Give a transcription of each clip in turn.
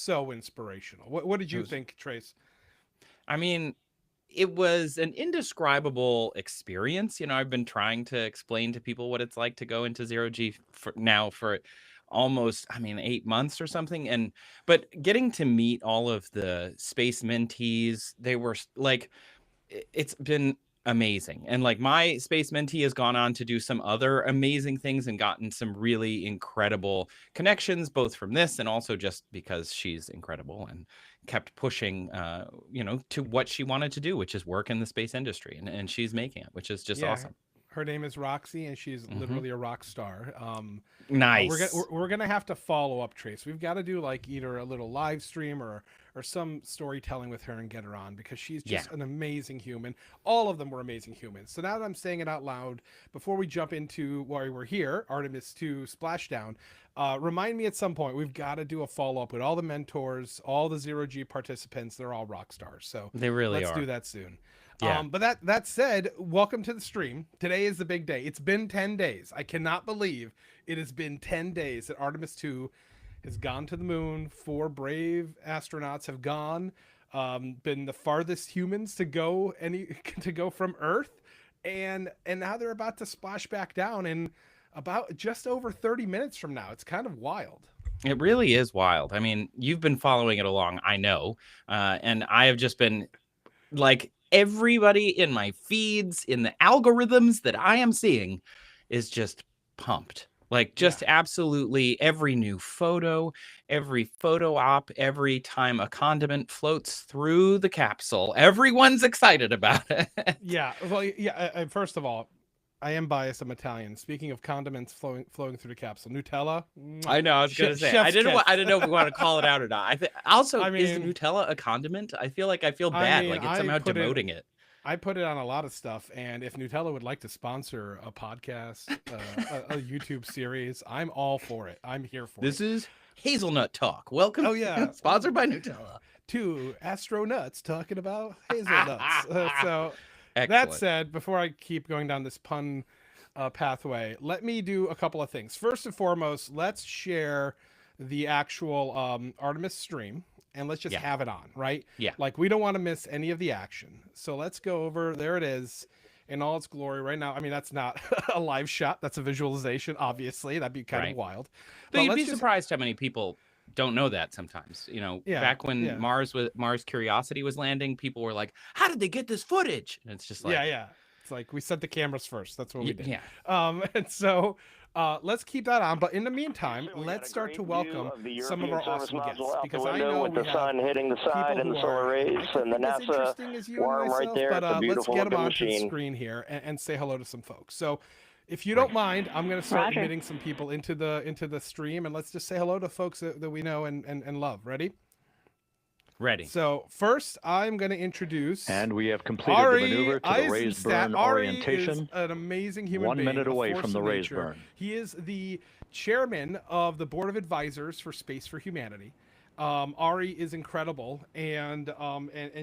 so inspirational. What did you think, Trace? I mean, it was an indescribable experience. I've been trying to explain to people what it's like to go into zero G for almost, 8 months or something. But getting to meet all of the space mentees, they were like, it's been amazing. And like my space mentee has gone on to do some other amazing things and gotten some really incredible connections, both from this and also just because she's incredible and kept pushing, to what she wanted to do, which is work in the space industry. And she's making it, which is just Yeah, awesome. her name is Roxy, and she's Hmm. literally a rock star. Nice. We're gonna have to follow up, Trace. We've got to do like either a little live stream or some storytelling with her and get her on because she's Yeah. just an amazing human. All of them were amazing humans. So now that I'm saying it out loud, before we jump into why we're here, Artemis 2 Splashdown, remind me at some point we've got to do a follow up with all the mentors, all the zero G participants. They're all rock stars. So They really let's do are. that soon. Yeah. But that said, welcome to the stream. Today is the big day. It's been 10 days. I cannot believe it has been 10 days that Artemis 2 has gone to the moon. 4 brave astronauts have gone, been the farthest humans to go to go from Earth, and now they're about to splash back down in about just over 30 minutes from now. It's kind of wild. It really is wild. I mean, you've been following it along, I know. And I have just been like everybody in my feeds, in the algorithms that I am seeing is just pumped. Like Yeah. just absolutely every new photo, every photo op, every time a condiment floats through the capsule, everyone's excited about it. Yeah. Well, yeah. First of all, I am biased. I'm Italian. Speaking of condiments flowing through the capsule, Nutella, mwah, I know. I was gonna say chef's kiss. I didn't know if we want to call it out or not. Also, I is the mean, Nutella a condiment? I feel I bad. mean, Like it's somehow demoting it. I put it on a lot of stuff, and if Nutella would like to sponsor a podcast, a YouTube series, I'm all for it. I'm here for This it. is Hazelnut Talk. Welcome. Oh yeah, Sponsored by Nutella. 2 astronauts talking about hazelnuts. So that Excellent. said, before I keep going down this pun pathway, let me do a couple of things. First and foremost, let's share the actual Artemis stream and let's just Yeah. have it on, right? Yeah. Like we don't want to miss any of the action. So let's go over. There it is in all its glory right now. I mean, that's not a live shot. That's a visualization. Obviously, that'd be kind of Right. wild. Though But you'd let's be just surprised how many people don't know that sometimes. yeah, Back when yeah, Mars Curiosity was landing, people were like, "How did they get this footage?" And it's just yeah, like, yeah. It's like we set the cameras first. That's what we did. yeah. And so let's keep that on. But in the meantime, let's start to welcome some of our awesome guests because I know with we the have sun hitting the side people and who the solar are rays I think and the as NASA interesting as you and worm right myself. there. But It's a let's beautiful get them looking onto the machine. screen here and say hello to some folks. So if you don't mind, I'm going to start Roger. admitting some people into the stream, and let's just say hello to folks that we know and love. Ready? Ready. So first, I'm going to introduce And we have completed Ari the maneuver to the raised Eisenstadt. burn Ari orientation. is an amazing human 1 being. minute a away force from the of raised nature. burn. He is the chairman of the board of advisors for Space for Humanity. Ari is incredible and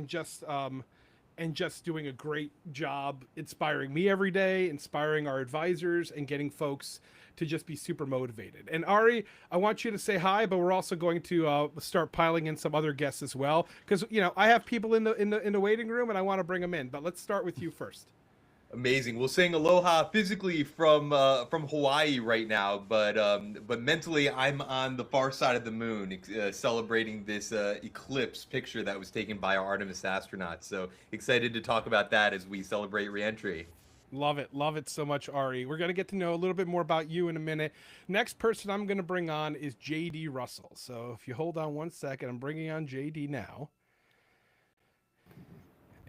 just doing a great job inspiring me every day, inspiring our advisors, and getting folks to just be super motivated. And Ari, I want you to say hi, but we're also going to start piling in some other guests as well, because I have people in the waiting room, and I want to bring them in. But let's start with you first. Amazing. We're saying aloha physically from Hawaii right now, but mentally I'm on the far side of the moon, celebrating this eclipse picture that was taken by our Artemis astronauts. So excited to talk about that as we celebrate reentry. Love it so much, Ari. We're gonna get to know a little bit more about you in a minute. Next person I'm gonna bring on is JD Russell. So if you hold on 1 second, I'm bringing on JD now.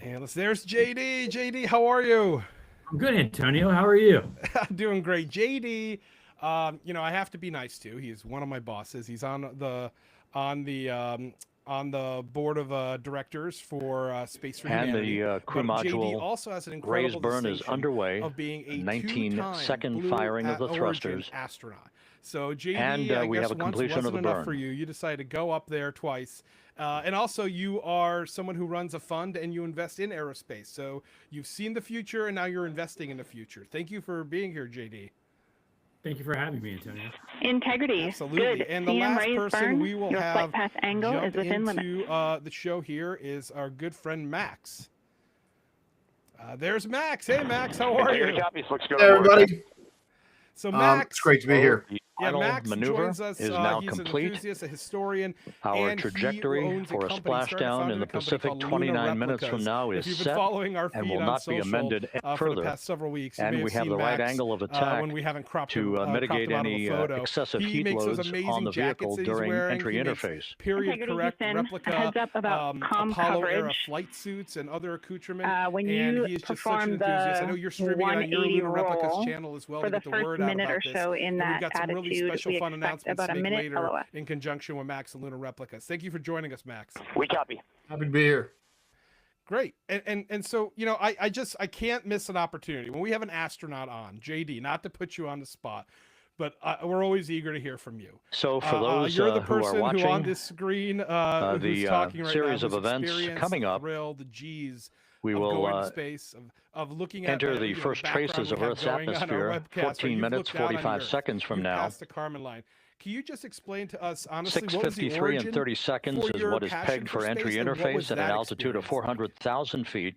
And there's JD. JD, how are you? I'm good, Antonio. How are you? Doing great. JD, I have to be nice to. He's one of my bosses. He's on the board of directors for Space for And Humanity. the crew But JD module also has an incredible raised burn is distinction underway. of being a 19-second two-time firing of the Blue thrusters. Origin astronaut. So JD, And I we guess have a once completion of wasn't the enough burn. for you. You decided to go up there twice. And also, you are someone who runs a fund and you invest in aerospace. So you've seen the future, and now you're investing in the future. Thank you for being here, JD. Thank you for having me, Antonio. Integrity. Absolutely. Good. And the CM last raised person burn. we will Your have flight path angle jump is within limits. into the show here is our good friend Max. There's Max. Hey, Max, how are you? Hey, everybody. So Max, It's great to be here. yeah, Final Max maneuver joins us. is now He's complete. an enthusiast, a historian, Our and trajectory he owns for a company, started and splashdown founded in the a company Pacific called 29 minutes Replicas. from now If is you've been set following our and feed will on not be social amended for the further. past several weeks, you And may we have have seen the right Max, angle of attack when we haven't cropped to him, mitigate cropped him out any of a photo. excessive He heat makes those loads amazing on the jackets vehicle that he's during wearing. entry He makes interface. period Integrity, correct Houston. replica A heads up about comm Apollo era coverage. flight suits and other accoutrement. When and you he's just such perform an enthusiast. I know the you're streaming it on your 180 Lunar Replicas roll channel as well for to the get the first word out minute about or this. so in And we've that got some really attitude, special we fun expect announcements about to a make minute later LOS. in conjunction with Max and Lunar Replicas. Thank you for joining us, Max. We copy. Happy to be here. Great. And so, you know, I can't miss an opportunity when we have an astronaut on, JD, not to put you on the spot, but we're always eager to hear from you. So for those you're the who are person who on watching, this screen who's the talking right series now, of who's events experienced coming the up, thrill, the G's we of will going to space, of looking at enter the you know, first background traces we of have Earth's going on our atmosphere webcast, where 14 you've minutes, looked out on the 45 Earth. seconds from You've now. passed the Kármán line. Can you just explain to us, honestly, what was the 6:53 origin and 30 seconds for is your what is passion pegged for entry space, and what was interface at an that altitude of experience like? 400,000 feet,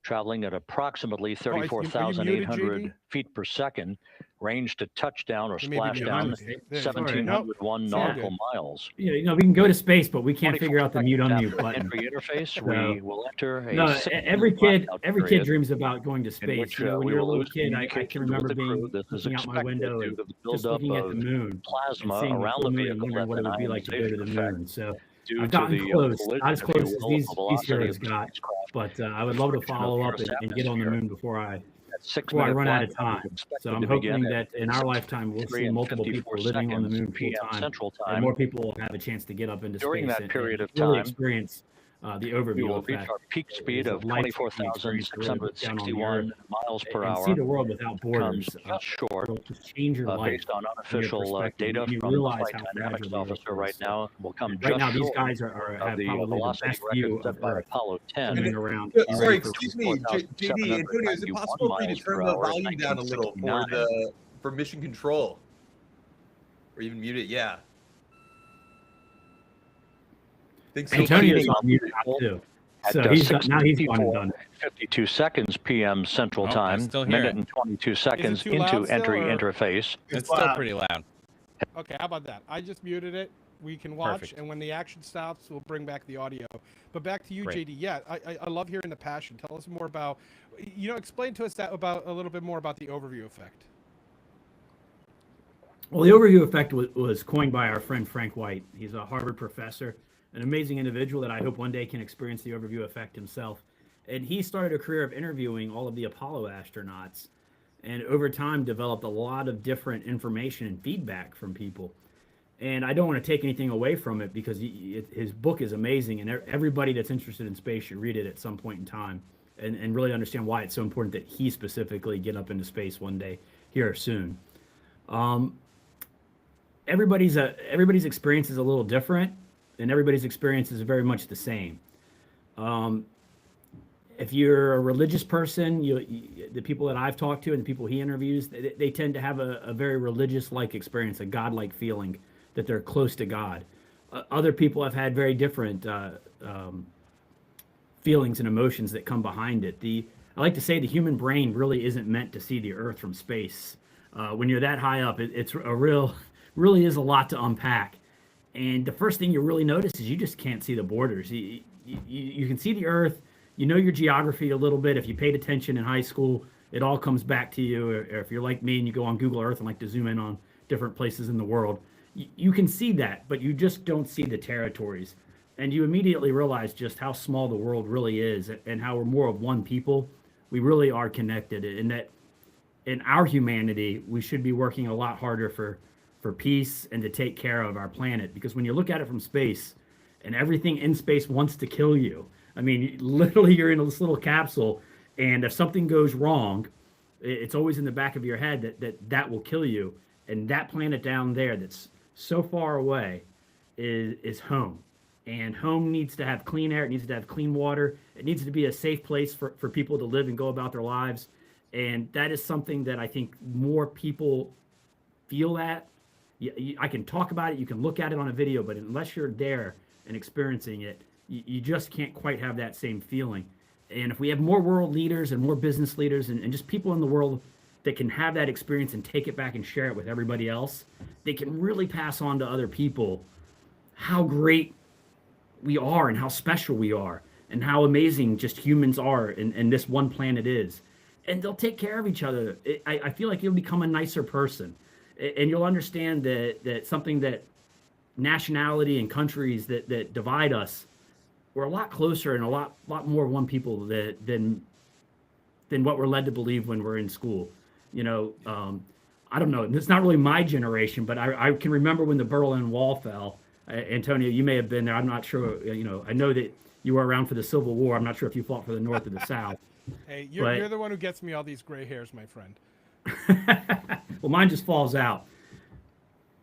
traveling at approximately are you muted, 34,800 JD? feet per second, range to touchdown or You may be muted. splashdown, There you go. 1,701 It's all nautical good. miles. Yeah, you know, we can go to space, but we can't 24 figure out the mute seconds unmute after button. entry interface, So, we will enter a No, 6-minute every kid blackout period dreams about going to in space. which You know, when we you're a will little lose kid, I can communications with remember the crew. being This is looking out my expected window due and to the just buildup looking at the of moon and plasma seeing the around full the moon and vehicle wondering as what it an would be like to go to ionization the effect moon. So due I've to gotten the close, collision, not as if you close as will, these of the velocity heroes of the got, spacecraft but I would love to friction of follow the up Earth's and get on the atmosphere. moon before I That 6-minute run out of blackout is time. expected So I'm to begin hoping at that in our lifetime we'll 6:53 see and multiple 54 people living on the seconds moon full p.m. time, Central and Time. more people will have a chance to get up into During space that period and of really time, experience the we overview will reach effect. our peak It speed is a of life-changing experience to really look down on the Earth 24,661 miles per and see hour. the world without It comes borders. just short, It'll just change your life based on and your unofficial perspective. data You from the realize flight how dynamics fragile the Earth officer right is. So now. Will come right just now, these short guys of have the probably the velocity best record view set of by Earth Apollo 10. zooming around. Sorry, ready for excuse me, JD, Antonio, is it 4,791 possible for you to miles turn per the hour in volume down a little 1969. for mission control, or even mute it? Yeah. Think so. Antonio's on mute now too. At So he's got, now he's gone and 6:54 done. 52 seconds p.m. Central Oh, I Time, still hear minute it. and 22 seconds too loud into still, entry or- interface. It's still pretty loud. Okay, how about that? I just muted it. We can watch, Perfect. and when the action stops, we'll bring back the audio. But back to you, Great. JD. Yeah, I love hearing the passion. Tell us more about, you know, explain to us that about a little bit more about the overview effect. Well, the overview effect was coined by our friend Frank White. He's a Harvard professor, an amazing individual that I hope one day can experience the overview effect himself. And he started a career of interviewing all of the Apollo astronauts, and over time developed a lot of different information and feedback from people. And I don't want to take anything away from it because his book is amazing, and everybody that's interested in space should read it at some point in time and really understand why it's so important that he specifically get up into space one day here soon. Everybody's experience is a little different, and everybody's experience is very much the same. If you're a religious person, the people that I've talked to and the people he interviews, they tend to have a very religious-like experience, a God-like feeling that they're close to God. Other people have had very different feelings and emotions that come behind it. I like to say the human brain really isn't meant to see the Earth from space. When you're that high up, it's really is a lot to unpack. And the first thing you really notice is you just can't see the borders. You can see the Earth, you know your geography a little bit. If you paid attention in high school, it all comes back to you. Or if you're like me and you go on Google Earth and like to zoom in on different places in the world, you can see that, but you just don't see the territories. And you immediately realize just how small the world really is and how we're more of one people. We really are connected, and that in our humanity, we should be working a lot harder for peace and to take care of our planet. Because when you look at it from space, and everything in space wants to kill you. I mean, literally you're in this little capsule, and if something goes wrong, it's always in the back of your head that will kill you. And that planet down there that's so far away is home. And home needs to have clean air. It needs to have clean water. It needs to be a safe place for people to live and go about their lives. And that is something that I think more people feel that. I can talk about it, you can look at it on a video, but unless you're there and experiencing it, you just can't quite have that same feeling. And if we have more world leaders and more business leaders and just people in the world that can have that experience and take it back and share it with everybody else, they can really pass on to other people how great we are and how special we are and how amazing just humans are and this one planet is. And they'll take care of each other. I feel like you'll become a nicer person. And you'll understand that something that nationality and countries that divide us, we're a lot closer and a lot more one people than what we're led to believe when we're in school. You know, I don't know. It's not really my generation, but I can remember when the Berlin Wall fell. Antonio, you may have been there. I'm not sure. You know, I know that you were around for the Civil War. I'm not sure if you fought for the North or the South. Hey, you're the one who gets me all these gray hairs, my friend. Well, mine just falls out.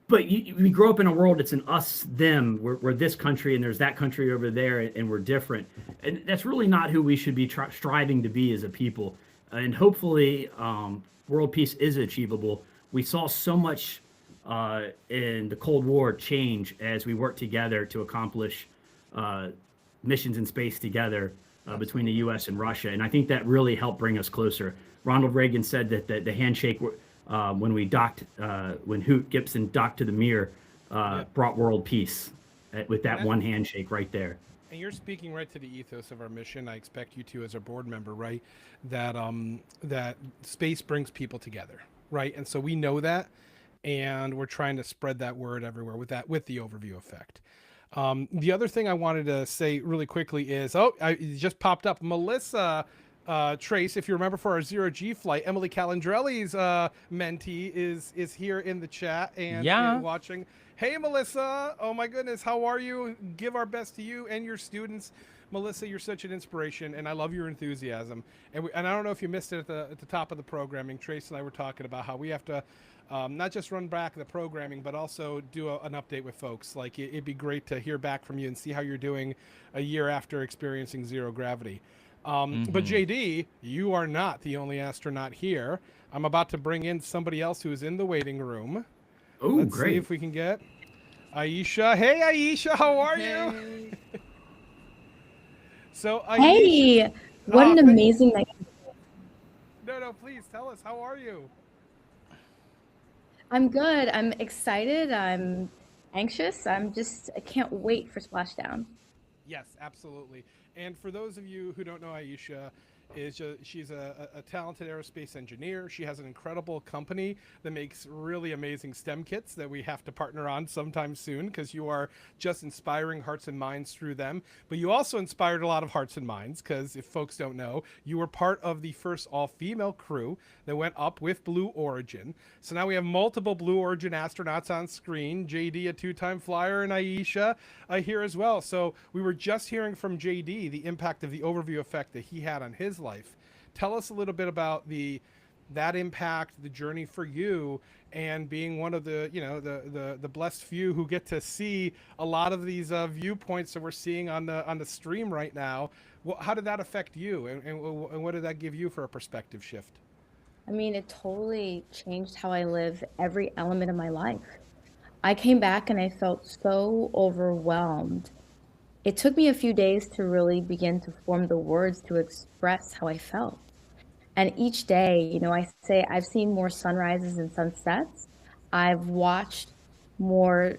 But we grow up in a world that's an us, them. We're this country and there's that country over there, and we're different. And that's really not who we should be striving to be as a people. And hopefully, world peace is achievable. We saw so much in the Cold War change as we worked together to accomplish missions in space together between the U.S. and Russia. And I think that really helped bring us closer. Ronald Reagan said that the handshake when we docked, when Hoot Gibson docked to the Mir, brought world peace with that one handshake right there. And you're speaking right to the ethos of our mission. I expect you to, as a board member, right? That that space brings people together, right? And so we know that, and we're trying to spread that word everywhere with the overview effect. The other thing I wanted to say really quickly is, it just popped up, Melissa. Trace, if you remember, for our 0G flight, Emily Calandrelli's mentee is here in the chat and watching. Hey, Melissa. Oh, my goodness. How are you? Give our best to you and your students. Melissa, you're such an inspiration, and I love your enthusiasm. And I don't know if you missed it at the top of the programming. Trace and I were talking about how we have to not just run back the programming, but also do an update with folks. Like, it'd be great to hear back from you and see how you're doing a year after experiencing zero gravity. But JD, you are not the only astronaut here. I'm about to bring in somebody else who is in the waiting room. Oh, Let's great. see if we can get Aisha. Hey, Aisha, how are you? So, Aisha, hey, what an amazing night. No, please tell us, how are you? I'm good. I'm excited. I'm anxious. I can't wait for Splashdown. Yes, absolutely. And for those of you who don't know Aisha, she's a talented aerospace engineer. She has an incredible company that makes really amazing STEM kits that we have to partner on sometime soon, because you are just inspiring hearts and minds through them. But you also inspired a lot of hearts and minds, because if folks don't know, you were part of the first all-female crew that went up with Blue Origin. So now we have multiple Blue Origin astronauts on screen. JD, a two-time flyer, and Aisha here as well. So we were just hearing from JD the impact of the overview effect that he had on his life. Tell us a little bit about that impact, the journey for you, and being one of the the blessed few who get to see a lot of these viewpoints that we're seeing on the stream right now. How did that affect you, and what did that give you for a perspective shift? I mean, it totally changed how I live every element of my life. I came back and I felt so overwhelmed. It took me a few days to really begin to form the words to express how I felt. And each day, I say I've seen more sunrises and sunsets. I've watched more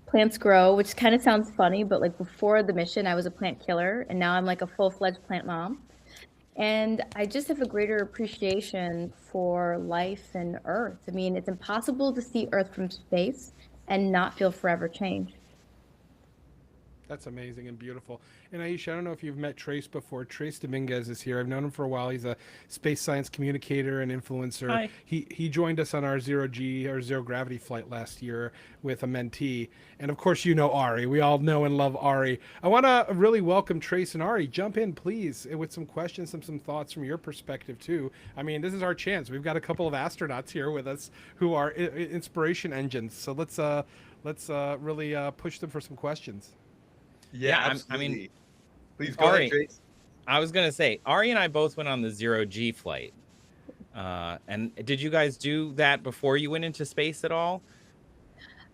plants grow, which kind of sounds funny, but like before the mission, I was a plant killer, and now I'm like a full-fledged plant mom. And I just have a greater appreciation for life and Earth. I mean, it's impossible to see Earth from space and not feel forever change. That's amazing and beautiful. And Aisha, I don't know if you've met Trace before. Trace Dominguez is here. I've known him for a while. He's a space science communicator and influencer. Hi. He joined us on our zero gravity flight last year with a mentee. And of course, Ari. We all know and love Ari. I want to really welcome Trace and Ari. Jump in, please, with some questions, some thoughts from your perspective too. I mean, this is our chance. We've got a couple of astronauts here with us who are inspiration engines. So let's really push them for some questions. Yeah, I mean, please go ahead, Trace. I was gonna say, Ari and I both went on the 0G flight. And did you guys do that before you went into space at all?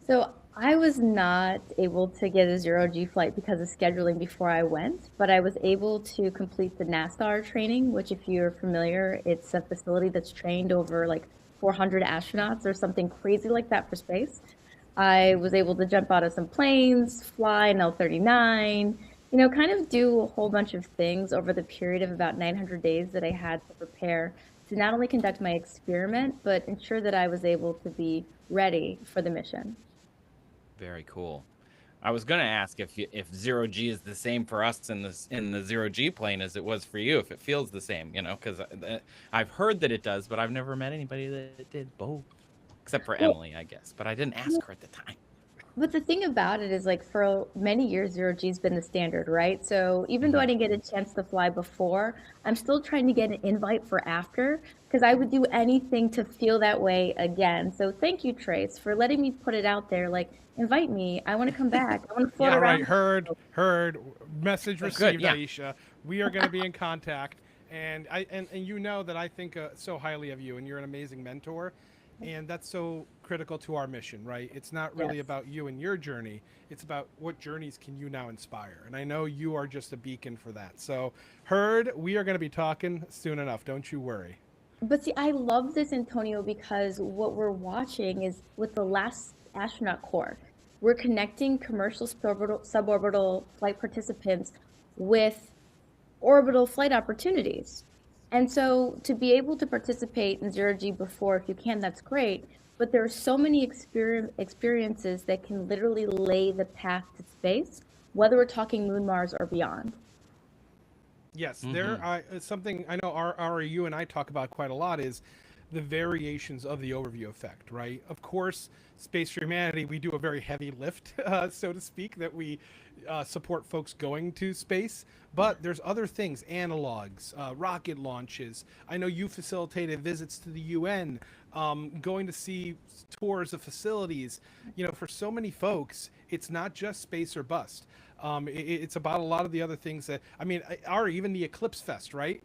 So I was not able to get a zero-G flight because of scheduling before I went, but I was able to complete the NASAR training, which if you're familiar, it's a facility that's trained over like 400 astronauts or something crazy like that for space. I was able to jump out of some planes, fly an L-39, kind of do a whole bunch of things over the period of about 900 days that I had to prepare to not only conduct my experiment, but ensure that I was able to be ready for the mission. Very cool. I was going to ask if zero G is the same for us in the zero G plane as it was for you, if it feels the same, because I've heard that it does, but I've never met anybody that did both, except for Emily, I guess. But I didn't ask her at the time. But the thing about it is, like, for many years, zero G's been the standard, right? So even though I didn't get a chance to fly before, I'm still trying to get an invite for after, because I would do anything to feel that way again. So thank you, Trace, for letting me put it out there. Like, invite me. I want to come back. I want to float Yeah, around. right. Heard. Message received, yeah. Aisha. We are going to be in contact. And you know that I think so highly of you, and you're an amazing mentor. And that's so critical to our mission, right? It's not really about you and your journey. It's about what journeys can you now inspire. And I know you are just a beacon for that. So, Heard, we are going to be talking soon enough. Don't you worry. But see, I love this, Antonio, because what we're watching is with the last astronaut corps, we're connecting commercial suborbital flight participants with orbital flight opportunities. And so to be able to participate in zero G before, if you can, that's great. But there are so many experiences that can literally lay the path to space, whether we're talking moon, Mars, or beyond. Yes, there something I know Ari, you and I talk about quite a lot is the variations of the overview effect, right? Of course, Space for Humanity, we do a very heavy lift, so to speak, that we support folks going to space. But there's other things, analogs, rocket launches. I know you facilitated visits to the UN, going to see tours of facilities. For so many folks, it's not just space or bust. It's about a lot of the other things that, are even the Eclipse Fest, right?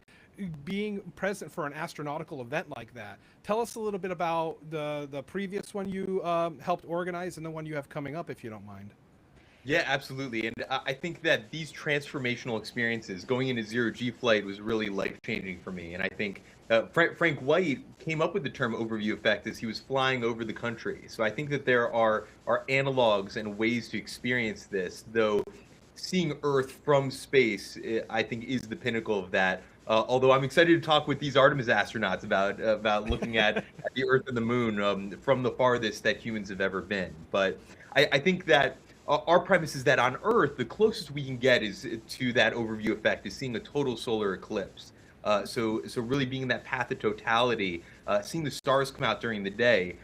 Being present for an astronautical event like that. Tell us a little bit about the previous one you helped organize and the one you have coming up, if you don't mind. Yeah, absolutely. And I think that these transformational experiences, going into zero G flight, was really life-changing for me. And I think Frank White came up with the term overview effect as he was flying over the country. So I think that there are analogs and ways to experience this, though seeing Earth from space, I think, is the pinnacle of that. Although I'm excited to talk with these Artemis astronauts about looking at the Earth and the Moon from the farthest that humans have ever been. But I think that our premise is that on Earth, the closest we can get is to that overview effect is seeing a total solar eclipse. So really being in that path of totality, seeing the stars come out during the day,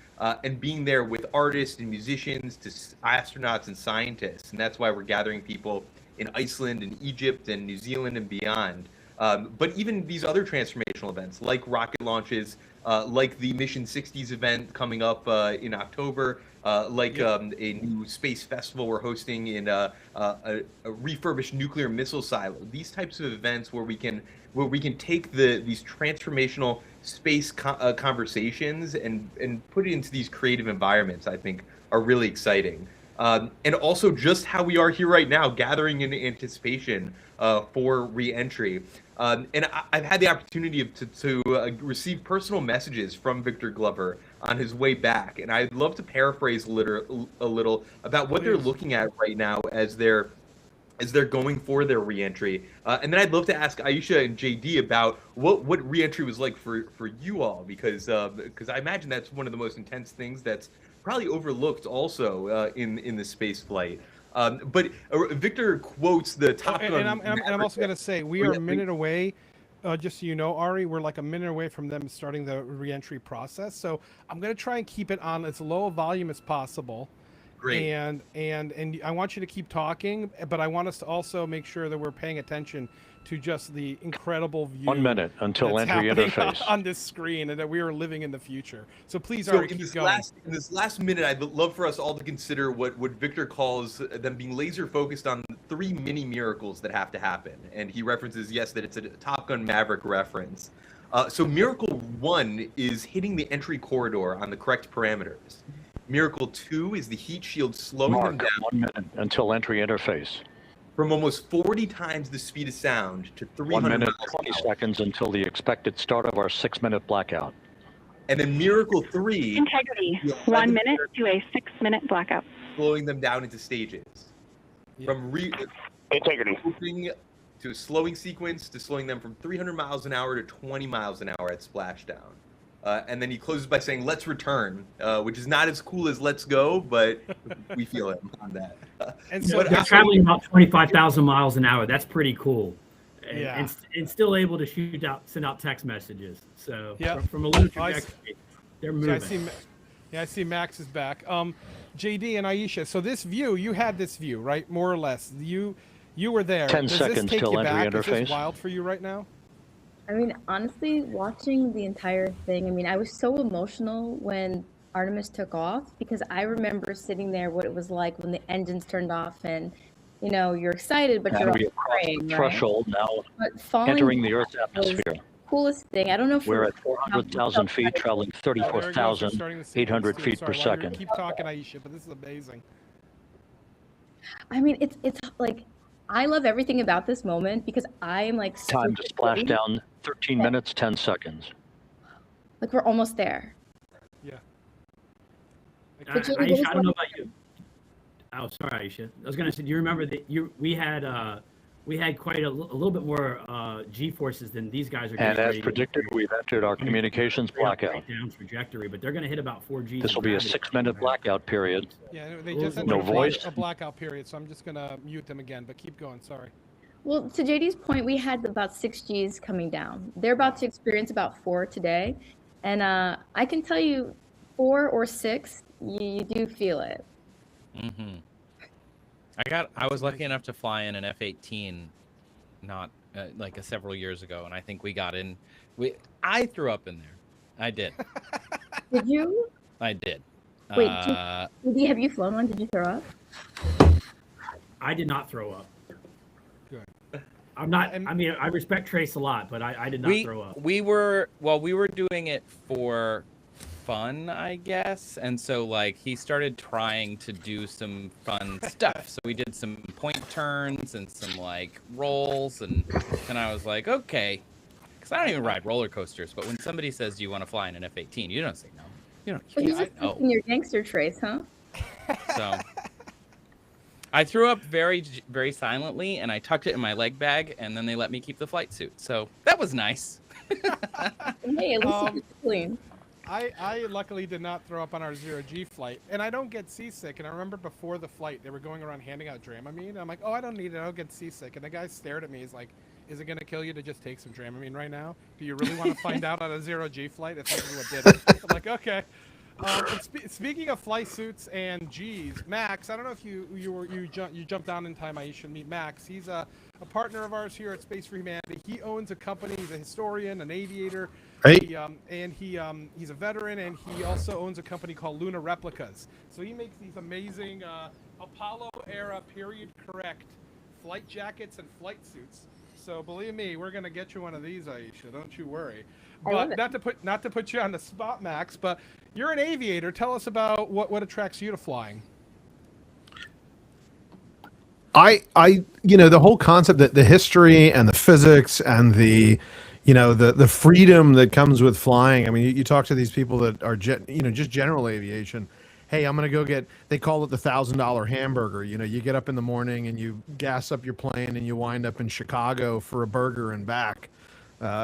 and being there with artists and musicians to astronauts and scientists. And that's why we're gathering people in Iceland and Egypt and New Zealand and beyond. But even these other transformational events, like rocket launches, like the Mission 60s event coming up in October, a new space festival we're hosting in a refurbished nuclear missile silo. These types of events where we can take these transformational space conversations and put it into these creative environments, I think, are really exciting. And also just how we are here right now, gathering in anticipation for re-entry. And I've had the opportunity to receive personal messages from Victor Glover on his way back. And I'd love to paraphrase a little about what they're looking at right now as they're going for their re-entry. And then I'd love to ask Aisha and JD about what re-entry was like for you all, because I imagine that's one of the most intense things that's probably overlooked also in the space flight. But Victor quotes the Top Gun. And I'm also going to say, we are a minute away. Just so you know, Ari, we're like a minute away from them starting the re-entry process. So I'm going to try and keep it on as low a volume as possible. Great. And I want you to keep talking, but I want us to also make sure that we're paying attention to just the incredible view. 1 minute until entry interface on this screen, and that we are living in the future. So please, Ari, keep going. In this last minute, I'd love for us all to consider what Victor calls them being laser focused on 3 mini miracles that have to happen. And he references, yes, that it's a Top Gun Maverick reference. So Miracle 1 is hitting the entry corridor on the correct parameters. Miracle 2 is the heat shield slowing them Mark, down 1 minute until entry interface. from almost 40 times the speed of sound to 1 300 minute, miles 20 an hour. seconds until the expected start of our 6-minute blackout. And then Miracle 3, Integrity. the 1 11th minute to a 6-minute blackout. slowing them down into stages. Yeah. From Integrity. moving to a slowing sequence to slowing them from 300 miles an hour to 20 miles an hour at Splashdown. And then he closes by saying, "Let's return," which is not as cool as "Let's go," but we feel him on that. And So so they're traveling about 25,000 miles an hour. That's pretty cool. And, Yeah. and still able to send out text messages. So Yeah. from a low I trajectory, they're So moving. I see Max is back. JD and Aisha. So this view, you had this view, right? More or less. You were there. 10 Does seconds this take till you entry back? Is interface. this wild for you right now? I mean, honestly, watching the entire thing, I mean, I was so emotional when Artemis took off because I remember sitting there what it was like when the engines turned off and, you know, you're excited, but Now you're we also crossed praying, the right? threshold, now But falling entering the back Earth's was atmosphere. the coolest thing. I don't know if We're you at 400,000 feet, traveling Oh, there it goes. You're starting to see this 34,800 too. feet per Sorry, Wagner. second. Keep talking, Aisha, but this is amazing. I mean, it's like I love everything about this moment because I'm like Time to super splash ready. down, 13 minutes, 10 seconds. Like we're almost there. Yeah. But Julie, Aisha, what was I don't know one- about you. Oh, sorry, Aisha. I was gonna say, do you remember that we had quite a little bit more G-forces than these guys are getting And as ready to- predicted, we've entered our communications blackout. Down trajectory, but they're going to hit about 4 Gs. This will be a gravity. 6-minute blackout period. Yeah, they just No entered voice. a blackout period, so I'm just gonna mute them again. But keep going. Sorry. Well, to JD's point, we had about 6 Gs coming down. They're about to experience about 4 today, and I can tell you, 4 or 6, you do feel it. Mm-hmm. I was lucky enough to fly in an F-18, not several years ago, and I think we got in. I threw up in there. I did. Did you? I did. Wait, JD, have you flown one? Did you throw up? I did not throw up. Good. I'm not. I mean, I respect Trace a lot, but I did not throw up. We were doing it for fun, I guess, and so like he started trying to do some fun stuff. So we did some point turns and some like rolls, and I was like, okay, because I don't even ride roller coasters. But when somebody says, "Do you want to fly in an F-18?" You don't say no. You Well, can't you're say no. in your gangster Trace, huh? So I threw up very, very silently, and I tucked it in my leg bag, and then they let me keep the flight suit. So that was nice. Hey, at least it's clean. I luckily did not throw up on our 0G flight, and I don't get seasick. And I remember before the flight, they were going around handing out Dramamine. And I'm like, oh, I don't need it. I don't get seasick. And the guy stared at me. He's like, is it going to kill you to just take some Dramamine right now? Do you really want to find out on a 0G flight if this is what did it? I'm like, okay. And speaking of flight suits and Gs, Max, I don't know if you jumped down in time, Aisha, and meet Max. He's a partner of ours here at Space for Humanity. He owns a company. He's a historian, an aviator. Right. He's a veteran, and he also owns a company called Luna Replicas. So he makes these amazing Apollo-era period-correct flight jackets and flight suits. So believe me, we're gonna get you one of these, Aisha. Don't you worry. But not to put you on the spot, Max. But you're an aviator. Tell us about what attracts you to flying. The whole concept, that the history and the physics and the freedom that comes with flying. I mean, you talk to these people that are just general aviation. Hey, I'm going to go they call it the $1,000 hamburger. You get up in the morning and you gas up your plane and you wind up in Chicago for a burger and back.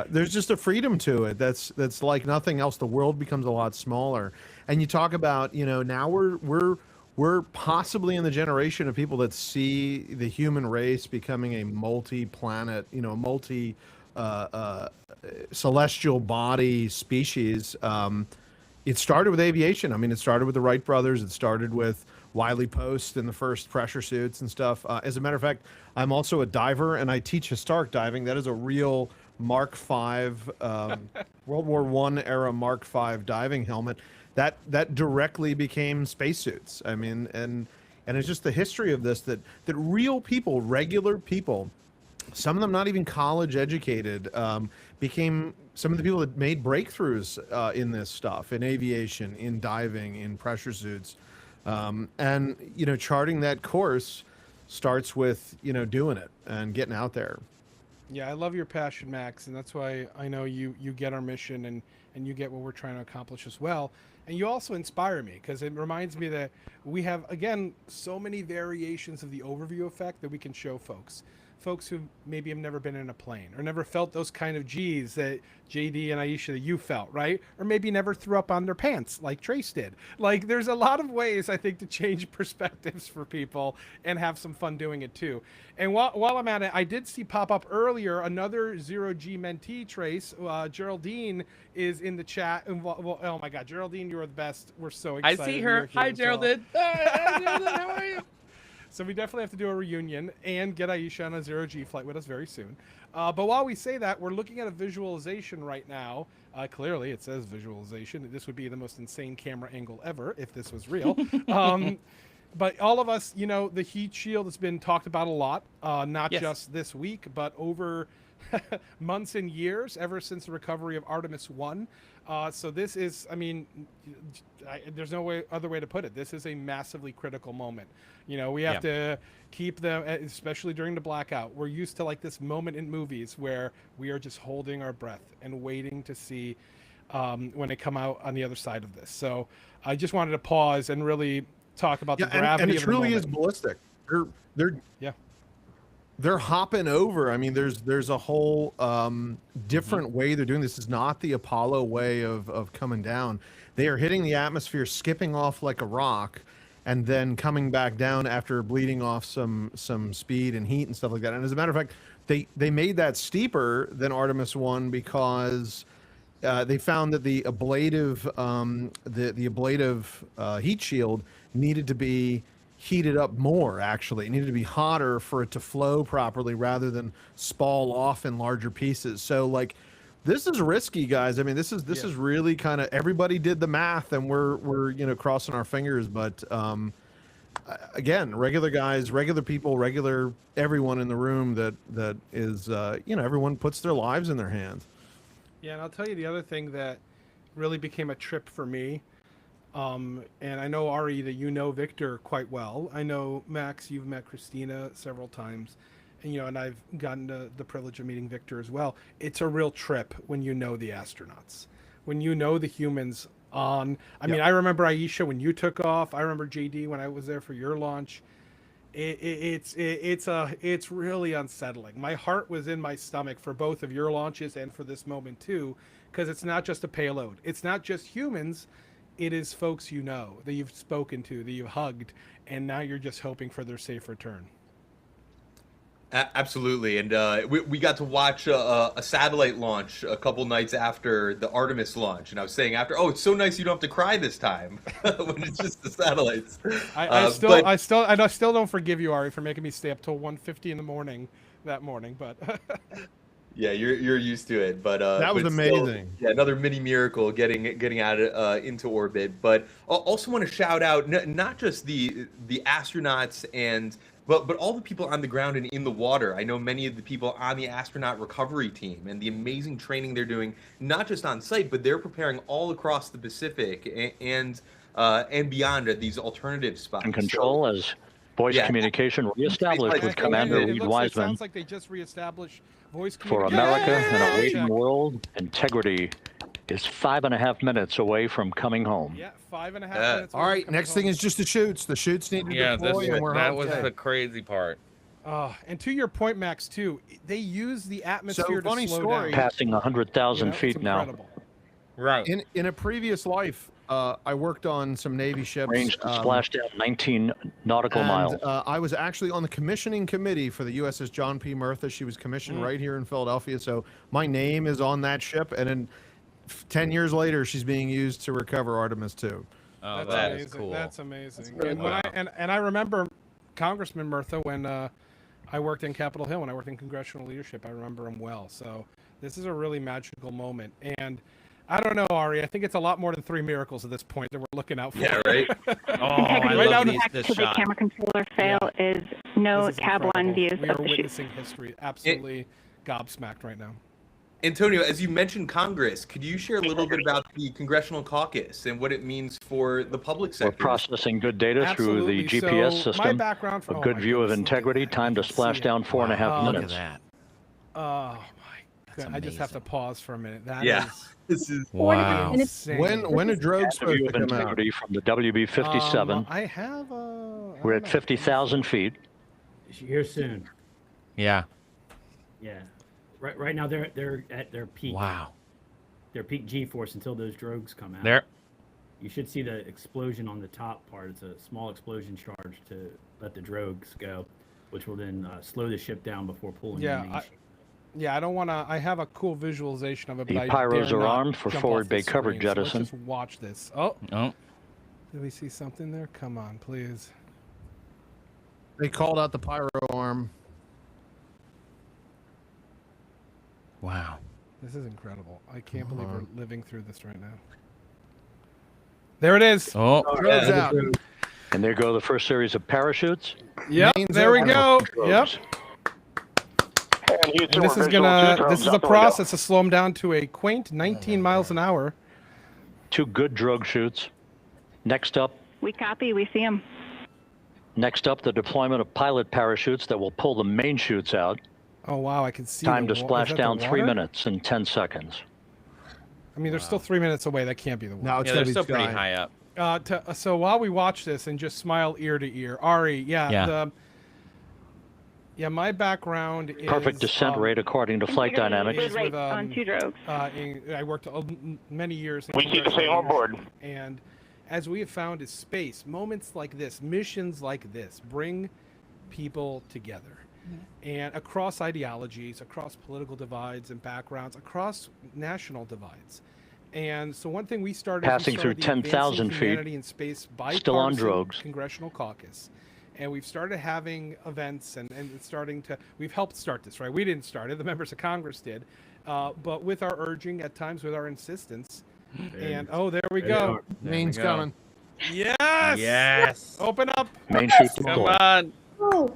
There's just a freedom to it that's like nothing else. The world becomes a lot smaller. And you talk about, now we're possibly in the generation of people that see the human race becoming a multi-planet, celestial body species. It started with aviation. I mean, it started with the Wright brothers. It started with Wiley Post and the first pressure suits and stuff. As a matter of fact, I'm also a diver, and I teach historic diving. That is a real Mark V, World War I era Mark V diving helmet. That directly became spacesuits. I mean, and it's just the history of this that real people, regular people, some of them not even college educated, became some of the people that made breakthroughs in this stuff, in aviation, in diving, in pressure suits. And, you know, charting that course starts with, you know, doing it and getting out there. Yeah, I love your passion, Max, and that's why I know you get our mission and you get what we're trying to accomplish as well. And you also inspire me because it reminds me that we have, again, so many variations of the overview effect that we can show folks who maybe have never been in a plane or never felt those kind of G's that JD and Aisha that you felt, right? Or maybe never threw up on their pants like Trace did. Like, there's a lot of ways, I think, to change perspectives for people and have some fun doing it too. And while I'm at it, I did see pop up earlier another Zero-G mentee, Trace. Geraldine is in the chat. And well, oh my God, Geraldine, you are the best. We're so excited. I see her. Hi, Geraldine. Hi, Geraldine. How are you? So we definitely have to do a reunion and get Aisha on a Zero-G flight with us very soon. But while we say that, we're looking at a visualization right now. Clearly, it says visualization. This would be the most insane camera angle ever if this was real. But all of us, you know, the heat shield has been talked about a lot, not just this week, but over months and years, ever since the recovery of Artemis 1. So this is, I mean, there's no other way to put it. This is a massively critical moment. You know, we have to keep them, especially during the blackout. We're used to like this moment in movies where we are just holding our breath and waiting to see when they come out on the other side of this. So I just wanted to pause and really talk about the gravity and it of the truly moment. is ballistic. They're hopping over. I mean, there's a whole different way they're doing this. Is not the Apollo way of coming down. They are hitting the atmosphere, skipping off like a rock, and then coming back down after bleeding off some speed and heat and stuff like that. And as a matter of fact, they made that steeper than Artemis 1 because they found that the ablative heat shield needed to be heated up more. Actually, it needed to be hotter for it to flow properly rather than spall off in larger pieces. So like, this is risky, guys. I mean, this is really kind of, everybody did the math and we're you know, crossing our fingers, but again, regular guys, regular people, everyone in the room that is you know, everyone puts their lives in their hands. Yeah, and I'll tell you the other thing that really became a trip for me. And I know, Ari, that you know Victor quite well. I know, Max, you've met Christina several times. And, you know, and I've gotten the privilege of meeting Victor as well. It's a real trip when you know the astronauts, when you know the humans on. I mean, I remember Aisha when you took off. I remember JD when I was there for your launch. It's really unsettling. My heart was in my stomach for both of your launches and for this moment too, because it's not just a payload. It's not just humans. It is folks you know, that you've spoken to, that you've hugged, and now you're just hoping for their safe return. Absolutely, and we got to watch a satellite launch a couple nights after the Artemis launch, and I was saying after, oh, it's so nice you don't have to cry this time when it's just the satellites. I still don't forgive you, Ari, for making me stay up till 1:50 in the morning that morning, but. Yeah, you're used to it, but that was amazing. Still, another mini miracle getting out into orbit. But I also want to shout out not just the astronauts but all the people on the ground and in the water. I know many of the people on the astronaut recovery team and the amazing training they're doing, not just on site, but they're preparing all across the Pacific and beyond at these alternative spots. And control as voice communication reestablished with Commander Reed Wiseman. It sounds like they just reestablished voice for communication. America and a waiting world. Integrity is 5.5 minutes away from coming home. Yeah, 5.5 minutes. All right, next thing is just the shoots. The shoots need to deploy, and we're that was the crazy part. And to your point, Max, too, they use the atmosphere to slow down. Passing 100,000 feet now. Right. In a previous life, I worked on some Navy ships. Range to Splashdown, 19 nautical miles. I was actually on the commissioning committee for the USS John P. Murtha. She was commissioned right here in Philadelphia, so my name is on that ship. And then 10 years later, she's being used to recover Artemis 2. Oh, that is cool. That's amazing. And I remember Congressman Murtha when I worked in Capitol Hill, when I worked in congressional leadership. I remember him well. So this is a really magical moment. And I don't know, Ari. I think it's a lot more than 3 miracles at this point that we're looking out for. Yeah, right. Integrity right right now back this to the shot. camera controller fail is no This is cab line incredible. views We of are the chute. witnessing history. Absolutely gobsmacked right now. Antonio, as you mentioned Congress, could you share a little bit about the Congressional Caucus and what it means for the public We're sector? processing good data through the Absolutely. GPS So, my system. background A oh good my view of goodness, look at integrity. that. Time You to can see splash it. down 4.5 Look minutes. at that. Oh my god! I just have to amazing. pause for a minute. That Yeah. is This is Wow. insane. When are drogues A view supposed of to come out? integrity from the WB-57. I have. I We're don't at know. 50,000 feet. Here soon. Yeah. Yeah. Right now they're at their peak. Wow. Their peak G-force until those drogues come out. There. You should see the explosion on the top part. It's a small explosion charge to let the drogues go, which will then slow the ship down before pulling the main ship. Yeah, I don't want to. I have a cool visualization of it. The but I pyros dare are not armed for jump forward off the bay cover screen, so jettison. let's just watch this. Oh, Oh. did we see something there? Come on, please. They called out the pyro arm. Wow. This is incredible. I can't believe we're living through this right now. There it is. Oh. Drogues yeah. out. And there go the first series of parachutes. Yep, Mains there we open. go. Yep. Drogues. And this is gonna. This is a process to slow them down to a quaint 19 miles an hour. 2 good drogue chutes. Next up, We copy. We see them. the deployment of pilot parachutes that will pull the main chutes out. Oh wow, I can see. Time the to wa- splash is that the down 3 water? minutes and 10 seconds. I mean, they're still 3 minutes away. That can't be the water. No, it's Yeah, gonna they're be still pretty sky. high up. So while we watch this and just smile ear to ear, Ari, Yeah. My background is Perfect descent rate according to flight Integrity dynamics. is right on 2 drogues. I worked many years. We keep the same on board. And as we have found, is space moments like this, missions like this, bring people together, and across ideologies, across political divides and backgrounds, across national divides. And so one thing we started Passing through the 10,000 Advancing feet, Humanity in Space still on Bipartisan drogues. Congressional Caucus. And we've started having events and starting to, we've helped start this, right? We didn't start it, the members of Congress did. But with our urging, at times with our insistence. And oh, there we go. Main's coming. Yes! Yes. Open up. Main chute Come deployed. on. Oh,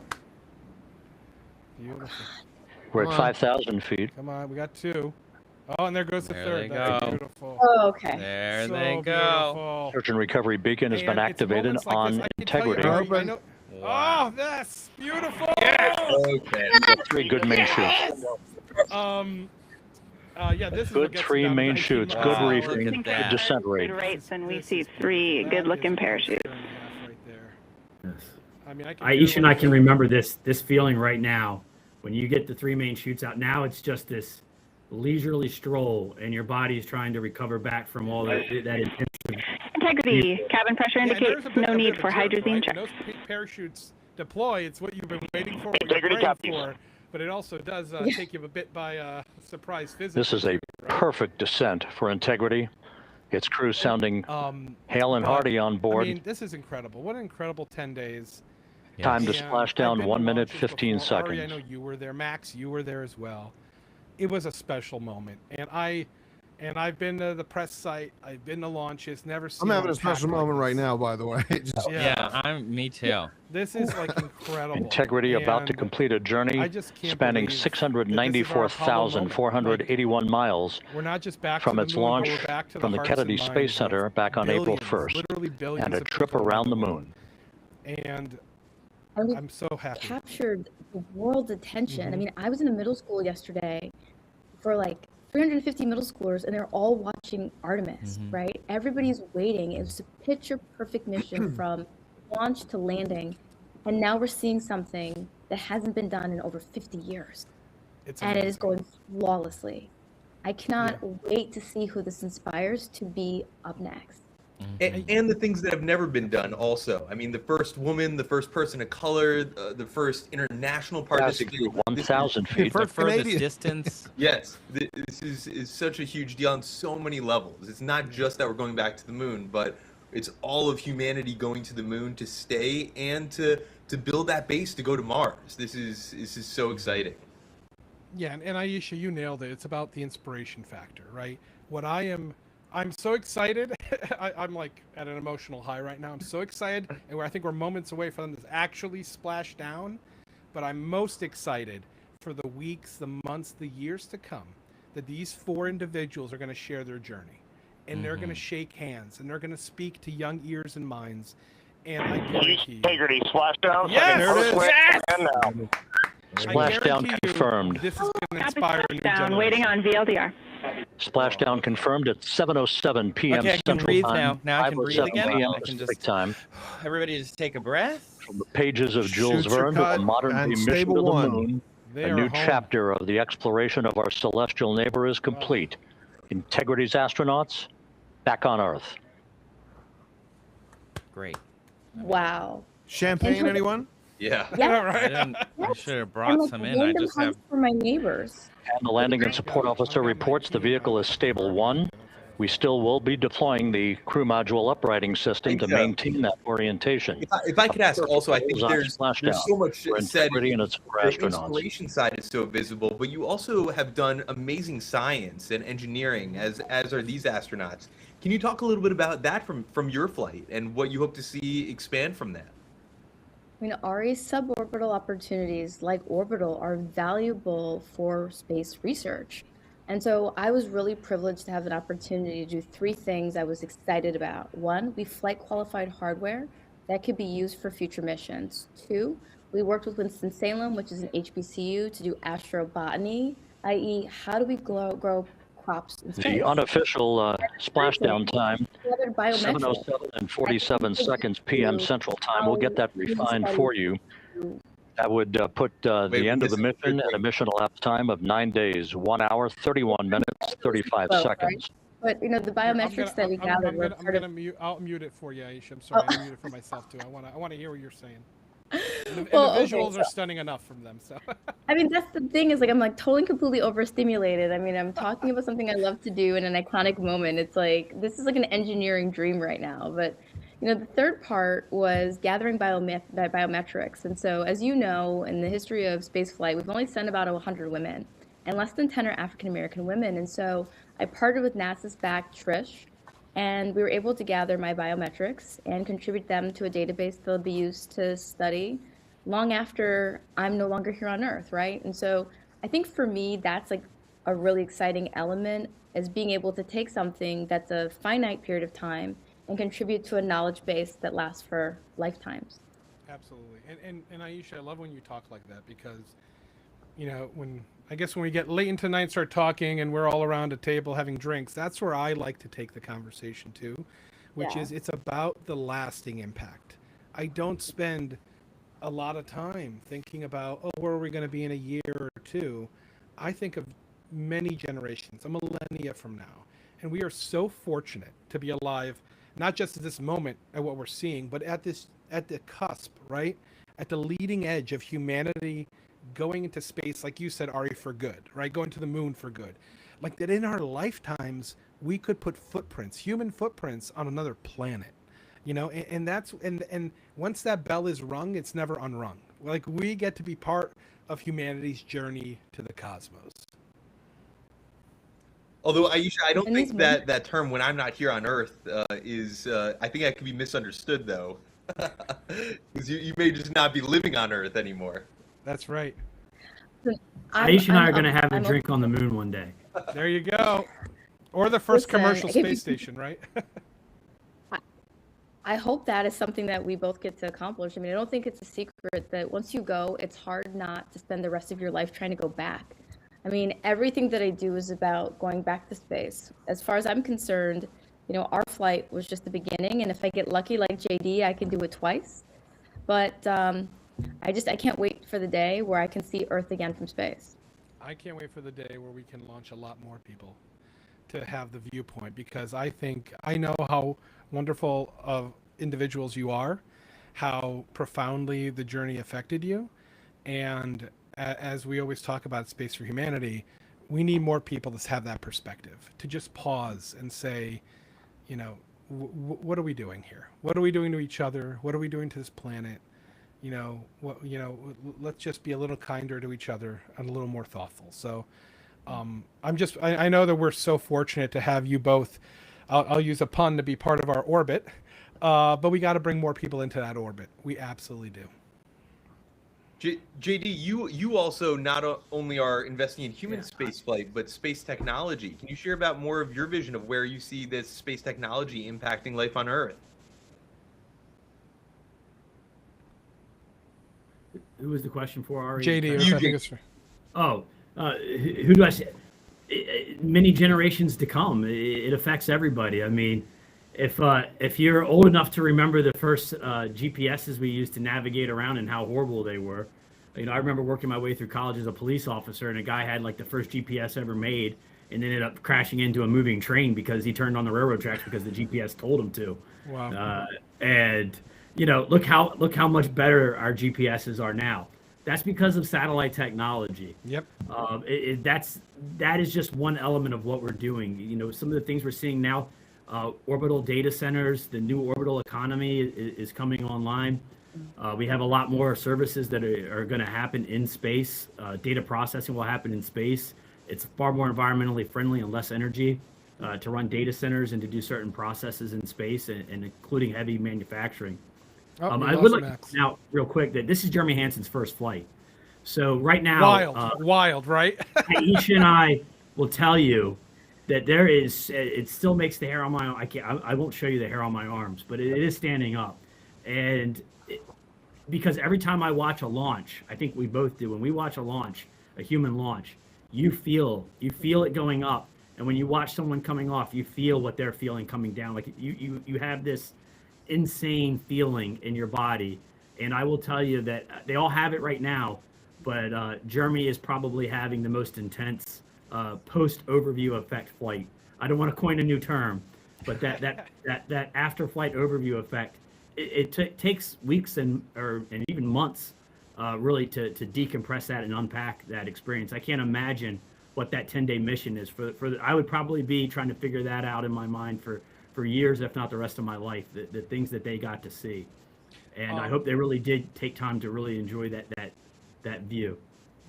Beautiful. We're Come at on. 5,000 feet. Come on, we got 2. Oh, and there goes the There third. they That's go. beautiful. oh okay. There So they go. beautiful. Search and recovery beacon has been And it's activated moments like on this, I can tell you, integrity. Ari, I Open. know- Wow. Oh, that's beautiful. Okay. 3 good main chutes. This is Good what gets 3 down to main 19 chutes. miles Good an hour. reefing and Look good at that. descent rate. Good rate, then we This see is- 3 that good-looking is a parachutes. turn and a half right there. Yes. I mean, Aisha and I can remember this feeling right now. When you get the 3 main chutes out, now it's just this leisurely stroll, and your body is trying to recover back from all that intensive. Integrity. Cabin pressure Yeah, and indicates there's a bit- no a bit need of a for jerk, right? hydrazine When check. those parachutes deploy, it's what you've been waiting for, what you're Integrity praying copies. for, but it also does take you a bit by surprise physically. This is a perfect descent for integrity. Its crew sounding Hale and but, Hardy on board. I mean, this is incredible. What an incredible 10 days. Time to And splash I've down been to 1 minute, launches 15 before. Ari, I seconds. know you were there. Max, you were there as well. It was a special moment, and I've been to the press site. I've been to launches. Never seen. I'm having one a special packed like moment right this. now, by the way. Just- Yeah, me too. This is like incredible. Integrity about to And complete a journey I just can't spanning believe that this is our Apollo moment. 694,481 miles We're not just back from to the its moon, but launch we're back to from the hearts Kennedy and Space minds Center of back on April billions, 1st, literally billions and a of trip people around the moon. And And we I'm so happy. captured the world's attention. I Mhm. mean, I was in a middle school yesterday for like 350 middle schoolers, and they're all watching Artemis, Mhm. right? Everybody's waiting. It was a picture perfect mission from launch to landing. And now we're seeing something that hasn't been done in over 50 years. It's And it is amazing. going flawlessly. I cannot wait to see who this inspires to be up next. And the things that have never been done also. I mean, the first woman, the first person of color, the first international Passing participant. through 1,000 feet. The First furthest Canadian. distance. Yes, this is such a huge deal on so many levels. It's not just that we're going back to the moon, but it's all of humanity going to the moon to stay and to build that base to go to Mars. This is so exciting. Yeah, and Aisha, you nailed it. It's about the inspiration factor, right? I'm so excited. I'm like at an emotional high right now. I'm so excited, and I think we're moments away from them to actually splash down. But I'm most excited for the weeks, the months, the years to come that these 4 individuals are going to share their journey, and they're going to shake hands, and they're going to speak to young ears and minds. And I guarantee you, Integrity Splashdown. Yes! There it is. Yes! And now. Splashdown confirmed. This is going to Copy inspire a new Splashdown, generation. waiting on VLDR. Splashdown confirmed at 7:07 p.m. Okay, I can Central breathe Time. now. Now I can breathe 5:07 again. p.m. I can Pacific just Time. everybody just take a breath. From the pages of Jules Shoot your Verne to cut the modern and day mission stable to the one. moon, They a are new home. chapter of the exploration of our celestial neighbor is complete. Integrity's astronauts back on Earth. Great. Wow. Champagne, anyone? Yeah. Yeah. Right? I should have And brought like some in. I random just have. hugs for my neighbors. And the landing and support officer reports the vehicle is stable 1. We still will be deploying the crew module uprighting system to maintain that orientation. If I could ask also, I think On there's Splashdown, so much where said. integrity and its for The astronauts. inspiration side is so visible, but you also have done amazing science and engineering, as are these astronauts. Can you talk a little bit about that from your flight and what you hope to see expand from that? I mean, Ari's suborbital opportunities, like orbital, are valuable for space research. And so I was really privileged to have an opportunity to do 3 things I was excited about. 1, we flight qualified hardware that could be used for future missions. 2, we worked with Winston-Salem, which is an HBCU, to do astrobotany, i.e., how do we grow crops in space? The unofficial splashdown time, Gathered biometrics. 7:07 and 47 seconds p.m. Central Time. We'll get that refined for you. That would put the end of the mission at a mission elapsed time of 9 days, 1 hour, 31 minutes, 35 Well, seconds. But the biometrics that we gathered were part of. I'll mute it for you, Aisha. I'm sorry, I'll mute it for myself too. I want to hear what you're saying. And the Well, visuals okay, are stunning enough from them. So. I mean, that's the thing is like I'm like totally completely overstimulated. I mean, I'm talking about something I love to do in an iconic moment. It's like this is like an engineering dream right now. But the third part was gathering biometrics. And so, as you know, in the history of spaceflight, we've only sent about 100 women, and less than 10 are African American women. And so, I partnered with NASA's back Trish, and we were able to gather my biometrics and contribute them to a database that'll be used to study long after I'm no longer here on Earth, right? And so I think for me, that's like a really exciting element, is being able to take something that's a finite period of time and contribute to a knowledge base that lasts for lifetimes. Absolutely. And Aisha, I love when you talk like that, because when we get late into the night and start talking and we're all around a table having drinks, that's where I like to take the conversation to, which is it's about the lasting impact. I don't spend a lot of time thinking about, where are we going to be in a year or 2? I think of many generations, a millennia from now. And we are so fortunate to be alive, not just at this moment at what we're seeing, but at the cusp, right? At the leading edge of humanity going into space, like you said, Ari, for good, right? Going to the moon for good. Like that in our lifetimes, we could put human footprints on another planet, and that's, and once that bell is rung, it's never unrung. Like we get to be part of humanity's journey to the cosmos. Although, Aisha, I don't think that term, when I'm not here on Earth, is, I think that could be misunderstood, though. Because you may just not be living on Earth anymore. That's right. Aisha and I are going to have a drink on the moon one day. There you go. Or the first commercial Listen, space station, right? I hope that is something that we both get to accomplish. I mean, I don't think it's a secret that once you go, it's hard not to spend the rest of your life trying to go back. I mean, everything that I do is about going back to space. As far as I'm concerned, our flight was just the beginning, and if I get lucky like JD, I can do it twice. But I can't wait for the day where I can see Earth again from space. I can't wait for the day where we can launch a lot more people to have the viewpoint, because I know how wonderful of individuals you are, how profoundly the journey affected you. And as we always talk about Space for Humanity, we need more people to have that perspective, to just pause and say, what are we doing here? What are we doing to each other? What are we doing to this planet? let's just be a little kinder to each other and a little more thoughtful. So I know that we're so fortunate to have you both. I'll use a pun, to be part of our orbit, but we got to bring more people into that orbit. We absolutely do. JD, you also not only are investing in human space flight, but space technology. Can you share about more of your vision of where you see this space technology impacting life on Earth? Who was the question for, Ari? JD. I think it's who do I say? Many generations to come. It affects everybody. I mean, if you're old enough to remember the first GPSs we used to navigate around and how horrible they were, I remember working my way through college as a police officer, and a guy had like the first GPS ever made, and ended up crashing into a moving train because he turned on the railroad tracks because the GPS told him to. Wow. And look how much better our GPSs are now. That's because of satellite technology. Yep. That is just one element of what we're doing. Some of the things we're seeing now, orbital data centers, the new orbital economy is coming online. We have a lot more services that are going to happen in space. Data processing will happen in space. It's far more environmentally friendly and less energy to run data centers and to do certain processes in space, and including heavy manufacturing. I would like to point out real quick that this is Jeremy Hansen's first flight. So right now, wild, right? Aisha and I will tell you that it still makes the hair on my arm. I won't show you the hair on my arms, but it is standing up. And because every time I watch a launch, I think we both do, when we watch a human launch, you feel it going up. And when you watch someone coming off, you feel what they're feeling coming down. Like you have this insane feeling in your body. And I will tell you that they all have it right now, but Jeremy is probably having the most intense post overview effect flight. I don't want to coin a new term, but that after flight overview effect, it takes weeks and even months really to decompress that and unpack that experience. I can't imagine what that 10-day mission is I would probably be trying to figure that out in my mind for years, if not the rest of my life, the things that they got to see. And I hope they really did take time to really enjoy that view.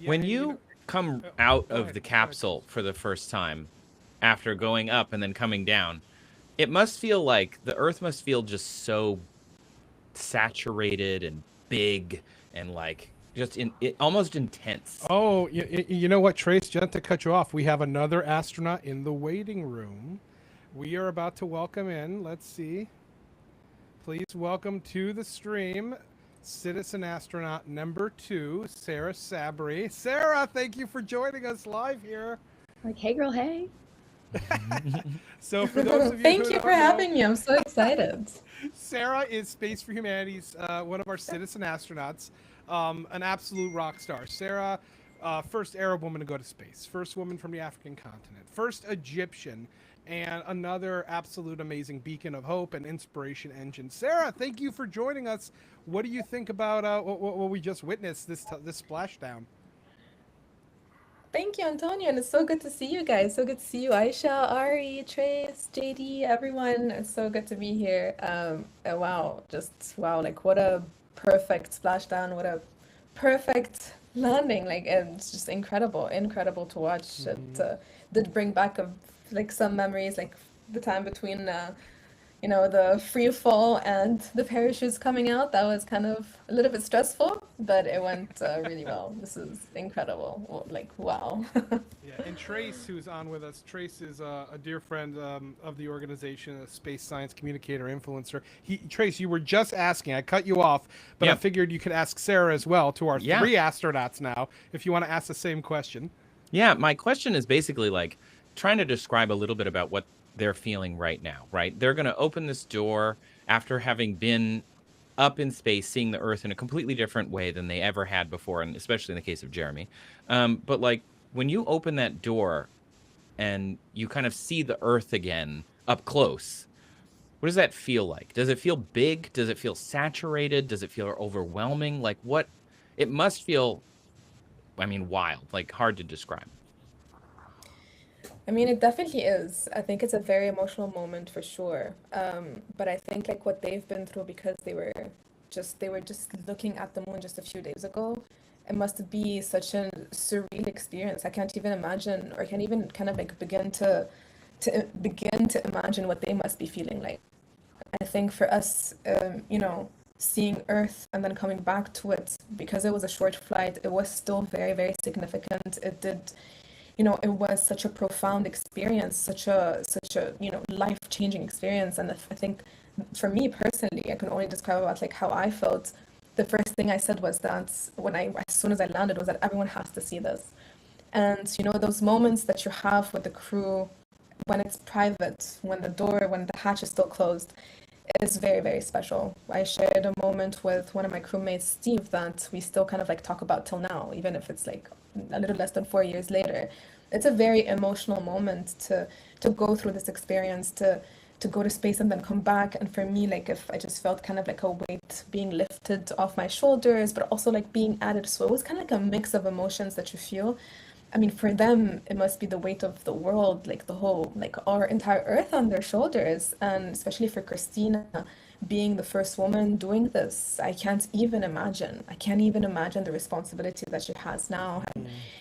When you come out of the capsule for the first time, after going up and then coming down, it must feel like the Earth must feel just so saturated and big and like just almost intense. Oh, you know what, Trace? Just to cut you off, we have another astronaut in the waiting room. We are about to welcome in. Let's see. Please welcome to the stream, citizen astronaut number 2, Sarah Sabry. Sarah, thank you for joining us live here. Like, hey, girl, hey. So for those of you thank you for having me. I'm so excited. Sarah is Space for Humanity's one of our citizen astronauts, an absolute rock star. Sarah, first Arab woman to go to space, first woman from the African continent, first Egyptian, and another absolute amazing beacon of hope and inspiration engine. Sarah, thank you for joining us. What do you think about what we just witnessed, this splashdown? Thank you, Antonio, and it's so good to see you guys. So good to see you, Aisha, Ari, Trace, JD, everyone. It's so good to be here. Wow, like what a perfect splashdown, what a perfect landing. Like, it's just incredible to watch. Mm-hmm. It did bring back like some memories, like the time between the free fall and the parachutes coming out. That was kind of a little bit stressful, but it went really well. This is incredible. Like, wow. Yeah, and Trace, who's on with us, Trace is a dear friend of the organization, a space science communicator, influencer. Trace, you were just asking, I cut you off, but I figured you could ask Sarah as well, to our 3 astronauts now, if you want to ask the same question. Yeah, my question is basically like trying to describe a little bit about what they're feeling right now, right? They're going to open this door after having been up in space, seeing the Earth in a completely different way than they ever had before, and especially in the case of Jeremy. But like when you open that door and you kind of see the Earth again up close, what does that feel like? Does it feel big? Does it feel saturated? Does it feel overwhelming? Like what? It must feel, I mean, wild, like hard to describe. I mean, it definitely is. I think it's a very emotional moment for sure. But I think like what they've been through, because they were they were just looking at the moon just a few days ago. It must be such a surreal experience. I can't even imagine, or can't even kind of like begin to imagine what they must be feeling like. I think for us, seeing Earth and then coming back to it, because it was a short flight, it was still very, very significant. It did, it was such a profound experience, such a life-changing experience. And I think for me personally, I can only describe about like how I felt. The first thing I said was that as soon as I landed, was that everyone has to see this. And those moments that you have with the crew when it's private, when the hatch is still closed, is very, very special. I shared a moment with one of my crewmates, Steve, that we still kind of like talk about till now, even if it's like a little less than 4 years later. It's a very emotional moment to go through this experience, to go to space and then come back. And for me, like, if I just felt kind of like a weight being lifted off my shoulders, but also like being added. So it was kind of like a mix of emotions that you feel. I mean, for them, it must be the weight of the world, like the whole, like our entire Earth on their shoulders. And especially for Christina, being the first woman doing this, I can't even imagine. I can't even imagine the responsibility that she has now.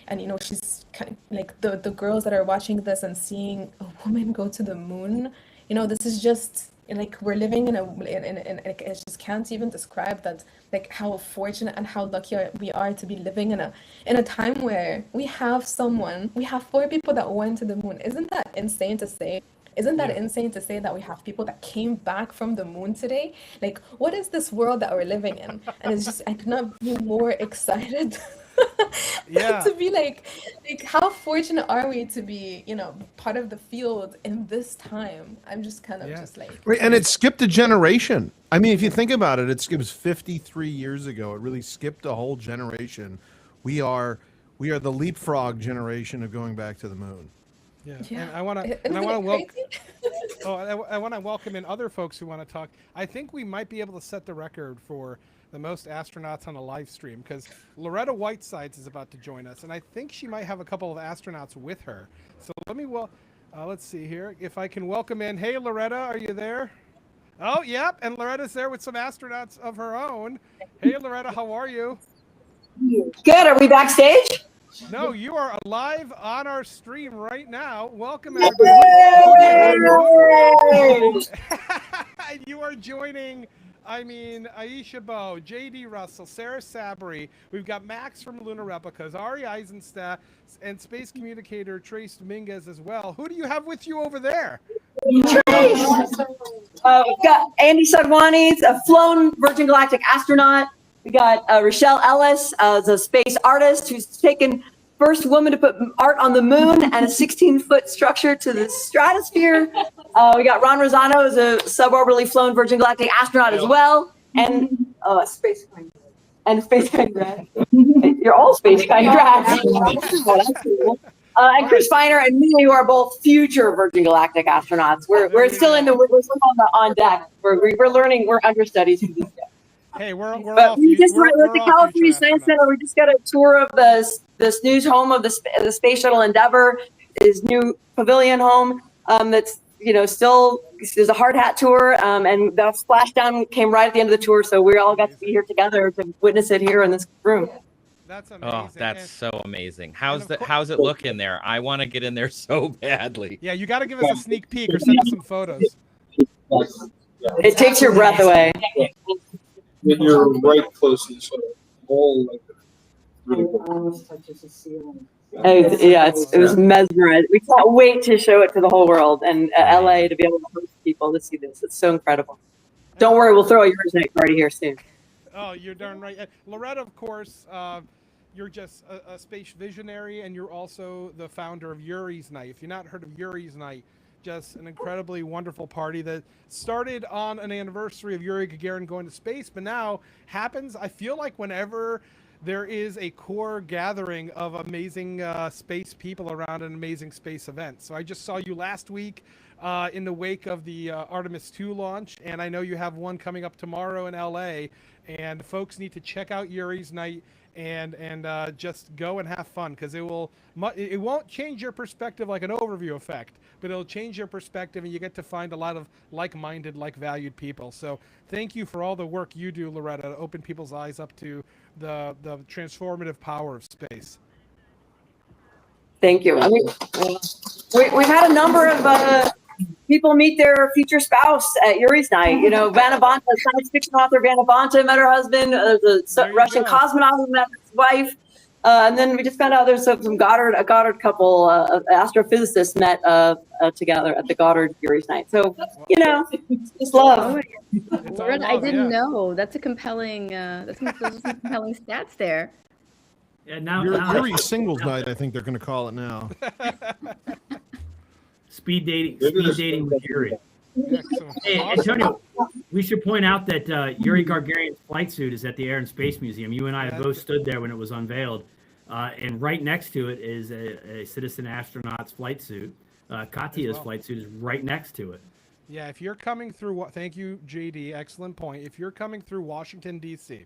And she's kind of like the girls that are watching this and seeing a woman go to the moon. This is just like we're living in I just can't even describe that, like how fortunate and how lucky we are to be living in a time where we have 4 people that went to the moon. Isn't that insane to say? Isn't that insane to say that we have people that came back from the moon today? Like, what is this world that we're living in? And it's just, I could not be more excited to be like how fortunate are we to be, part of the field in this time? I'm just kind of just like. Right, and it skipped a generation. I mean, if you think about it, it was 53 years ago. It really skipped a whole generation. We are the leapfrog generation of going back to the moon. Yeah. And I want to welcome. I want to welcome in other folks who want to talk. I think we might be able to set the record for the most astronauts on a live stream, because Loretta Whitesides is about to join us, and I think she might have a couple of astronauts with her. So let's see here if I can welcome in. Hey, Loretta, are you there? Oh, yep. And Loretta's there with some astronauts of her own. Hey, Loretta, how are you? Good. Are we backstage? No, you are live on our stream right now. Welcome, everybody. You are joining, Aisha Bowe, J.D. Russell, Sarah Sabri. We've got Max from Lunar Replicas, Ari Eisenstadt, and space communicator Trace Dominguez as well. Who do you have with you over there? We've got Andy Sadwani, a flown Virgin Galactic astronaut. We got Rochelle Ellis, the space artist who's taken first woman to put art on the moon and a 16-foot structure to the stratosphere. We got Ron Rosano, who's a suborbitally flown Virgin Galactic astronaut as well, and space kind grad. You're all space kind grads. And Chris Feiner and me, who are both future Virgin Galactic astronauts. We're still on deck. We're learning. We're understudies for these guys. Hey, we're at the California Science Center. We just got a tour of this new home of the Space Shuttle Endeavour, his new pavilion home. That's still there's a hard hat tour, and the Splashdown came right at the end of the tour, so we all got to be here together to witness it here in this room. That's amazing. Oh, that's so amazing. How's it look in there? I want to get in there so badly. Yeah, you got to give us a sneak peek or send us some photos. It takes your breath away. When you're right close to the shuttle, all like it was mesmerizing. We can't wait to show it to the whole world and LA to be able to host people to see this. It's so incredible. Don't worry, we'll throw a yours night party here soon. Oh, you're darn right. Loretta, of course, you're just a space visionary, and you're also the founder of Yuri's Night. If you've not heard of Yuri's Night, just an incredibly wonderful party that started on an anniversary of Yuri Gagarin going to space, but now happens, I feel like, whenever there is a core gathering of amazing space people around an amazing space event. So I just saw you last week in the wake of the Artemis 2 launch, and I know you have one coming up tomorrow in LA, and folks need to check out Yuri's Night and just go and have fun, because it won't change your perspective like an overview effect, but it'll change your perspective, and you get to find a lot of like-minded, like-valued people. So thank you for all the work you do, Loretta, to open people's eyes up to the transformative power of space. Thank you. I mean, we've had a number of people meet their future spouse at Yuri's night. You know, Vanna Bonta, science fiction author Vanna Bonta met her husband. The Russian cosmonaut met his wife. And then we just found out there's some a Goddard couple, astrophysicists met together at the Goddard Yuri's night. So, you know, it's love. Loretta, I didn't know. That's a compelling. Those are some compelling stats there. Yeah, now Yuri's singles night, I think they're going to call it now. Speed dating with Yuri. Hey, Antonio, we should point out that Yuri Gagarin's flight suit is at the Air and Space Museum. You and I have both stood there when it was unveiled. And right next to it is a citizen astronaut's flight suit. Katya's flight suit is right next to it. Yeah, if you're coming through, thank you, JD, excellent point. If you're coming through Washington, D.C.,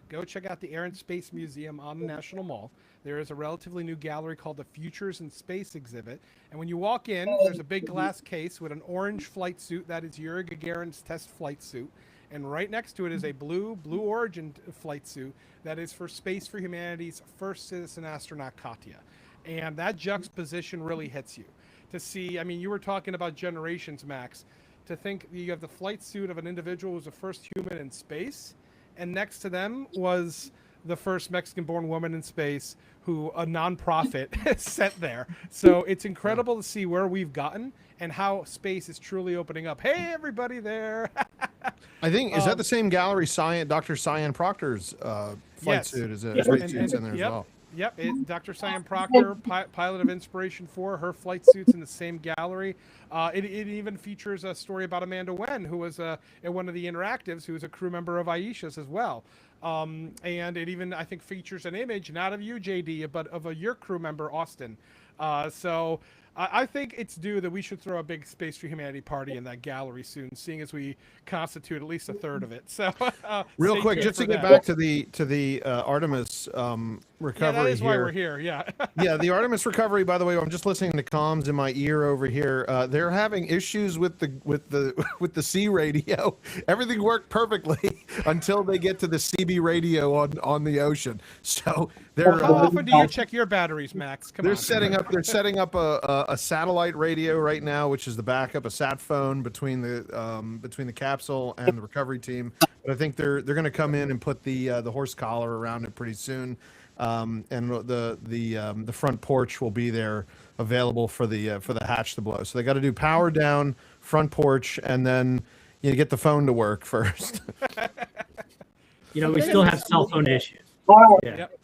go check out the Air and Space Museum on the National Mall. There is a relatively new gallery called the Futures in Space exhibit. And when you walk in, there's a big glass case with an orange flight suit. That is Yuri Gagarin's test flight suit. And right next to it is a Blue Origin flight suit that is for Space for Humanity's first citizen astronaut, Katya. And that juxtaposition really hits you. To see, I mean, you were talking about generations, Max. To think you have the flight suit of an individual who's the first human in space, and next to them was the first Mexican-born woman in space who a nonprofit sent there. So it's incredible to see where we've gotten and how space is truly opening up. Hey, everybody there. I think, is that the same gallery Dr. Cyan Proctor's flight suit? Is it flight suits in there as well? Yep, Dr. Cyan Proctor, pilot of Inspiration 4, her flight suit's in the same gallery. It even features a story about Amanda Wen, who was in one of the interactives, who was a crew member of Aisha's as well. And it even, I think, features an image, not of you, JD, but of your crew member, Austin. So I think it's due that we should throw a big Space for Humanity party in that gallery soon, seeing as we constitute at least a third of it. So, real quick, just to get back to the Artemis recovery. Yeah, that is why we're here. Yeah. Yeah, the Artemis recovery. By the way, I'm just listening to comms in my ear over here. They're having issues with the C radio. Everything worked perfectly until they get to the CB radio on the ocean. So they're. How often do you check your batteries, Max? They're setting up a satellite radio right now, which is the backup, a sat phone between the capsule and the recovery team. But I think they're going to come in and put the horse collar around it pretty soon, and the front porch will be there available for the hatch to blow. So they got to do power down, front porch, and then you get the phone to work first. You know, we still have cell phone issues. Yeah. Yep.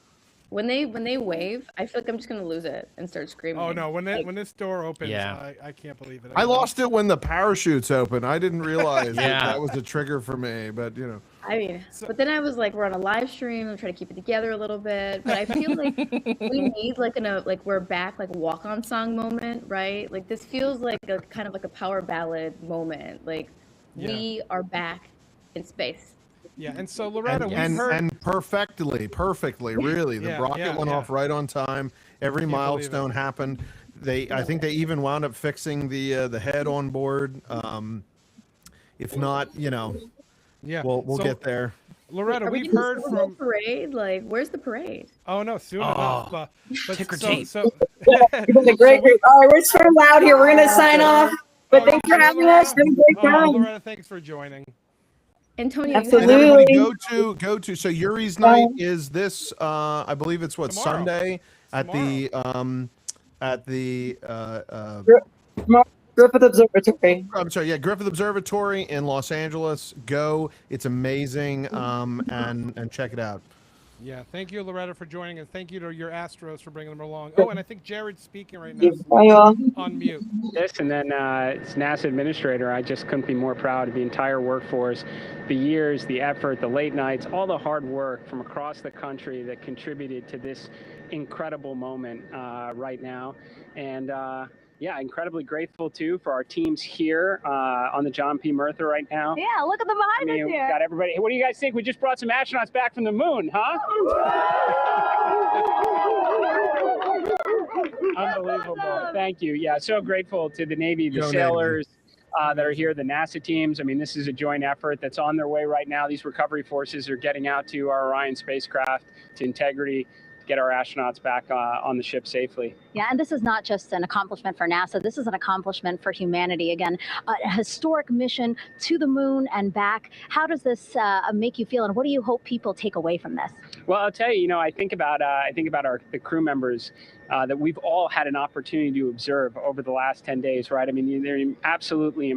When they wave, I feel like I'm just gonna lose it and start screaming. Oh no! When this door opens, I can't believe it. I lost it when the parachutes opened. I didn't realize that was a trigger for me. But you know. I mean, but then I was like, we're on a live stream. I'm trying to keep it together a little bit. But I feel like we need like we're back, like a walk-on song moment, right? Like this feels like a kind of like a power ballad moment. Like we are back in space. Yeah, and so Loretta, and perfectly, really. The rocket went off right on time. Every milestone happened. I think they even wound up fixing the head on board. If not, you know, we'll get there. Loretta, we've heard from the parade. Like, where's the parade? Oh no, soon enough. But ticker tape. Great. All right, we're so loud here. We're gonna sign off. But thanks for having us. Have a great time. Loretta, thanks for joining. Antonio, absolutely. Go to. So Yuri's night is this. I believe it's tomorrow. Sunday at the Griffith Observatory. I'm sorry. Yeah, Griffith Observatory in Los Angeles. Go. It's amazing. And check it out. Yeah, thank you, Loretta, for joining, and thank you to your Astros for bringing them along. Oh, and I think Jared's speaking right now. On mute. Yes, and then as NASA administrator, I just couldn't be more proud of the entire workforce, the years, the effort, the late nights, all the hard work from across the country that contributed to this incredible moment right now. And yeah, incredibly grateful too for our teams here on the John P. Murtha right now. Yeah, look at them behind us We here. got everybody. What do you guys think? We just brought some astronauts back from the moon, huh? Unbelievable. Thank you. Yeah, so grateful to the Navy, the sailors that are here, the NASA teams. I mean, this is a joint effort that's on their way right now. These recovery forces are getting out to our Orion spacecraft, to Integrity, to get our astronauts back on the ship safely. Yeah, and this is not just an accomplishment for NASA. This is an accomplishment for humanity. Again, a historic mission to the moon and back. How does this make you feel, and what do you hope people take away from this? Well, I'll tell you, I think about the crew members that we've all had an opportunity to observe over the last 10 days, right? I mean, they're absolutely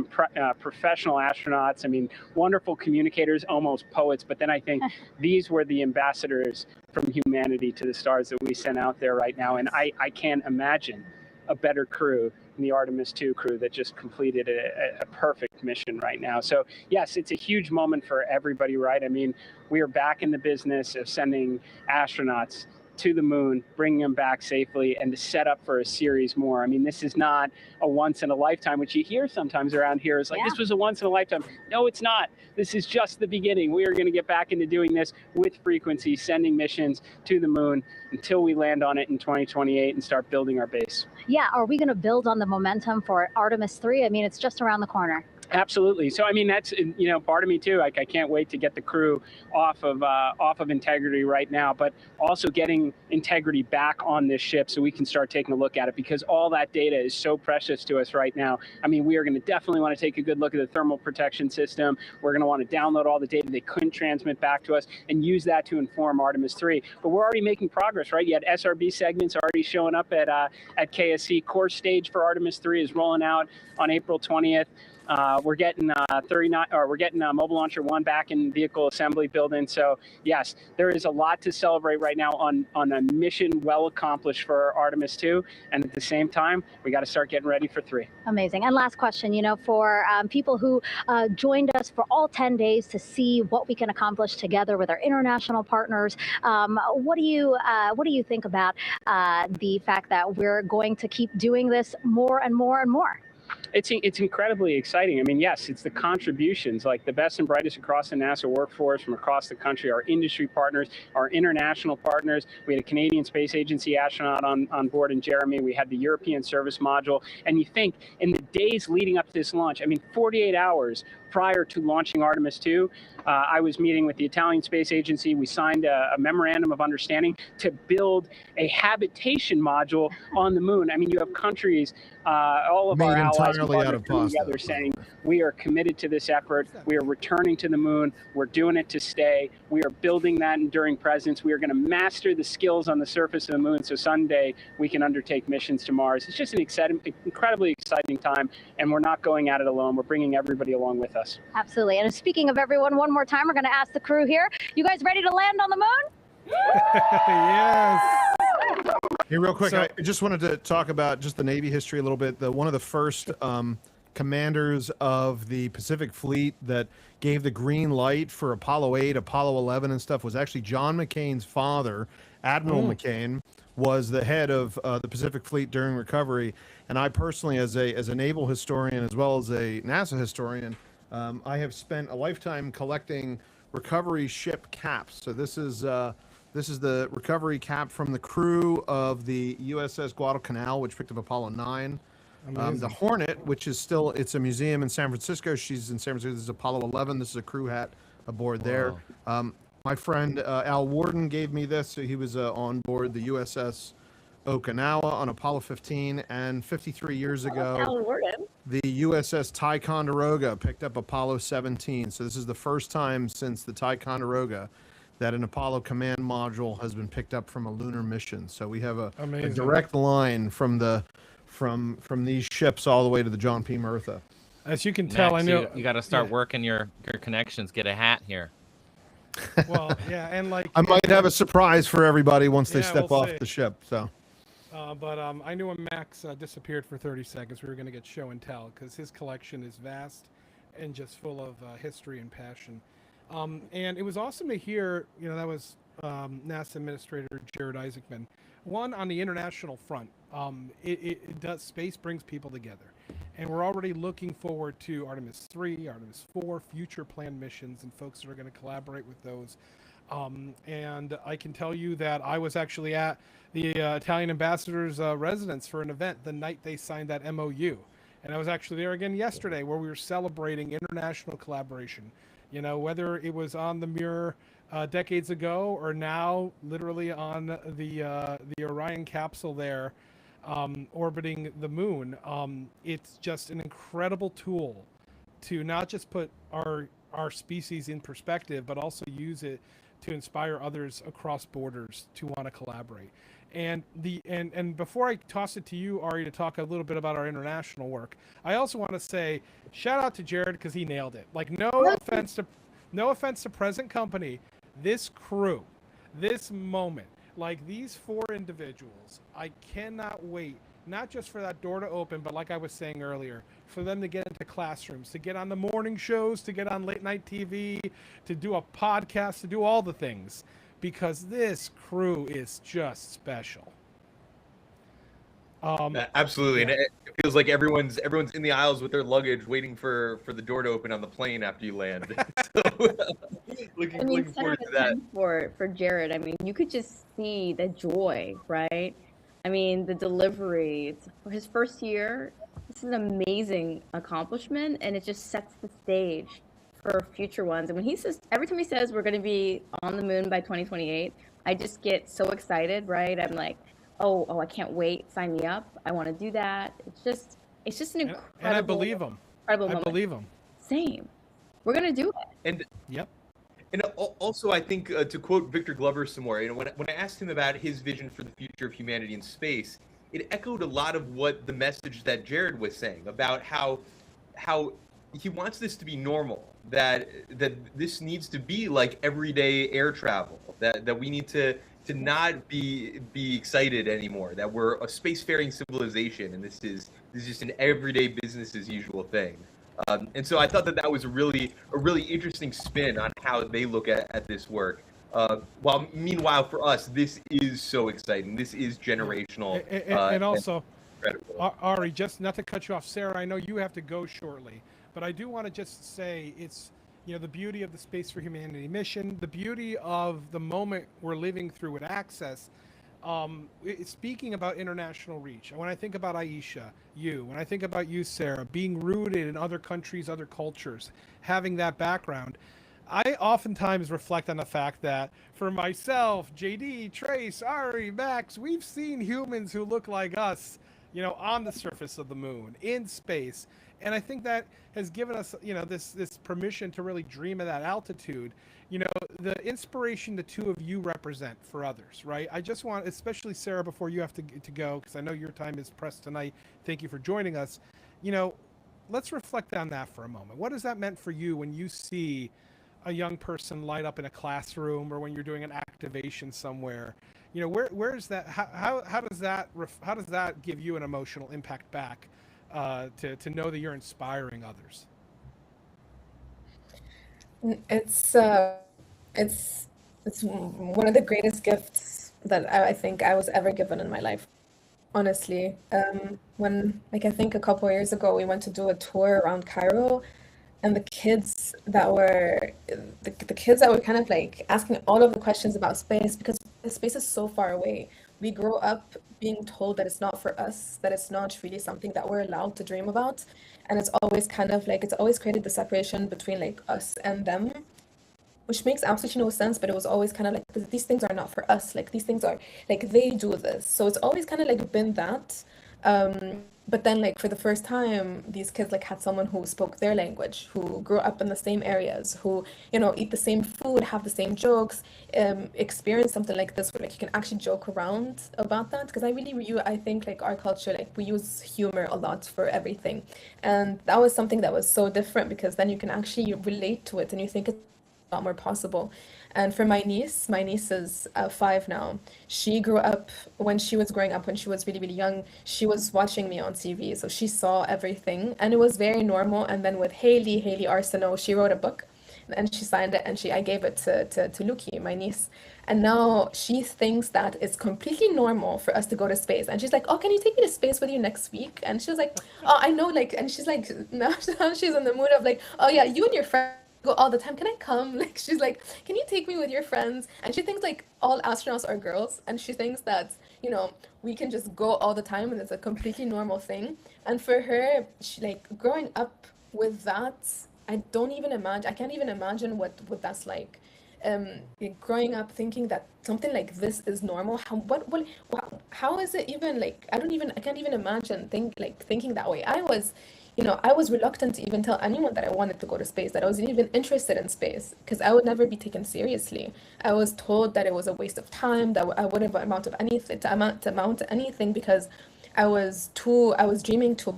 professional astronauts. I mean, wonderful communicators, almost poets. But then I think these were the ambassadors from humanity to the stars that we sent out there right now. And I can't imagine a better crew than the Artemis II crew that just completed a perfect mission right now. So yes, it's a huge moment for everybody, right? I mean, we are back in the business of sending astronauts to the moon, bringing them back safely, and to set up for a series more. I mean, this is not a once in a lifetime, which you hear sometimes around here. It's like, this was a once in a lifetime. No, it's not. This is just the beginning. We are going to get back into doing this with frequency, sending missions to the moon until we land on it in 2028 and start building our base. Yeah, are we going to build on the momentum for Artemis 3? I mean, it's just around the corner. Absolutely. So, I mean, that's, part of me too. Like, I can't wait to get the crew off of Integrity right now, but also getting Integrity back on this ship so we can start taking a look at it, because all that data is so precious to us right now. I mean, we are going to definitely want to take a good look at the thermal protection system. We're going to want to download all the data they couldn't transmit back to us and use that to inform Artemis 3. But we're already making progress, right? You had SRB segments already showing up at KSC. Core stage for Artemis 3 is rolling out on April 20th. We're getting Mobile Launcher 1 back in vehicle assembly building. So yes, there is a lot to celebrate right now on a mission well accomplished for Artemis 2, and at the same time, we got to start getting ready for 3. Amazing. And last question, for people who joined us for all 10 days to see what we can accomplish together with our international partners, what do you think about the fact that we're going to keep doing this more and more and more? It's incredibly exciting. I mean, yes, it's the contributions, like the best and brightest across the NASA workforce from across the country, our industry partners, our international partners. We had a Canadian Space Agency astronaut on board in Jeremy. We had the European Service Module. And you think in the days leading up to this launch, I mean, 48 hours prior to launching Artemis 2, I was meeting with the Italian Space Agency. We signed a memorandum of understanding to build a habitation module on the moon. I mean, you have countries, all of our allies together saying, we are committed to this effort. We are returning to the moon. We're doing it to stay. We are building that enduring presence. We are going to master the skills on the surface of the moon so someday we can undertake missions to Mars. It's just an incredibly exciting time, and we're not going at it alone. We're bringing everybody along with us. Absolutely. And speaking of everyone, one more time, we're going to ask the crew here, you guys ready to land on the moon? Yes. Hey, real quick, I just wanted to talk about just the Navy history a little bit. One of the first commanders of the Pacific Fleet that gave the green light for Apollo 8, Apollo 11 and stuff was actually John McCain's father. Admiral McCain was the head of the Pacific Fleet during recovery. And I personally, as a naval historian as well as a NASA historian, I have spent a lifetime collecting recovery ship caps. So this is the recovery cap from the crew of the USS Guadalcanal, which picked up Apollo 9. The Hornet, which is still, it's a museum in San Francisco. She's in San Francisco. This is Apollo 11. This is a crew hat aboard there. My friend Al Warden gave me this. So he was on board the USS Okinawa on Apollo 15, and 53 years ago, the USS Ticonderoga picked up Apollo 17. So this is the first time since the Ticonderoga that an Apollo command module has been picked up from a lunar mission. So we have a direct line from these ships all the way to the John P. Murtha. As you can tell, Max, I know you got to start working your connections. Get a hat here. Well, yeah, and I might have a surprise for everybody once they step we'll off see. the ship. So. But I knew when Max disappeared for 30 seconds, we were going to get show and tell because his collection is vast and just full of history and passion. And it was awesome to hear, that was NASA Administrator Jared Isaacman. One, on the international front, it does, space brings people together. And we're already looking forward to Artemis 3, Artemis 4, future planned missions, and folks that are going to collaborate with those. And I can tell you that I was actually at the Italian ambassador's residence for an event the night they signed that MOU. And I was actually there again yesterday where we were celebrating international collaboration. You know, whether it was on the Mir decades ago or now literally on the Orion capsule there orbiting the moon. It's just an incredible tool to not just put our species in perspective, but also use it to inspire others across borders to want to collaborate. And before I toss it to you, Ari, to talk a little bit about our international work, I also want to say shout out to Jared because he nailed it. Like no offense to present company, this crew, this moment, like these four individuals, I cannot wait, not just for that door to open, but like I was saying earlier, for them to get into classrooms, to get on the morning shows, to get on late night TV, to do a podcast, to do all the things, because this crew is just special. Absolutely, and it feels like everyone's in the aisles with their luggage, waiting for the door to open on the plane after you land. So, looking forward to that. For Jared, I mean, you could just see the joy, right? I mean, the delivery. It's for his first year. This is an amazing accomplishment, and it just sets the stage for future ones. And when he says, every time he says we're going to be on the moon by 2028, I just get so excited, right? I'm like, oh, I can't wait. Sign me up. I want to do that. It's just an incredible. And I believe him. Incredible I believe him. Same. We're going to do it. And yep. And also, I think to quote Victor Glover some more, when I asked him about his vision for the future of humanity in space, it echoed a lot of what the message that Jared was saying about how he wants this to be normal, that this needs to be like everyday air travel, that we need to not be excited anymore, that we're a spacefaring civilization, and this is just an everyday business as usual thing. And so I thought that was a really interesting spin on how they look at this work. While meanwhile for us, this is so exciting. This is generational. And also, Ari, just not to cut you off, Sarah, I know you have to go shortly, but I do want to just say it's, the beauty of the Space for Humanity mission, the beauty of the moment we're living through with access. Speaking about international reach, when I think about Aisha, when I think about you, Sarah, being rooted in other countries, other cultures, having that background, I oftentimes reflect on the fact that for myself, JD, Trace, Ari, Max, we've seen humans who look like us, on the surface of the moon, in space. And I think that has given us, this permission to really dream at that altitude. The inspiration the two of you represent for others, right? I just want, especially Sarah, before you have to go, because I know your time is pressed tonight. Thank you for joining us. Let's reflect on that for a moment. What has that meant for you when you see a young person light up in a classroom, or when you're doing an activation somewhere? Where is that? How does that give you an emotional impact back to know that you're inspiring others? It's one of the greatest gifts that I think I was ever given in my life, honestly. When I think a couple of years ago we went to do a tour around Cairo, and the kids that were kind of like asking all of the questions about space, because space is so far away. We grow up being told that it's not for us, that it's not really something that we're allowed to dream about, and it's always created the separation between like us and them, which makes absolutely no sense. But it was always kind of like, these things are not for us, like these things are like, they do this. So it's always kind of like been that. But then like for the first time, these kids like had someone who spoke their language, who grew up in the same areas, who eat the same food, have the same jokes, experience something like this where like you can actually joke around about that. Because I think like our culture, like we use humor a lot for everything, and that was something that was so different, because then you can actually relate to it and you think it's a lot more possible. And for my niece is 5 now. She grew up, when she was growing up, when she was really, really young, she was watching me on TV. So she saw everything, and it was very normal. And then with Haley Arsenault, she wrote a book, and she signed it, and I gave it to Luki, my niece. And now she thinks that it's completely normal for us to go to space. And she's like, oh, can you take me to space with you next week? And she was like, oh, I know, like, and she's like, now she's in the mood of like, oh yeah, you and your friends go all the time. Can I come? Like, she's like, can you take me with your friends? And she thinks like all astronauts are girls. And she thinks that, you know, we can just go all the time and it's a completely normal thing. And for her, she like growing up with that, I can't even imagine what that's like. Growing up thinking that something like this is normal, how is it even like, I can't even imagine thinking that way. I was reluctant to even tell anyone that I wanted to go to space, that I wasn't even interested in space, because I would never be taken seriously. I was told that it was a waste of time, that I wouldn't amount to anything, because I was dreaming too.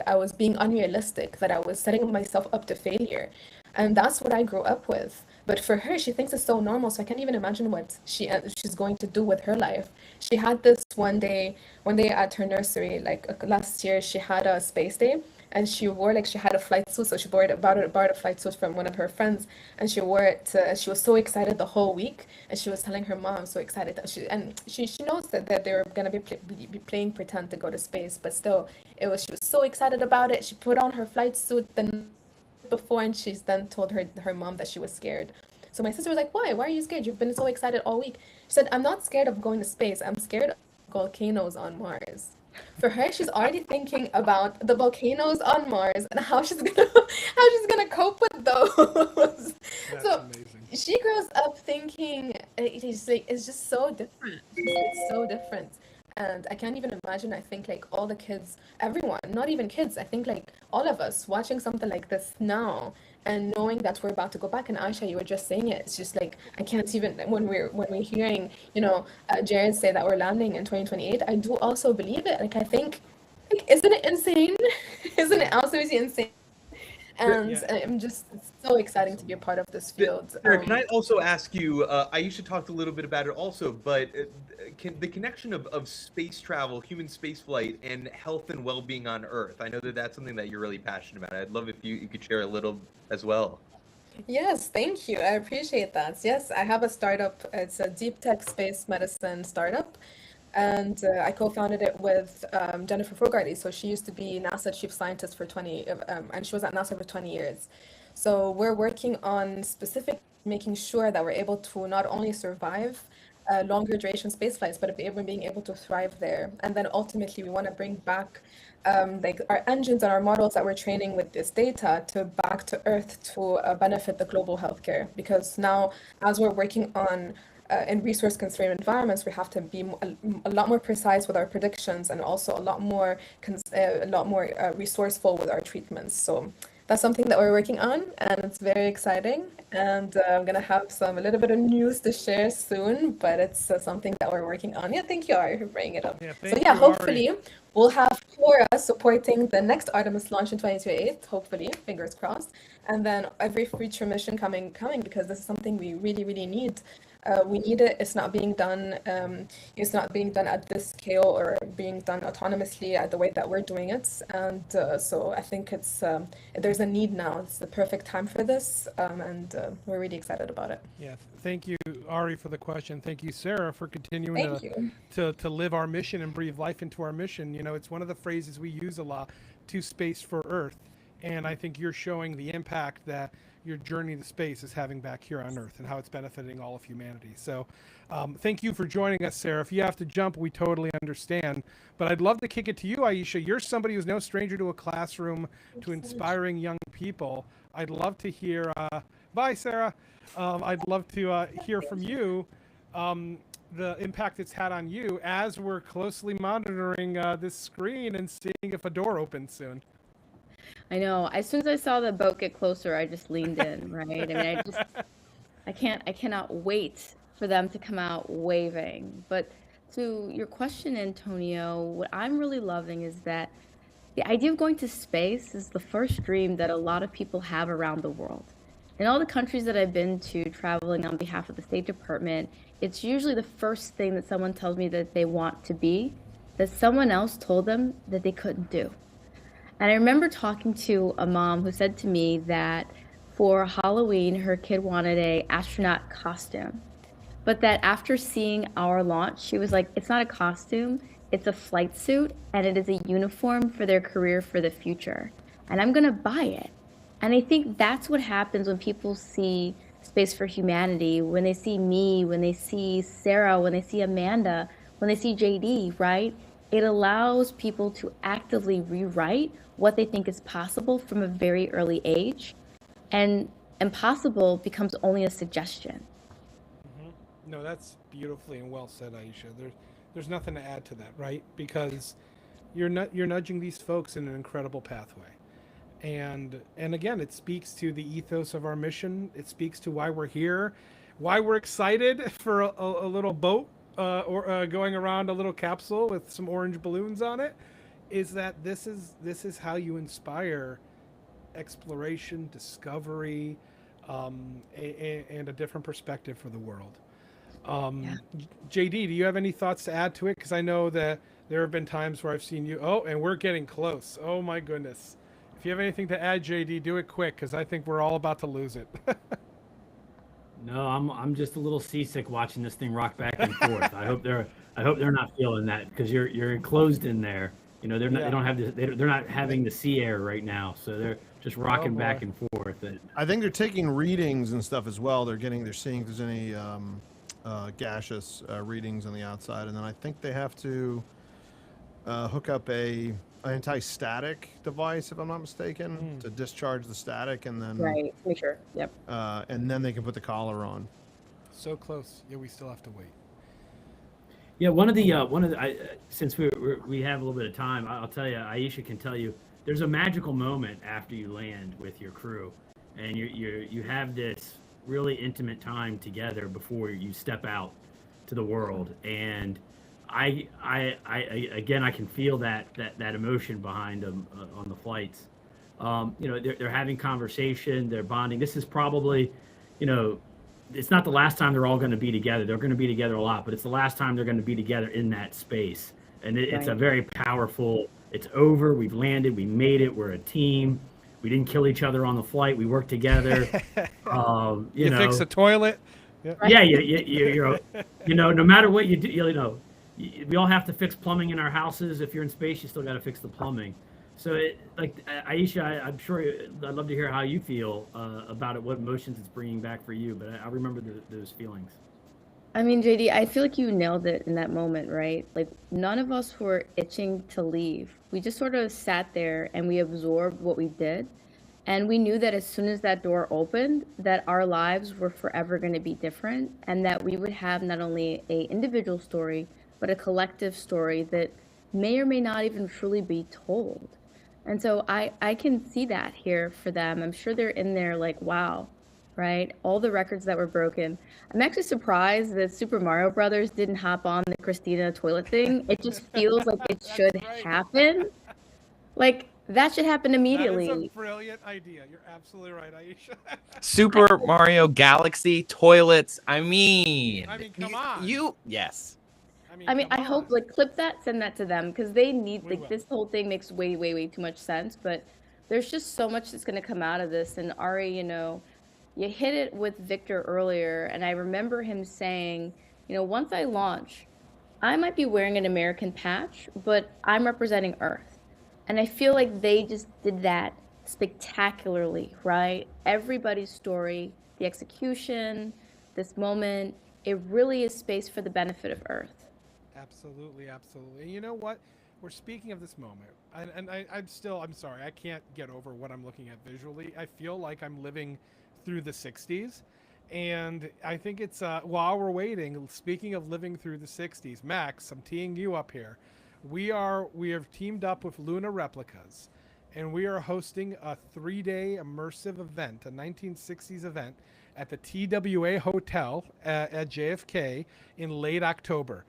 I was being unrealistic, that I was setting myself up to failure. And that's what I grew up with. But for her, she thinks it's so normal, so I can't even imagine what she's going to do with her life. She had this one day at her nursery, like last year, she had a space day, and she had a flight suit, so she borrowed a flight suit from one of her friends, and she wore it. She was so excited the whole week, and she was telling her mom, so excited that she knows that they were gonna be playing pretend to go to space, but still, she was so excited about it. She put on her flight suit before, and she's then told her mom that she was scared. So my sister was like, why are you scared? You've been so excited all week. She said, I'm not scared of going to space, I'm scared of volcanoes on Mars. For her, she's already thinking about the volcanoes on Mars and how she's gonna cope with those. So amazing. She grows up thinking it's just so different. It's so different. And I can't even imagine, I think like all the kids, everyone, not even kids, I think like all of us watching something like this now and knowing that we're about to go back. And Aisha, you were just saying it, it's just like, I can't even, when we're hearing, Jared say that we're landing in 2028, I do also believe it. Like, I think, like, isn't it insane? Isn't it absolutely insane? And I'm just, it's so exciting to be a part of this field. Sarah, can I also ask you, Aisha talked a little bit about it also, but the connection of space travel, human space flight, and health and well-being on Earth, I know that that's something that you're really passionate about. I'd love if you could share a little as well. Yes, thank you. I appreciate that. Yes, I have a startup. It's a deep tech space medicine startup. And I co-founded it with Jennifer Fogarty. So she used to be NASA chief scientist for and she was at NASA for 20 years. So we're working on making sure that we're able to not only survive longer duration space flights, but being able to thrive there. And then ultimately we want to bring back like our engines and our models that we're training with this data back to Earth to benefit the global healthcare. Because now, as we're working on in resource-constrained environments, we have to be a lot more precise with our predictions, and also a lot more resourceful with our treatments. So that's something that we're working on, and it's very exciting. And I'm gonna have a little bit of news to share soon, but it's something that we're working on. Yeah, thank you, Ari, for bringing it up. Yeah, hopefully we'll have Flora supporting the next Artemis launch in 2028. Hopefully, fingers crossed. And then every future mission coming, because this is something we really, really need. We need it. It's not being done. It's not being done at this scale or being done autonomously at the way that we're doing it. And so I think there's a need now. It's the perfect time for this, and we're really excited about it. Yeah, thank you, Ari, for the question. Thank you, Sarah, for continuing to live our mission and breathe life into our mission. It's one of the phrases we use a lot: to space for Earth. And I think you're showing the impact that your journey to space is having back here on Earth and how it's benefiting all of humanity. So thank you for joining us, Sarah. If you have to jump, we totally understand. But I'd love to kick it to you, Aisha. You're somebody who's no stranger to a classroom, to inspiring young people. I'd love to hear, bye, Sarah. I'd love to hear from you the impact it's had on you as we're closely monitoring this screen and seeing if a door opens soon. I know. As soon as I saw the boat get closer, I just leaned in, right? I mean, I cannot wait for them to come out waving. But to your question, Antonio, what I'm really loving is that the idea of going to space is the first dream that a lot of people have around the world. In all the countries that I've been to, traveling on behalf of the State Department, it's usually the first thing that someone tells me that they want to be, that someone else told them that they couldn't do. And I remember talking to a mom who said to me that for Halloween, her kid wanted a astronaut costume. But that after seeing our launch, she was like, it's not a costume, it's a flight suit, and it is a uniform for their career for the future. And I'm going to buy it. And I think that's what happens when people see Space for Humanity, when they see me, when they see Sarah, when they see Amanda, when they see JD, right? It allows people to actively rewrite what they think is possible from a very early age. And impossible becomes only a suggestion. No, that's beautifully and well said, Aisha. There's nothing to add to that, right? Because you're nudging these folks in an incredible pathway. And again, it speaks to the ethos of our mission. It speaks to why we're here, why we're excited for a little boat or going around a little capsule with some orange balloons on it. Is that this is how you inspire exploration, discovery, and a different perspective for the world. JD, do you have any thoughts to add to it? Because I know that there have been times where I've seen you. Oh, and we're getting close. Oh my goodness. If you have anything to add, JD, do it quick, because I think we're all about to lose it. No, I'm just a little seasick watching this thing rock back and forth. I hope they're not feeling that, because you're enclosed in there. You know, they're not. Yeah. They don't have. They're not having the sea air right now, so they're just rocking back and forth. I think they're taking readings and stuff as well. They're seeing if there's any gaseous readings on the outside, and then I think they have to hook up an anti-static device, if I'm not mistaken, to discharge the static, and then right, make sure. Yep. And then they can put the collar on. So close. Yeah, we still have to wait. Yeah, since we have a little bit of time, I'll tell you, Aisha can tell you, there's a magical moment after you land with your crew, and you have this really intimate time together before you step out to the world. And I again, I can feel that emotion behind them on the flights. You know, they're having conversation, they're bonding. This is probably, you know, it's not the last time they're all going to be together. They're going to be together a lot, but it's the last time they're going to be together in that space. And it's a very powerful, it's over, we've landed, we made it, we're a team. We didn't kill each other on the flight. We worked together. You know, fix a toilet. Yeah, you're, you know, no matter what you do, you know, we all have to fix plumbing in our houses. If you're in space, you still got to fix the plumbing. So, like Aisha, I'm sure I'd love to hear how you feel about it, what emotions it's bringing back for you. But I remember those feelings. I mean, JD, I feel like you nailed it in that moment, right? Like, none of us were itching to leave. We just sort of sat there and we absorbed what we did. And we knew that as soon as that door opened, that our lives were forever going to be different, and that we would have not only an individual story, but a collective story that may or may not even truly be told. And so I can see that here for them. I'm sure they're in there like, wow, right? All the records that were broken. I'm actually surprised that Super Mario Brothers didn't hop on the Christina toilet thing. It just feels like it should happen. Like, that should happen immediately. That is a brilliant idea. You're absolutely right, Aisha. Super Mario Galaxy toilets. I mean, come on. Yes. I mean, I hope, like, clip that, send that to them, because they need, like, this whole thing makes way, way, way too much sense. But there's just so much that's going to come out of this. And Ari, you know, you hit it with Victor earlier, and I remember him saying, you know, once I launch, I might be wearing an American patch, but I'm representing Earth. And I feel like they just did that spectacularly, right? Everybody's story, the execution, this moment, it really is space for the benefit of Earth. Absolutely, absolutely. And you know what? We're speaking of this moment, and I'm sorry, I can't get over what I'm looking at visually. I feel like I'm living through the 60s. And I think it's, while we're waiting, speaking of living through the 60s, Max, I'm teeing you up here. We have teamed up with Luna Replicas, and we are hosting a 3-day immersive event, a 1960s event at the TWA Hotel at JFK in late October.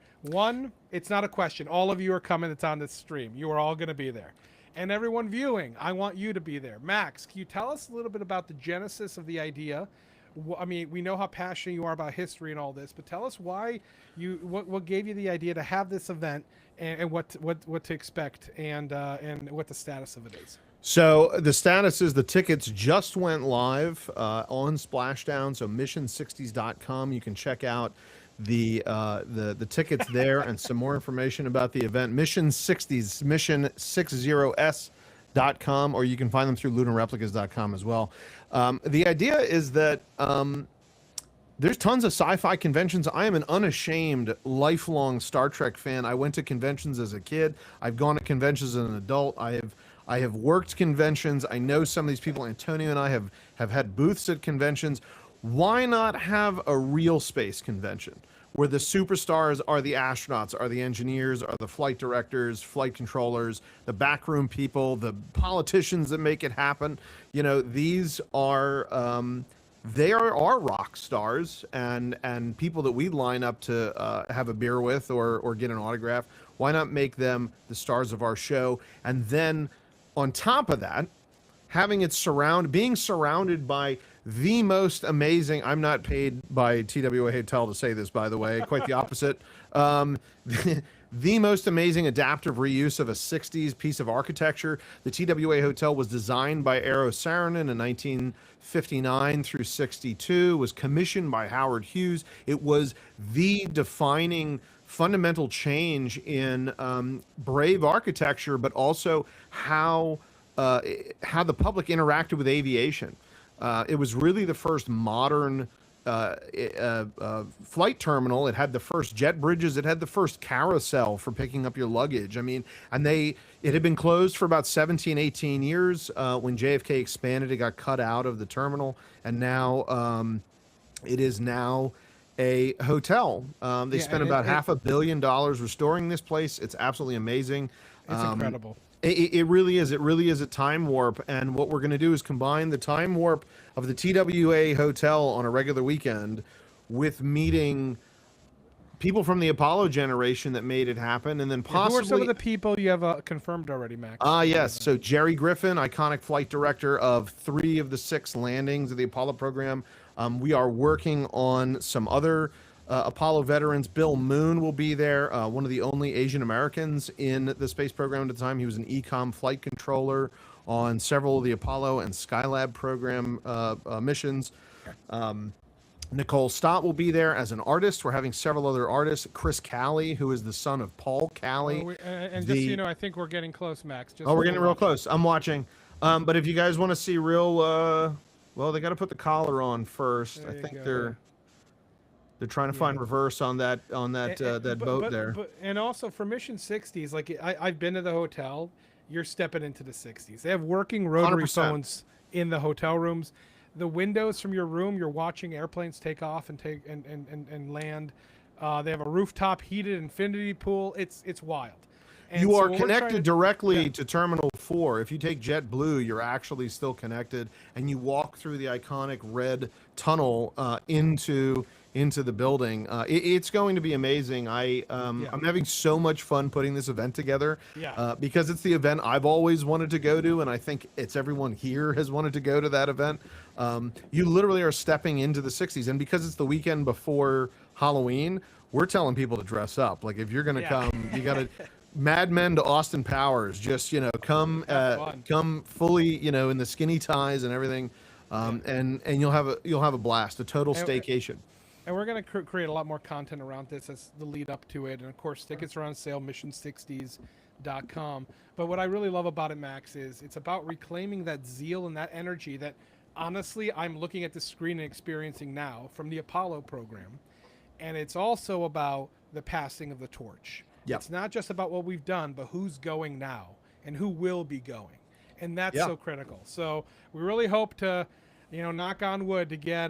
It's not a question. All of you are coming. It's on this stream. You are all going to be there. And everyone viewing, I want you to be there. Max, can you tell us a little bit about the genesis of the idea? I mean, we know how passionate you are about history and all this, but tell us why what gave you the idea to have this event, and what to expect, and what the status of it is. So the status is the tickets just went live on Splashdown. So mission60s.com. You can check out the tickets there and some more information about the event. Mission60s, mission60s.com, or you can find them through lunarreplicas.com as well. The idea is that there's tons of sci-fi conventions. I am an unashamed, lifelong Star Trek fan. I went to conventions as a kid. I've gone to conventions as an adult. I have worked conventions. I know some of these people. Antonio and I have had booths at conventions. Why not have a real space convention where the superstars are the astronauts, are the engineers, are the flight directors, flight controllers, the backroom people, the politicians that make it happen? You know, these are they are our rock stars and people that we line up to have a beer with or get an autograph. Why not make them the stars of our show? And then on top of that, having it being surrounded by the most amazing, I'm not paid by TWA Hotel to say this, by the way, quite the opposite. The most amazing adaptive reuse of a 60s piece of architecture. The TWA Hotel was designed by Eero Saarinen in 1959 through 62, was commissioned by Howard Hughes. It was the defining fundamental change in Brave architecture, but also how the public interacted with aviation. It was really the first modern flight terminal. It had the first jet bridges. It had the first carousel for picking up your luggage. I mean, and it had been closed for about 17, 18 years. When JFK expanded, it got cut out of the terminal, and now it is now a hotel. They spent about $500 million restoring this place. It's absolutely amazing. It's incredible. It really is. It really is a time warp. And what we're going to do is combine the time warp of the TWA Hotel on a regular weekend with meeting people from the Apollo generation that made it happen. And then possibly... Who are some of the people you have confirmed already, Max? Yes. So Jerry Griffin, iconic flight director of 3 of the 6 landings of the Apollo program. We are working on some other Apollo veterans. Bill Moon will be there, one of the only Asian Americans in the space program at the time. He was an ECOM flight controller on several of the Apollo and Skylab program missions. Nicole Stott will be there as an artist. We're having several other artists. Chris Calley, who is the son of Paul Calley. And just so you know, I think we're getting close, Max. We're getting real close. I'm watching. But if you guys want to see real, well, they got to put the collar on first. I think they're trying to find reverse on that boat there. And also for Mission 60s, like I've been to the hotel. You're stepping into the 60s. They have working rotary 100%. phones in the hotel rooms. The windows from your room, you're watching airplanes take off and land. They have a rooftop heated infinity pool. It's wild. And you so are what we're connected trying directly to Terminal 4. If you take JetBlue, you're actually still connected, and you walk through the iconic red tunnel into the building. It's going to be amazing. I'm having so much fun putting this event together because it's the event I've always wanted to go to, and I think it's everyone here has wanted to go to that event. You literally are stepping into the 60s, and because it's the weekend before Halloween, we're telling people to dress up. Like, if you're going to come, you got to... Mad Men to Austin Powers, just come fully in the skinny ties and everything, and you'll have a blast, a total staycation. And we're going to create a lot more content around this as the lead up to it. And of course, tickets are on sale, mission60s.com. But what I really love about it, Max, is it's about reclaiming that zeal and that energy that honestly I'm looking at the screen and experiencing now from the Apollo program. And it's also about the passing of the torch. Yep. It's not just about what we've done, but who's going now and who will be going. And that's so critical. So we really hope to, knock on wood, to get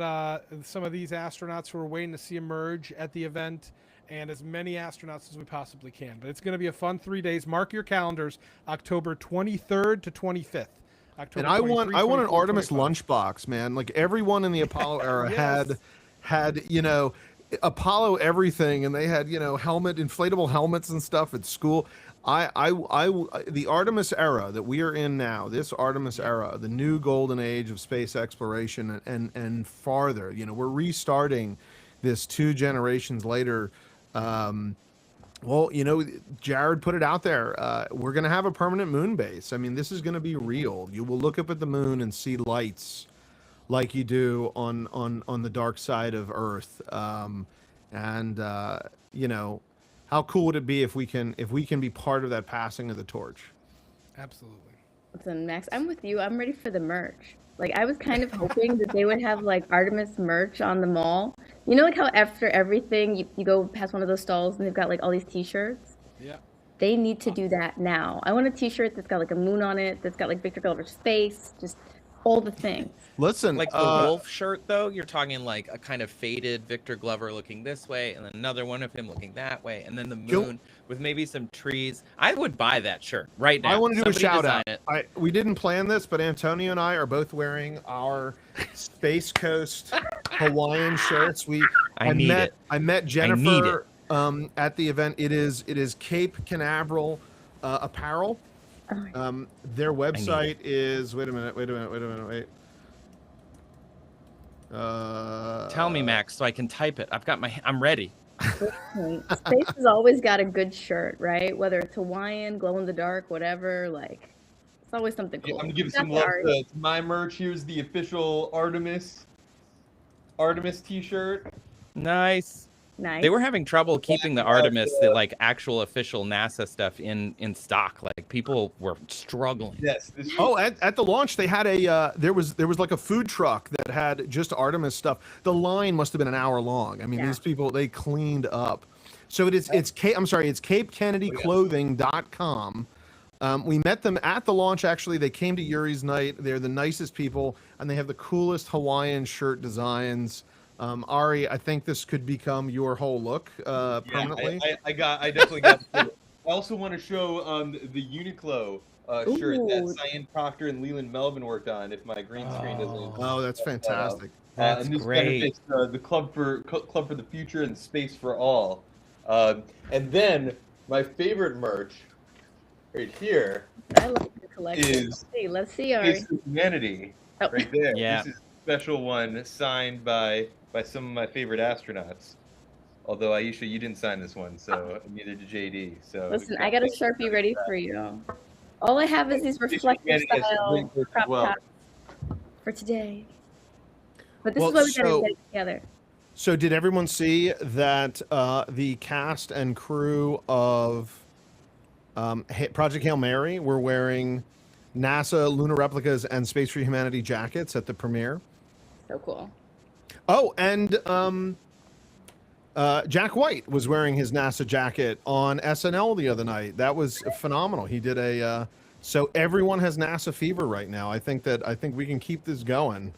some of these astronauts who are waiting to see emerge at the event, and as many astronauts as we possibly can. But it's going to be a fun 3 days. Mark your calendars, October 23rd to 25th. And I want an Artemis lunchbox, man. Like, everyone in the Apollo era had Apollo everything, and they had inflatable helmets and stuff at school. The Artemis era that we are in now, this Artemis era, the new golden age of space exploration and farther, we're restarting this 2 generations later Well, Jared put it out there. We're going to have a permanent moon base. I mean, this is going to be real. You will look up at the moon and see lights like you do on the dark side of Earth. How cool would it be if we can be part of that passing of the torch? Absolutely. Listen, Max, I'm with you. I'm ready for the merch. Like, I was kind of hoping that they would have like Artemis merch on the mall. You know, like how after everything you go past one of those stalls and they've got like all these T-shirts. Yeah. They need to do that now. I want a T-shirt that's got like a moon on it, that's got like Victor Glover's face, just all the things. Listen, like the wolf shirt though, you're talking like a kind of faded Victor Glover looking this way, and then another one of him looking that way, and then the moon with maybe some trees. I would buy that shirt right now. I want to do a Somebody shout out. design it. We didn't plan this, but Antonio and I are both wearing our Space Coast Hawaiian shirts. I met Jennifer at the event. It is Cape Canaveral apparel. Their website is wait a minute. Tell me, Max, so I can type it. I'm ready. Space has always got a good shirt, right? Whether it's Hawaiian, glow in the dark, whatever, like it's always something cool. I'm gonna give some love to my merch. Here's the official Artemis T-shirt. Nice. They were having trouble keeping the Artemis, the like actual official NASA stuff in stock. Like people were struggling. Yes. At the launch they had there was like a food truck that had just Artemis stuff. The line must have been an hour long. I mean, these people, they cleaned up. So it's CapeKennedyClothing.com. We met them at the launch. Actually, they came to Yuri's night. They're the nicest people, and they have the coolest Hawaiian shirt designs. Ari, I think this could become your whole look permanently. I definitely got it. I also want to show the Uniqlo shirt that Cyan Proctor and Leland Melvin worked on. If my green screen doesn't. Oh, that's fantastic. That's and this great. benefits the Club for the Future and Space for All. And then my favorite merch right here. I like the collection. Let's see, Ari. Space for Humanity. Right there. Yeah. This is a special one signed by some of my favorite astronauts. Although Aisha, you didn't sign this one, so neither did JD. So listen, I got a Sharpie ready for you. All I have is these reflective style crop tops for today. But this is why we gotta get it together. So did everyone see that the cast and crew of Project Hail Mary were wearing NASA lunar replicas and Space for Humanity jackets at the premiere? So cool. Oh, and Jack White was wearing his NASA jacket on SNL the other night. That was phenomenal. He did so everyone has NASA fever right now. I think we can keep this going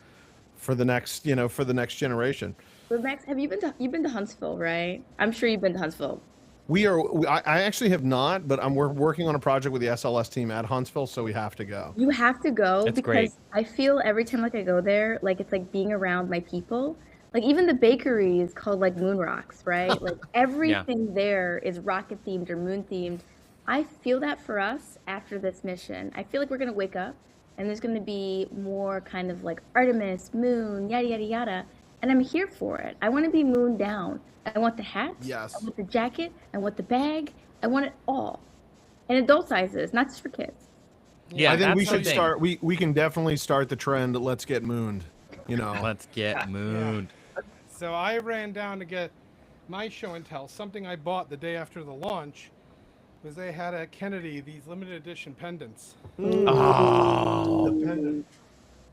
for the next generation. But Max, you've been to Huntsville, right? I'm sure you've been to Huntsville. I actually have not, but we're working on a project with the SLS team at Huntsville, so we have to go. You have to go It's because great. I feel every time like I go there, like it's like being around my people. Like even the bakery is called like Moon Rocks, right? Like everything there is rocket themed or moon themed. I feel that for us after this mission. I feel like we're gonna wake up and there's gonna be more kind of like Artemis, moon, yada yada yada. And I'm here for it. I want to be moon down. I want the hat. Yes. I want the jacket. I want the bag. I want it all. And adult sizes, not just for kids. Yeah, I think we that's the should thing. start. We can definitely start the trend. Let's get mooned. Let's get mooned. So I ran down to get my show and tell. Something I bought the day after the launch was they had at Kennedy these limited edition pendants. Oh, The pendant.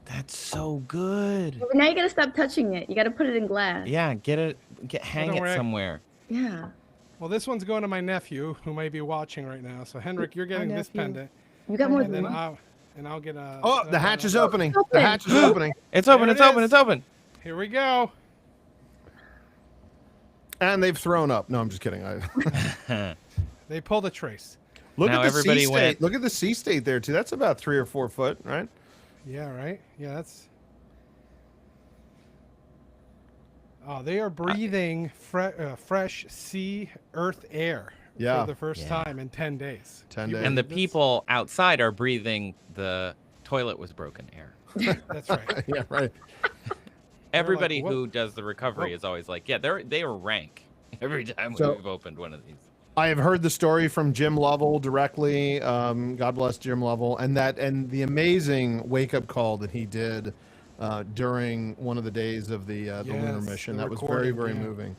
that's so good. But now you gotta stop touching it. You gotta put it in glass. Yeah, hang don't it worry. somewhere. Yeah. Well, this one's going to my nephew who might be watching right now. So Henrik, you're getting this nephew. pendant. You got more And than then one. I'll get a. Oh, the hatch is opening. open. The hatch is opening. It's open. There It's it open. is. It's open. Here we go. And they've thrown up. No, I'm just kidding. They pulled a trace. Look Now at the everybody sea went- state. Look at the sea state there too. That's about 3 or 4 foot, right? Yeah, right? Yeah, that's. Oh, they are breathing fresh sea, earth air Yeah. for the first time in 10 days. 10 You days. And the believe this? people outside are breathing the toilet was broken air. That's right. Yeah, right. Everybody "What?" who does the recovery Oh. is always like, yeah, they are rank every time So- we've opened one of these. I have heard the story from Jim Lovell directly. God bless Jim Lovell, and the amazing wake up call that he did during one of the days of the lunar mission. That was very, very moving.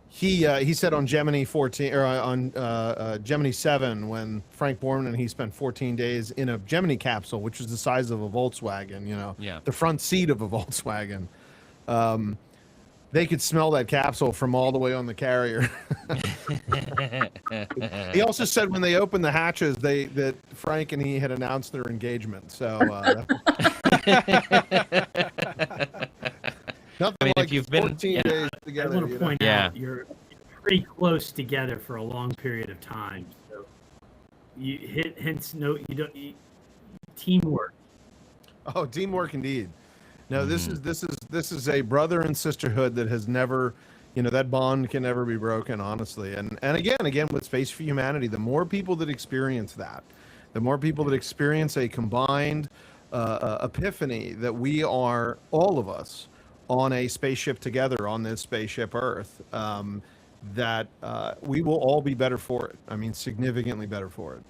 He said on Gemini 14 or on Gemini 7 when Frank Borman and he spent 14 days in a Gemini capsule, which was the size of a Volkswagen. The front seat of a Volkswagen. They could smell that capsule from all the way on the carrier. He also said when they opened the hatches, that Frank and he had announced their engagement. So, nothing I mean, like if you've 14 been, days together. I want to point out you're pretty close together for a long period of time. So, teamwork. Oh, teamwork indeed. No, this is a brother and sisterhood that has never, that bond can never be broken, honestly. And again with Space for Humanity, the more people that experience that, the more people that experience a combined epiphany that we are, all of us, on a spaceship together on this spaceship Earth, that we will all be better for it. I mean, significantly better for it.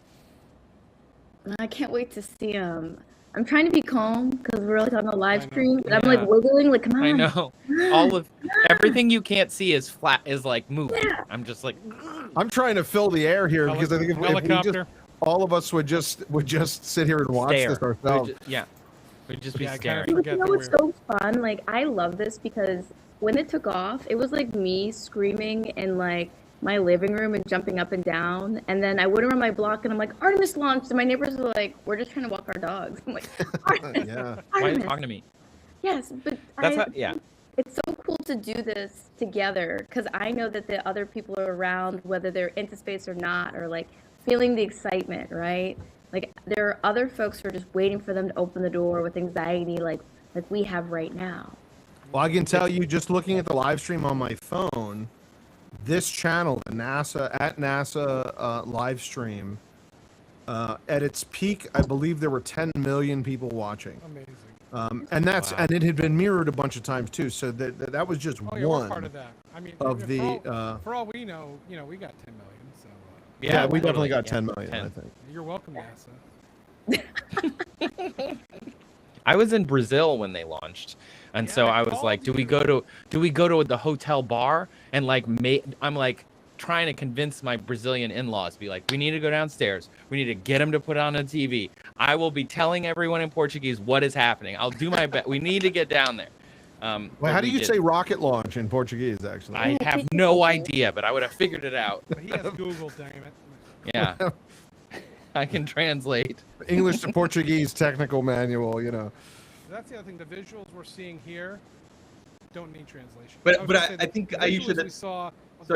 I can't wait to see him. I'm trying to be calm because we're like on the live stream, but I'm like wiggling, like, come on. I know. All of everything you can't see is flat, is like moving. Yeah. I'm just like, I'm trying to fill the air here because I think if we just, all of us would just sit here and watch this ourselves. We'd just be staring. You know what's so fun? Like, I love this because when it took off, it was like me screaming in like my living room and jumping up and down, and then I went around my block and I'm like, Artemis launched, and my neighbors were like, we're just trying to walk our dogs. I'm like, Artemis, Why are you talking to me? Yes, but it's so cool to do this together because I know that the other people are around, whether they're into space or not, or like feeling the excitement, right? Like there are other folks who are just waiting for them to open the door with anxiety, like we have right now. Well, I can tell you, just looking at the live stream on my phone, this channel, the NASA live stream, at its peak, I believe there were 10 million people watching. Amazing. And it had been mirrored a bunch of times too. So that was just we're one part of that. I mean, for all we know, we got 10 million. So yeah, we definitely got 10 million. 10. I think. You're welcome, NASA. I was in Brazil when they launched, and so I was like, do we go to the hotel bar and like I'm like trying to convince my Brazilian in-laws, be like, we need to go downstairs, we need to get them to put on a TV, I will be telling everyone in Portuguese what is happening, I'll do my best, we need to get down there. Well, how do you say rocket launch in Portuguese, actually? I have no idea, but I would have figured it out. But he has Google, dang it. Yeah. I can translate. English to Portuguese technical manual, That's the other thing. The visuals we're seeing here don't need translation. But I think I should. Sorry,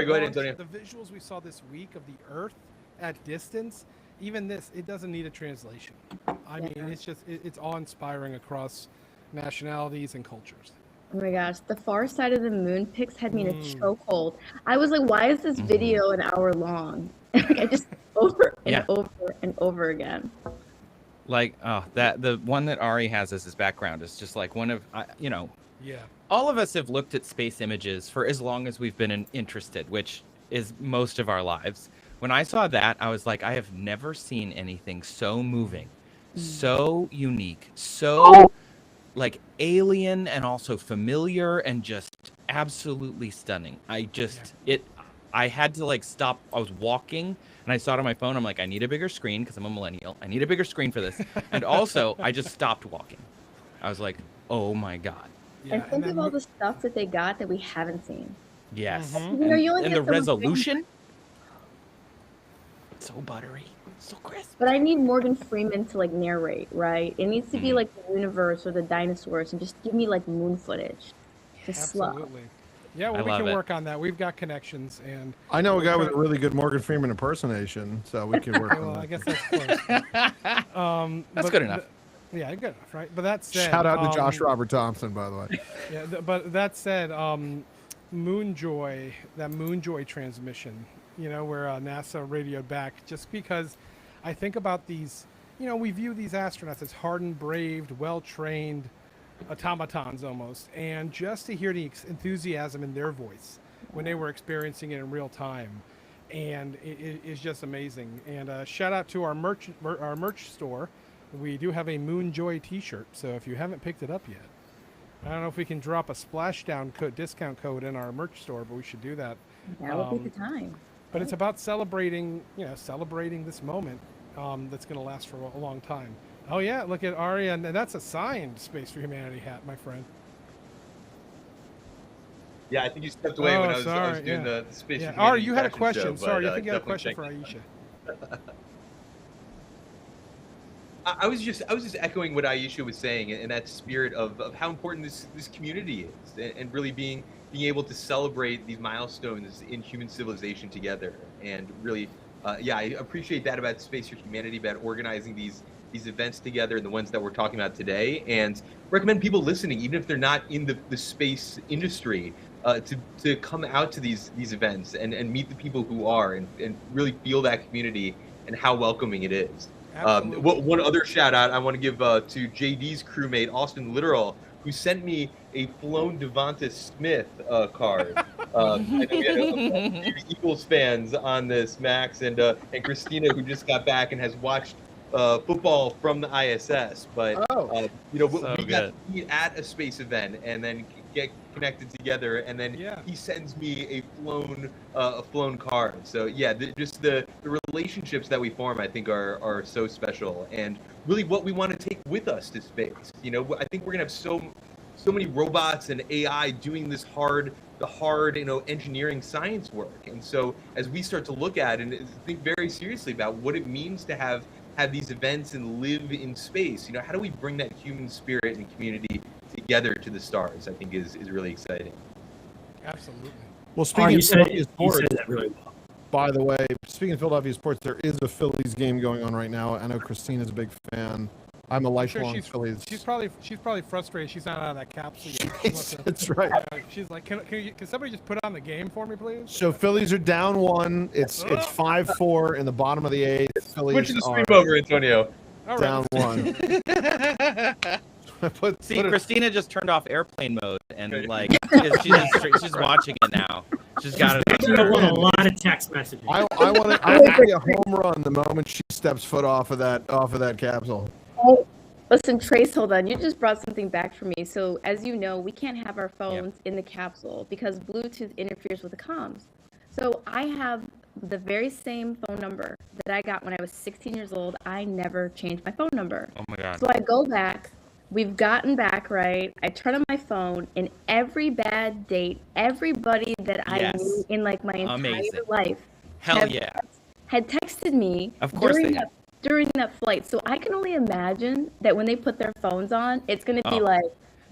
go ahead, Antonio. The visuals we saw this week of the Earth at distance, even this, it doesn't need a translation. I mean, it's awe-inspiring across nationalities and cultures. Oh my gosh, the far side of the moon pics had me in a chokehold. I was like, why is this video an hour long? I just over and over and over again. Like, the one that Ari has as his background is just like one of, all of us have looked at space images for as long as we've been interested, which is most of our lives. When I saw that, I was like, I have never seen anything so moving, so unique, so like alien and also familiar and just absolutely stunning. I had to like stop. I was walking and I saw it on my phone. I'm like, I need a bigger screen because I'm a millennial. I need a bigger screen for this. And also, I just stopped walking. I was like, oh my God. And think of all the stuff that they got that we haven't seen. Yes. Mm-hmm. And the resolution. So buttery. So crisp. But I need Morgan Freeman to like narrate, right? It needs to be like the universe or the dinosaurs and just give me like moon footage. Just Absolutely. Yeah, well, we can work on that. We've got connections, and I know a guy with a really good Morgan Freeman impersonation, so we can work on that. I guess that's close. That's good enough. Yeah, good enough, right? But that said, shout out to Josh Robert Thompson, by the way. Yeah, but that said, Moonjoy, that Moonjoy transmission, where NASA radioed back, just because I think about these, we view these astronauts as hardened, braved, well-trained automatons almost, and just to hear the enthusiasm in their voice when they were experiencing it in real time, and it's just amazing. And shout out to our merch store. We do have a Moonjoy T-shirt, so if you haven't picked it up yet, I don't know if we can drop a Splashdown discount code in our merch store, but we should do that. That would be the time. But it's about celebrating this moment that's going to last for a long time. Oh yeah, look at Ari, and that's a signed Space for Humanity hat, my friend. Yeah, I think you stepped away when I was doing the Space for Humanity Ari, you had a fashion question. show, Sorry, I but, think you had a definitely question for Aisha. I was just echoing what Aisha was saying, and that spirit of how important this community is, and really being able to celebrate these milestones in human civilization together. And really, I appreciate that about Space for Humanity, about organizing these events together, and the ones that we're talking about today, and recommend people listening, even if they're not in the space industry, to come out to these events and meet the people who are, and really feel that community and how welcoming it is. One other shout out I want to give to JD's crewmate, Austin Literal, who sent me a flown Devonta Smith card. I know we had a Eagles fans on this, Max, and Christina, who just got back and has watched football from the ISS. But we got to meet at a space event and then get connected together, and then he sends me a flown card. So yeah, just the relationships that we form, I think, are so special, and really what we want to take with us to space. I think we're gonna have so many robots and AI doing the hard engineering science work. And so as we start to look at and think very seriously about what it means to have these events and live in space, how do we bring that human spirit and community together to the stars, I think is really exciting. Absolutely. Well, speaking of Philadelphia sports, that really well. By the way, speaking of Philadelphia sports, there is a Phillies game going on right now. I know Christina's a big fan. I'm a lifelong Phillies. She's probably frustrated. She's not out of that capsule yet. That's right. She's like, can somebody just put on the game for me, please? So Phillies are down 1. It's 5-4 in the bottom of the 8th. Phillies Switch the stream over, Antonio. Down 1. Christina just turned off airplane mode, and she's watching it now. She's got it. I want a lot of text messages. I want to be a home run the moment she steps foot off of that capsule. Oh, listen, Trace, hold on. You just brought something back for me. So, as you know, we can't have our phones in the capsule because Bluetooth interferes with the comms. So, I have the very same phone number that I got when I was 16 years old. I never changed my phone number. Oh, my God. So, I go back. We've gotten back, right? I turn on my phone, and every bad date, everybody that I knew in like my entire life had texted me of course during that flight. So I can only imagine that when they put their phones on, it's going to be like...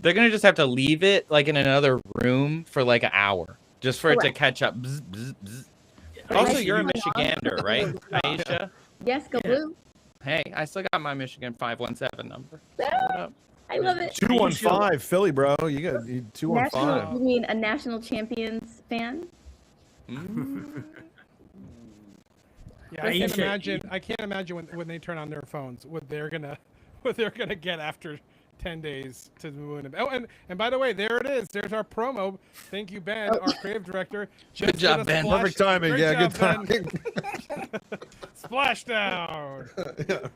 They're going to just have to leave it like in another room for like an hour just for it to catch up. Bzz, bzz, bzz. Also, you're a Michigander, right, Aisha? Yes, go Blue. Hey, I still got my Michigan 517 number. I love it. 215 Philly, bro. You got 215. You mean a national champions fan? Yeah, I can't imagine when they turn on their phones what they're gonna get after 10 days to the moon. Oh, and by the way, there it is. There's our promo. Thank you, Ben, our creative director. Good job, Ben. Perfect timing. Good timing. Splashdown.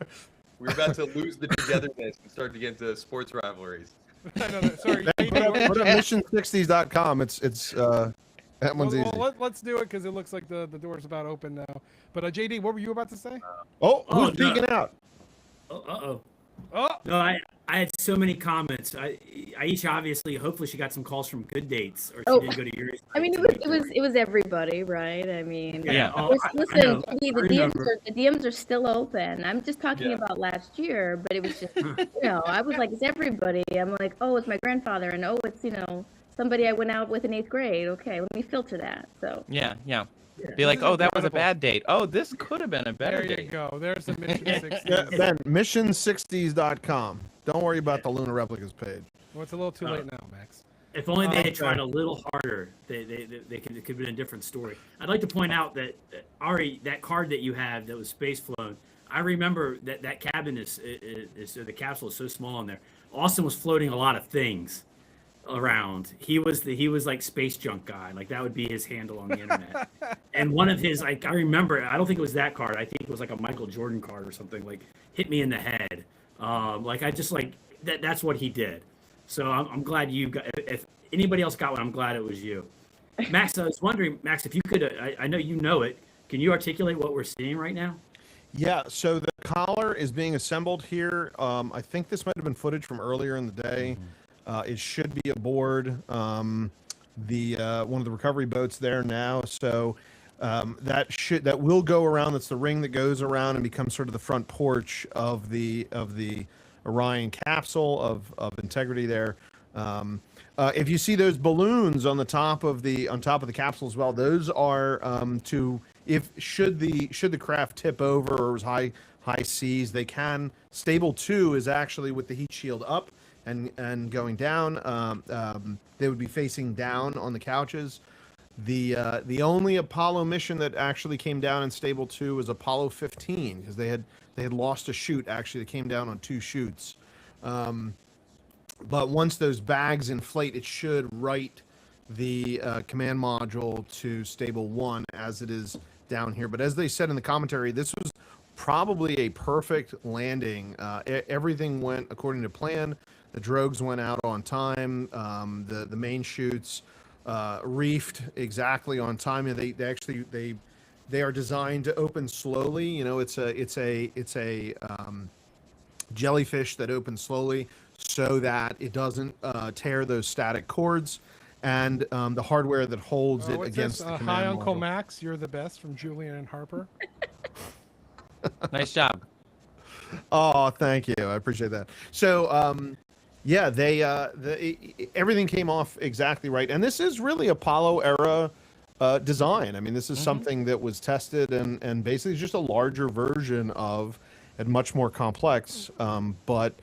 We're about to lose the togetherness and start to get into sports rivalries. Sorry. Put up mission60s.com. It's that one's easy. Let's do it because it looks like the door's about open now. But JD, what were you about to say? Who's peeking out? Oh. No, I had so many comments. Aisha, obviously, hopefully she got some calls from Good Dates, or she didn't go to yours. I mean, it was everybody, right? I mean, listen, the DMs are still open. I'm just talking about last year, but it was just, I was like, it's everybody. I'm like, oh, it's my grandfather, and it's somebody I went out with in 8th grade. Okay, let me filter that. So yeah. Be like, oh, that was a bad date. Oh, this could have been a better date. There you go. There's the Mission 60s. Ben, mission60s.com. Don't worry about the Lunar Replicas page. Well, it's a little too late now, Max. If only they had tried a it could have been a different story. I'd like to point out that, Ari, that card that you have that was space flown, I remember that cabin the capsule is so small in there. Austin was floating a lot of things. around. He was like space junk guy. Like that would be his handle on the internet. And one of his, like I remember, I don't think it was that card. I think it was like a Michael Jordan card or something. Like hit me in the head. Like I just like that. That's what he did. So I'm glad you got. If anybody else got one, I'm glad it was you. Max, I was wondering, Max, if you could. I know you know it. Can you articulate what we're seeing right now? Yeah, so the collar is being assembled here. I think this might have been footage from earlier in the day. It should be aboard one of the recovery boats there now. So that will go around. That's the ring that goes around and becomes sort of the front porch of the Orion capsule of integrity there. If you see those balloons on the top of the capsule as well, those are should the craft tip over or was high seas, they can. Stable 2 is actually with the heat shield up and going down. They would be facing down on the couches. The only Apollo mission that actually came down in Stable 2 was Apollo 15 because they had lost a chute actually that came down on 2 chutes. But once those bags inflate, it should right the command module to Stable 1 as it is down here. But as they said in the commentary, this was probably a perfect landing. Everything went according to plan. The drogues went out on time. The main chutes reefed exactly on time. They are designed to open slowly. You know, it's a jellyfish that opens slowly so that it doesn't tear those static cords, and the hardware that holds it against the command Hi, Uncle module. Max. You're the best from Julian and Harper. Nice job. Oh, thank you. I appreciate that. So, yeah, everything came off exactly right, and this is really Apollo era design. I mean, this is something that was tested and basically just a larger version of, and much more complex. But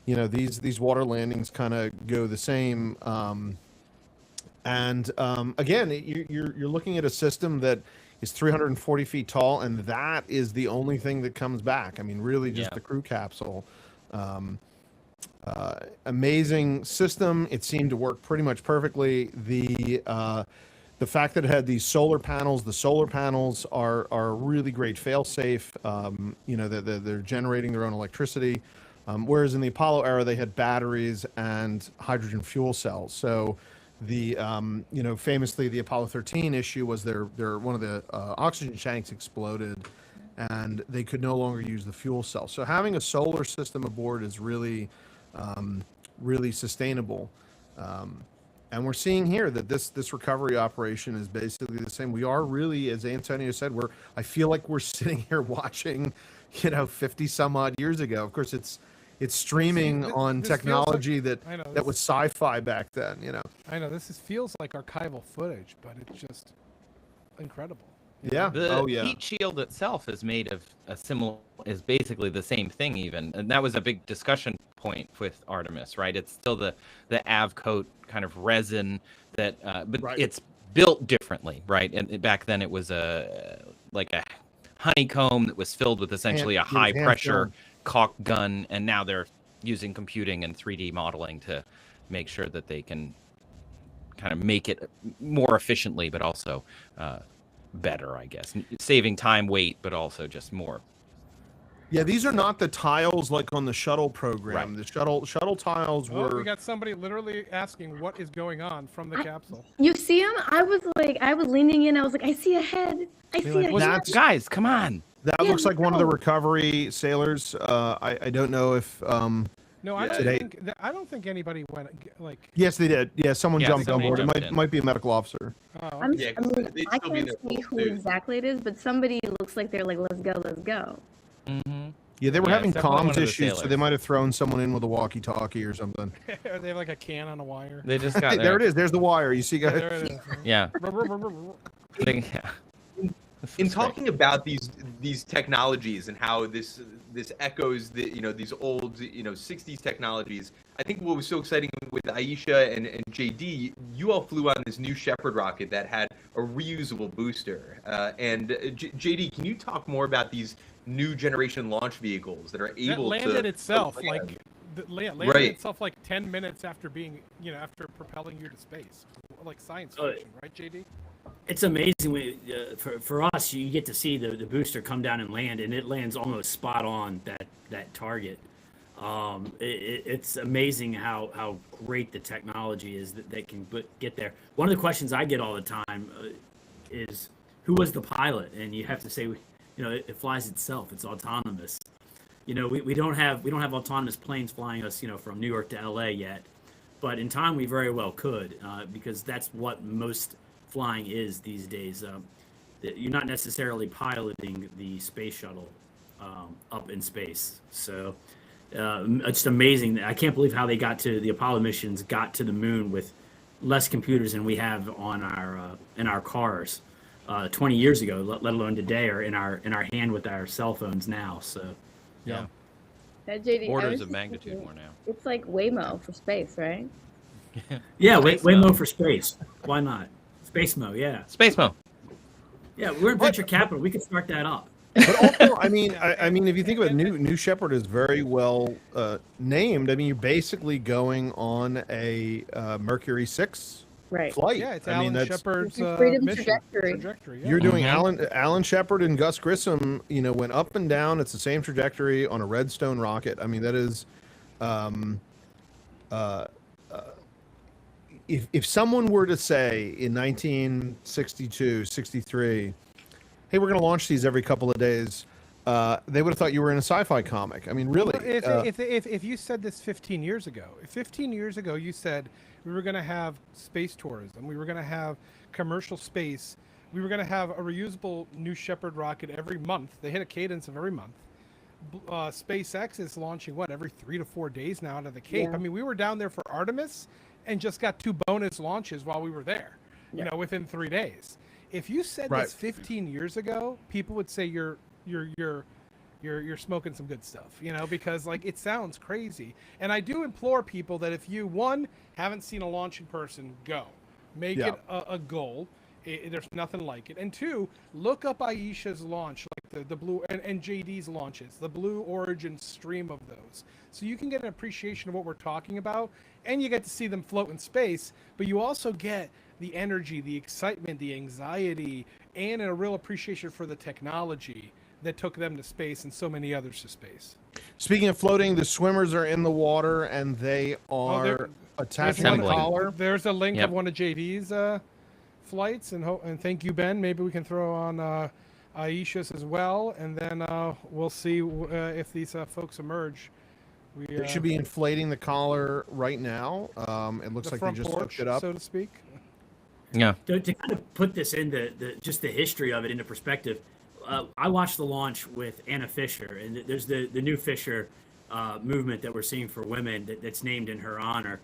you know, these water landings kind of go the same. Again, you're looking at a system that is 340 feet tall, and that is the only thing that comes back. I mean, really just the crew capsule. Amazing system. It seemed to work pretty much perfectly. The fact that it had these solar panels, the solar panels are a really great fail-safe. You know, they're generating their own electricity. Whereas in the Apollo era, they had batteries and hydrogen fuel cells. So you know, famously the Apollo 13 issue was their one of the oxygen tanks exploded and they could no longer use the fuel cell. So having a solar system aboard is really, really sustainable. And we're seeing here that this recovery operation is basically the same. We are really, as Antonio said, I feel like we're sitting here watching, you know, 50 some odd years ago. Of course, it's streaming on technology that was sci-fi back then, you know. I know this feels like archival footage, but it's just incredible. Yeah. The heat shield itself is made of is basically the same thing even. And that was a big discussion point with Artemis, right? It's still the Avcoat kind of resin that, but it's built differently, right? And back then it was like a honeycomb that was filled with essentially a high pressure caulk gun. And now they're using computing and 3D modeling to make sure that they can kind of make it more efficiently, but also, better, I guess, saving time, weight, but also just more. Yeah, these are not the tiles like on the shuttle program. Right. The shuttle tiles were. Oh, we got somebody literally asking what is going on from the capsule. You see him? I was leaning in. I was like, I see a head. I see a head. Guys, come on. That looks like one of the recovery sailors. I don't know if. No, I don't think anybody went like. Yes, they did. Yeah, someone jumped on board. It might be a medical officer. Oh, I can't see who exactly it is, but somebody looks like they're like, let's go, let's go. Mm-hmm. Yeah, they were having comms issues, so sailors. they might have thrown someone in with a walkie-talkie or something. They have like a can on a wire. They just got there it is. There's the wire. You see, guys? There it is. Yeah. In talking about these technologies and how this echoes these old 60s technologies, I think what was so exciting with Aisha and JD, you all flew on this new Shepard rocket that had a reusable booster. And JD, can you talk more about these new generation launch vehicles that are able that landed to itself? Like landing Right. itself like 10 minutes after being, after propelling you to space, like science Oh, fiction, right, JD? It's amazing for us. You get to see the booster come down and land, and it lands almost spot on that target. It's amazing how great the technology is that they can get there. One of the questions I get all the time is, who was the pilot? And you have to say, it flies itself. It's autonomous. We don't have autonomous planes flying us, from New York to LA yet, but in time we very well could, because that's what most flying is these days. You're not necessarily piloting the space shuttle up in space. So it's amazing. I can't believe how the Apollo missions got to the moon with less computers than we have on in our cars 20 years ago, let alone today, or in our hand with our cell phones now. So Yeah. That JD, Orders of magnitude more now. It's like Waymo for space, right? yeah, Space Waymo Mo. for space. Why not? Space Mo, yeah. Space Mo. Yeah, we're in venture capital. We can start that up. But also, I mean, if you think about it, New Shepard is very well named. I mean, you're basically going on a Mercury 6 Right. flight. Yeah, it's I mean, Alan that's Shepard's Freedom mission trajectory. Yeah. you're doing Alan Shepard and Gus Grissom. Went up and down. It's the same trajectory on a Redstone rocket. I mean, that is, if someone were to say in 1962, 63, hey, we're going to launch these every couple of days, they would have thought you were in a sci-fi comic. I mean, really. If you said this 15 years ago, you said we were going to have space tourism, we were going to have commercial space, we were going to have a reusable New Shepard rocket every month. They hit a cadence of every month. SpaceX is launching every 3 to 4 days now out of the Cape. Yeah. I mean, we were down there for Artemis and just got 2 bonus launches while we were there. Within 3 days. If you said Right. this 15 years ago, people would say you're smoking some good stuff, because it sounds crazy. And I do implore people that if you, one, haven't seen a launch in person, go. Make Yeah. it a goal. There's nothing like it. And two, look up Aisha's launch, like the Blue, and JD's launches, the Blue Origin stream of those. So you can get an appreciation of what we're talking about, and you get to see them float in space, but you also get the energy, the excitement, the anxiety, and a real appreciation for the technology that took them to space and so many others to space. Speaking of floating, the swimmers are in the water and they are attaching the Assembling. collar. There's a link Yep. of one of JD's flights, and thank you, Ben. Maybe we can throw on Aisha's as well, and then we'll see if these folks emerge. They should be inflating the collar right now. It looks the like they front just porch, hooked it up. so to speak. Yeah. To kind of put this into just the history of it into perspective, I watched the launch with Anna Fisher, and there's the new Fisher movement that we're seeing for women that's named in her honor.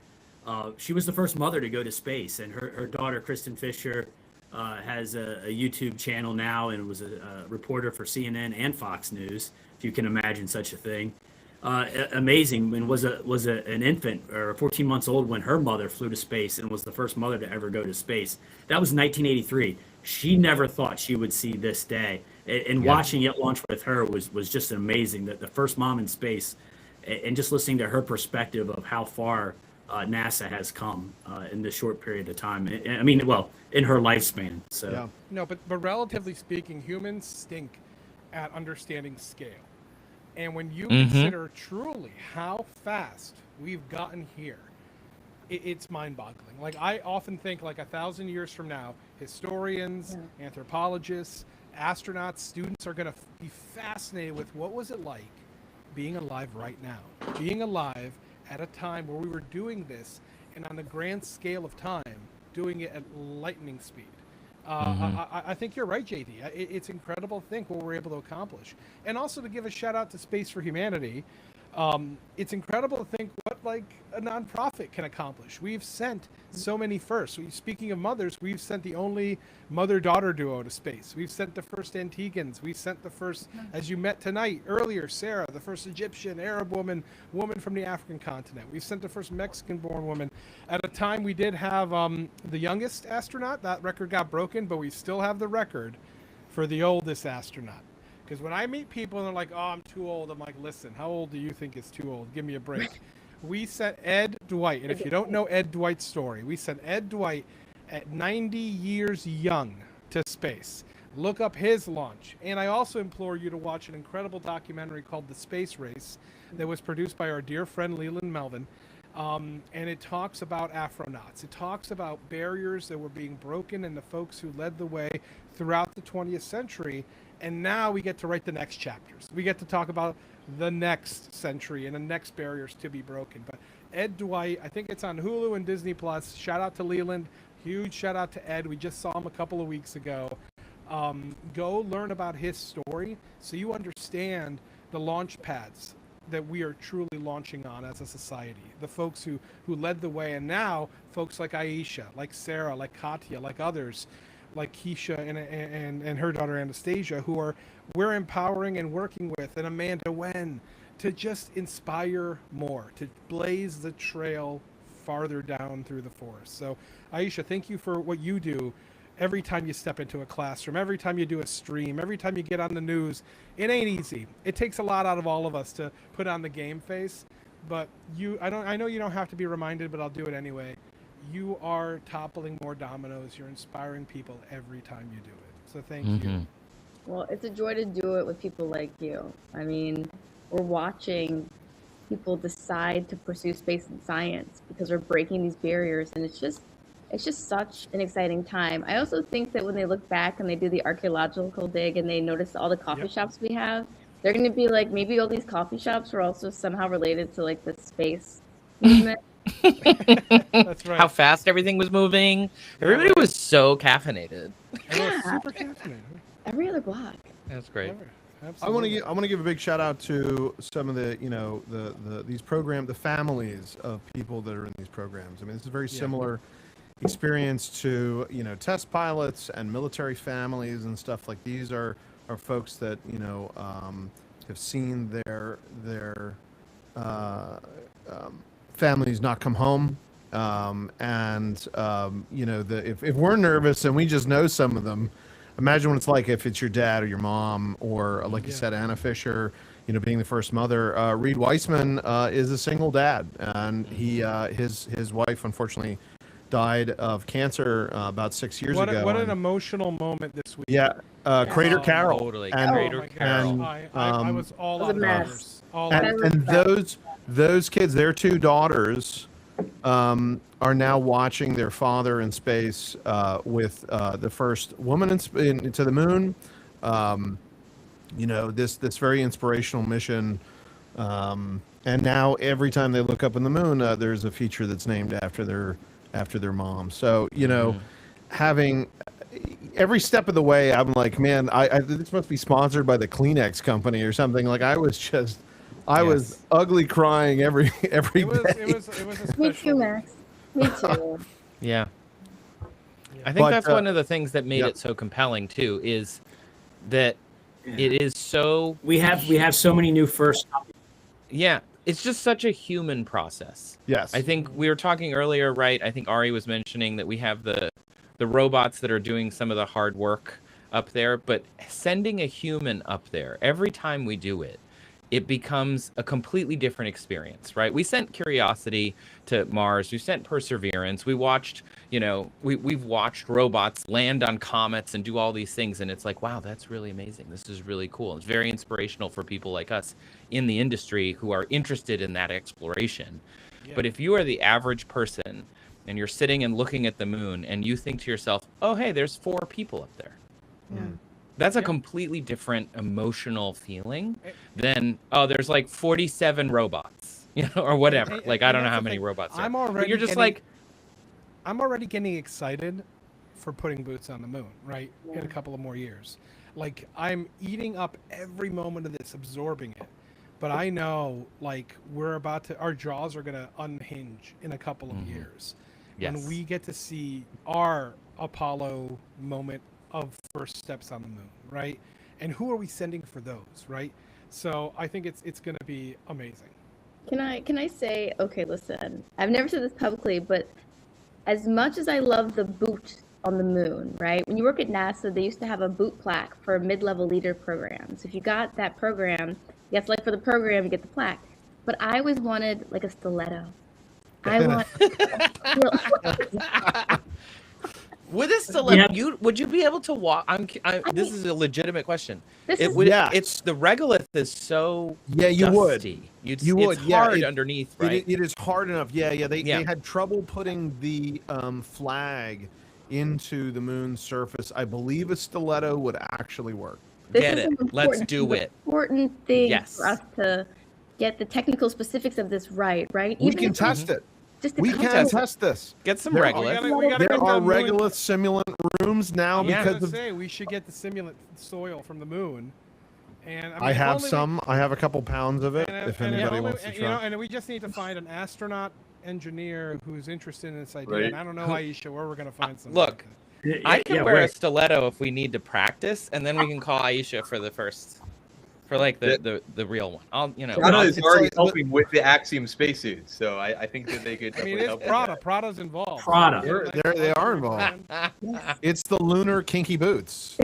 She was the first mother to go to space, and her daughter, Kristen Fisher, has a YouTube channel now and was a reporter for CNN and Fox News, if you can imagine such a thing. Amazing, and was an infant or 14 months old when her mother flew to space and was the first mother to ever go to space. That was 1983. She never thought she would see this day, and watching it launch with her was just amazing. That the first mom in space, and just listening to her perspective of how far NASA has come in this short period of time. I mean, well, in her lifespan. So Yeah. No, but relatively speaking, humans stink at understanding scale. And when you consider truly how fast we've gotten here, it's mind-boggling. Like, I often think, like, 1,000 years from now, historians, anthropologists, astronauts, students are going to be fascinated with what was it like being alive right now, being alive at a time where we were doing this, and on the grand scale of time, doing it at lightning speed. I think you're right, JD. It's incredible to think what we're able to accomplish. And also to give a shout out to Space for Humanity. It's incredible to think what a nonprofit can accomplish. We've sent so many firsts. Speaking of mothers, we've sent the only mother-daughter duo to space. We've sent the first Antiguans. We sent the first, as you met tonight earlier, Sarah, the first Egyptian, Arab woman from the African continent. We've sent the first Mexican-born woman. At a time, we did have the youngest astronaut. That record got broken, but we still have the record for the oldest astronaut. Because when I meet people and they're like, "Oh, I'm too old," I'm like, "Listen, how old do you think is too old? Give me a break." We sent Ed Dwight, and if you don't know Ed Dwight's story, we sent Ed Dwight at 90 years young to space. Look up his launch. And I also implore you to watch an incredible documentary called The Space Race that was produced by our dear friend Leland Melvin. And it talks about astronauts. It talks about barriers that were being broken and the folks who led the way throughout the 20th century. And now we get to write the next chapters. We get to talk about the next century and the next barriers to be broken. But Ed Dwight, I think it's on Hulu and Disney Plus. Shout out to Leland. Huge shout out to Ed. We just saw him a couple of weeks ago. Go learn about his story so you understand the launch pads that we are truly launching on as a society. The folks who led the way, and now folks like Aisha, like Sarah, like Katya, like others, like Keisha and her daughter Anastasia, we're empowering and working with, and Amanda Wen, to just inspire more, to blaze the trail farther down through the forest. So Aisha, thank you for what you do. Every time you step into a classroom, every time you do a stream, every time you get on the news, it ain't easy. It takes a lot out of all of us to put on the game face, but I know you don't have to be reminded, but I'll do it anyway. You are toppling more dominoes. You're inspiring people every time you do it. So thank you. Well, it's a joy to do it with people like you. I mean, we're watching people decide to pursue space and science because we're breaking these barriers, and it's just such an exciting time. I also think that when they look back and they do the archaeological dig and they notice all the coffee shops we have, they're going to be like, maybe all these coffee shops were also somehow related to like the space movement. That's right. How fast everything was moving. Everybody was so caffeinated. Yeah. Super caffeinated. Every other block. That's great. I want to give a big shout out to some of the these the families of people that are in these programs. I mean, this is very similar experience to test pilots and military families and stuff. Like, these are folks that have seen their families not come home, if we're nervous and we just know some of them, imagine what it's like if it's your dad or your mom, or like you said, Anna Fisher, being the first mother. Reed Weissman is a single dad, and his wife unfortunately died of cancer about 6 years ago. What an emotional moment this week. Yeah, Crater Carol. Totally. Crater Carol. I was all on numbers. And those kids, their two daughters, are now watching their father in space with the first woman into the moon. This very inspirational mission. And now every time they look up in the moon, there's a feature that's named after their mom. So having every step of the way, I'm like, man, this must be sponsored by the Kleenex company or something. Like, I was ugly crying every day. It was a special. Me too, Max. Me too. Yeah. I think that's one of the things that made it so compelling too, is that it is so we have so many new firsts. Yeah, it's just such a human process. Yes. I think we were talking earlier, right? I think Ari was mentioning that we have the robots that are doing some of the hard work up there, but sending a human up there, every time we do it, it becomes a completely different experience, right? We sent Curiosity to Mars. We sent Perseverance. We watched, we've watched robots land on comets and do all these things. And it's like, wow, that's really amazing. This is really cool. It's very inspirational for people like us in the industry who are interested in that exploration. Yeah. But if you are the average person and you're sitting and looking at the moon and you think to yourself, oh, hey, there's 4 people up there. Yeah. That's a completely different emotional feeling than, oh, there's like 47 robots, or whatever. Like, I don't know how many robots there are. But you're just I'm already getting excited for putting boots on the moon, right? In a couple of more years. Like, I'm eating up every moment of this, absorbing it. But I know, like, our jaws are going to unhinge in a couple of years. Yes. When we get to see our Apollo moment of first steps on the moon, right? And who are we sending for those, right? So I think it's going to be amazing. Can I say, okay, listen, I've never said this publicly, but as much as I love the boot on the moon, right? When you work at NASA, they used to have a boot plaque for mid-level leader programs. If you got that program, you have to, like, for the program, you get the plaque. but I always wanted like a stiletto. I want. With a stiletto, would you be able to walk? This is a legitimate question. It's the regolith is so you dusty. would. It's hard underneath, right? It is hard enough. They had trouble putting the flag into the moon's surface. I believe a stiletto would actually work. Get it? Let's do it. Important thing for us to get the technical specifics of this right. We can test it. We can test this. Get some regolith. There are regolith simulant rooms now because we should get the simulant soil from the moon. And I have some. I have a couple pounds of it. If anybody wants to try. And we just need to find an astronaut engineer who's interested in this idea. Right. And I don't know, Aisha, where we're going to find some. Look, I can wear a stiletto if we need to practice, and then we can call Aisha for the first. For like the real one, Prada is already helping with the Axiom spacesuit, so I think that they could. I mean, it's Prada. Prada's involved. They are involved. It's the lunar kinky boots,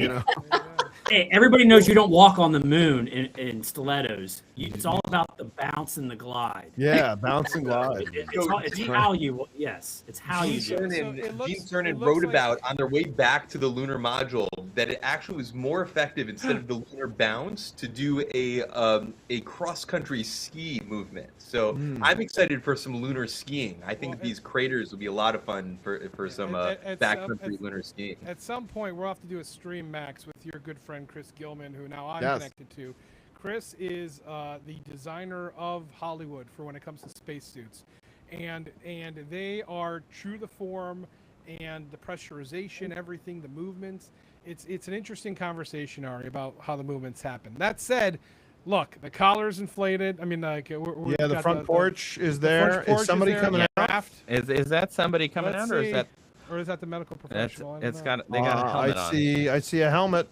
Hey, everybody knows you don't walk on the moon in stilettos. It's all about the bounce and the glide. Yeah, bounce and glide. It's how you. Yes, it's how you do it. Gene Cernan wrote about on their way back to the lunar module that it actually was more effective instead of the lunar bounce to do a cross-country ski movement. So I'm excited for some lunar skiing. I think these craters will be a lot of fun for some backcountry lunar skiing. At some point, we'll have to do a stream, Max, with your good friend Chris Gilman, who now I'm connected to. Chris is the designer of Hollywood for when it comes to spacesuits, and they are true to form, and the pressurization, everything, the movements. It's an interesting conversation, Ari, about how the movements happen. That said, look, the collar's inflated. I mean, like the front porch is there. Is somebody coming out? Is that somebody coming out, or is that the medical professional? They got a helmet on. I see a helmet.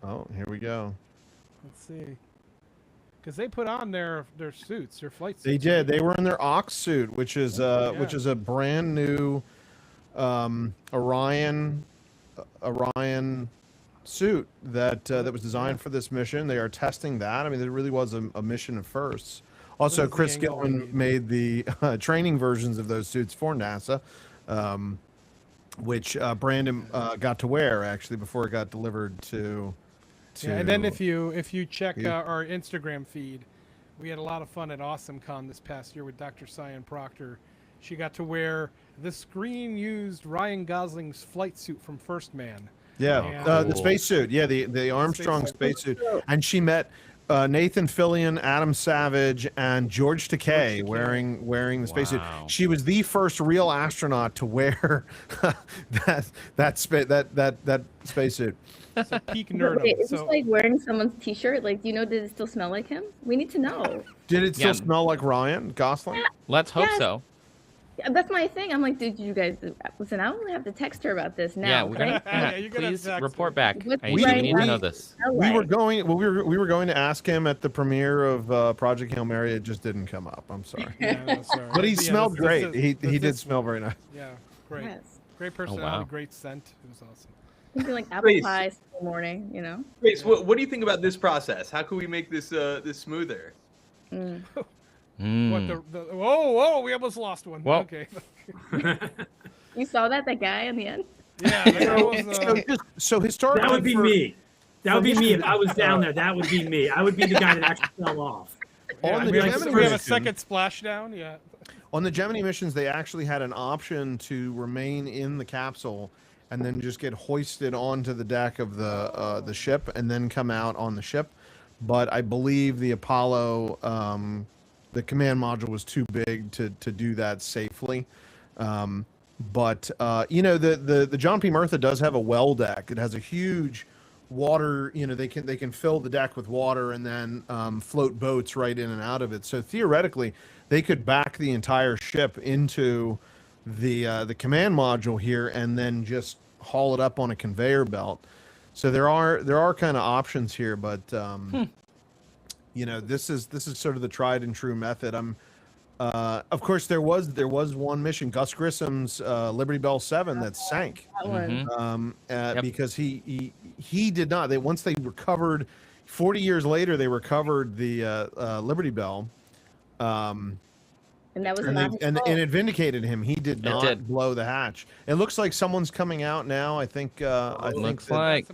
Oh, here we go. Let's see. Because they put on their suits, their flight suits. They did. They were in their Ox suit, which is a brand new Orion suit that was designed for this mission. They are testing that. I mean, it really was a mission of firsts. Also, Chris Gilman made the training versions of those suits for NASA, which Brandon got to wear actually before it got delivered to. Yeah, and then if you check our Instagram feed, we had a lot of fun at AwesomeCon this past year with Dr. Cyan Proctor. She got to wear the screen-used Ryan Gosling's flight suit from First Man. Yeah, the spacesuit. Yeah, the Armstrong spacesuit. And she met Nathan Fillion, Adam Savage, and George Takei wearing the spacesuit. She was the first real astronaut to wear that spacesuit. So peak nerdom. Okay, is this like wearing someone's T-shirt? Like, do you know? Did it still smell like him? We need to know. Did it still smell like Ryan Gosling? Let's hope so. Yeah, that's my thing. I'm like, did you guys listen? I only have to text her about this now. Yeah, we're gonna please report back. We We need to know this. We were going. Well, we were going to ask him at the premiere of Project Hail Mary. It just didn't come up. I'm sorry. Sorry. But he smelled great. He did smell very nice. Yeah, great. Yes. Great personality, great scent. It was awesome. Something like apple pie in the morning, you know. Grace, what do you think about this process? How can we make this this smoother? What whoa, we almost lost one. Well. Okay. You saw that guy in the end? Yeah. So historically, that would be me. That would be me if I was down there. That would be me. I would be the guy that actually fell off. On the we Gemini have a second splashdown. Yeah. On the Gemini missions, they actually had an option to remain in the capsule and then just get hoisted onto the deck of the ship and then come out on the ship. But I believe the Apollo, the command module was too big to do that safely. But the John P. Murtha does have a well deck. It has a huge water. They can fill the deck with water and then float boats right in and out of it. So theoretically, they could back the entire ship into the command module here and then just haul it up on a conveyor belt. So there are kind of options here, but this is sort of the tried and true method. Of course there was one mission, Gus Grissom's Liberty Bell 7, that sank. That one. Because he did not. Once they recovered 40 years later, they recovered the Liberty Bell. And that was and, not his and fault. it vindicated him. He did not did. blow the hatch. It looks like someone's coming out now. I think. I think Looks that like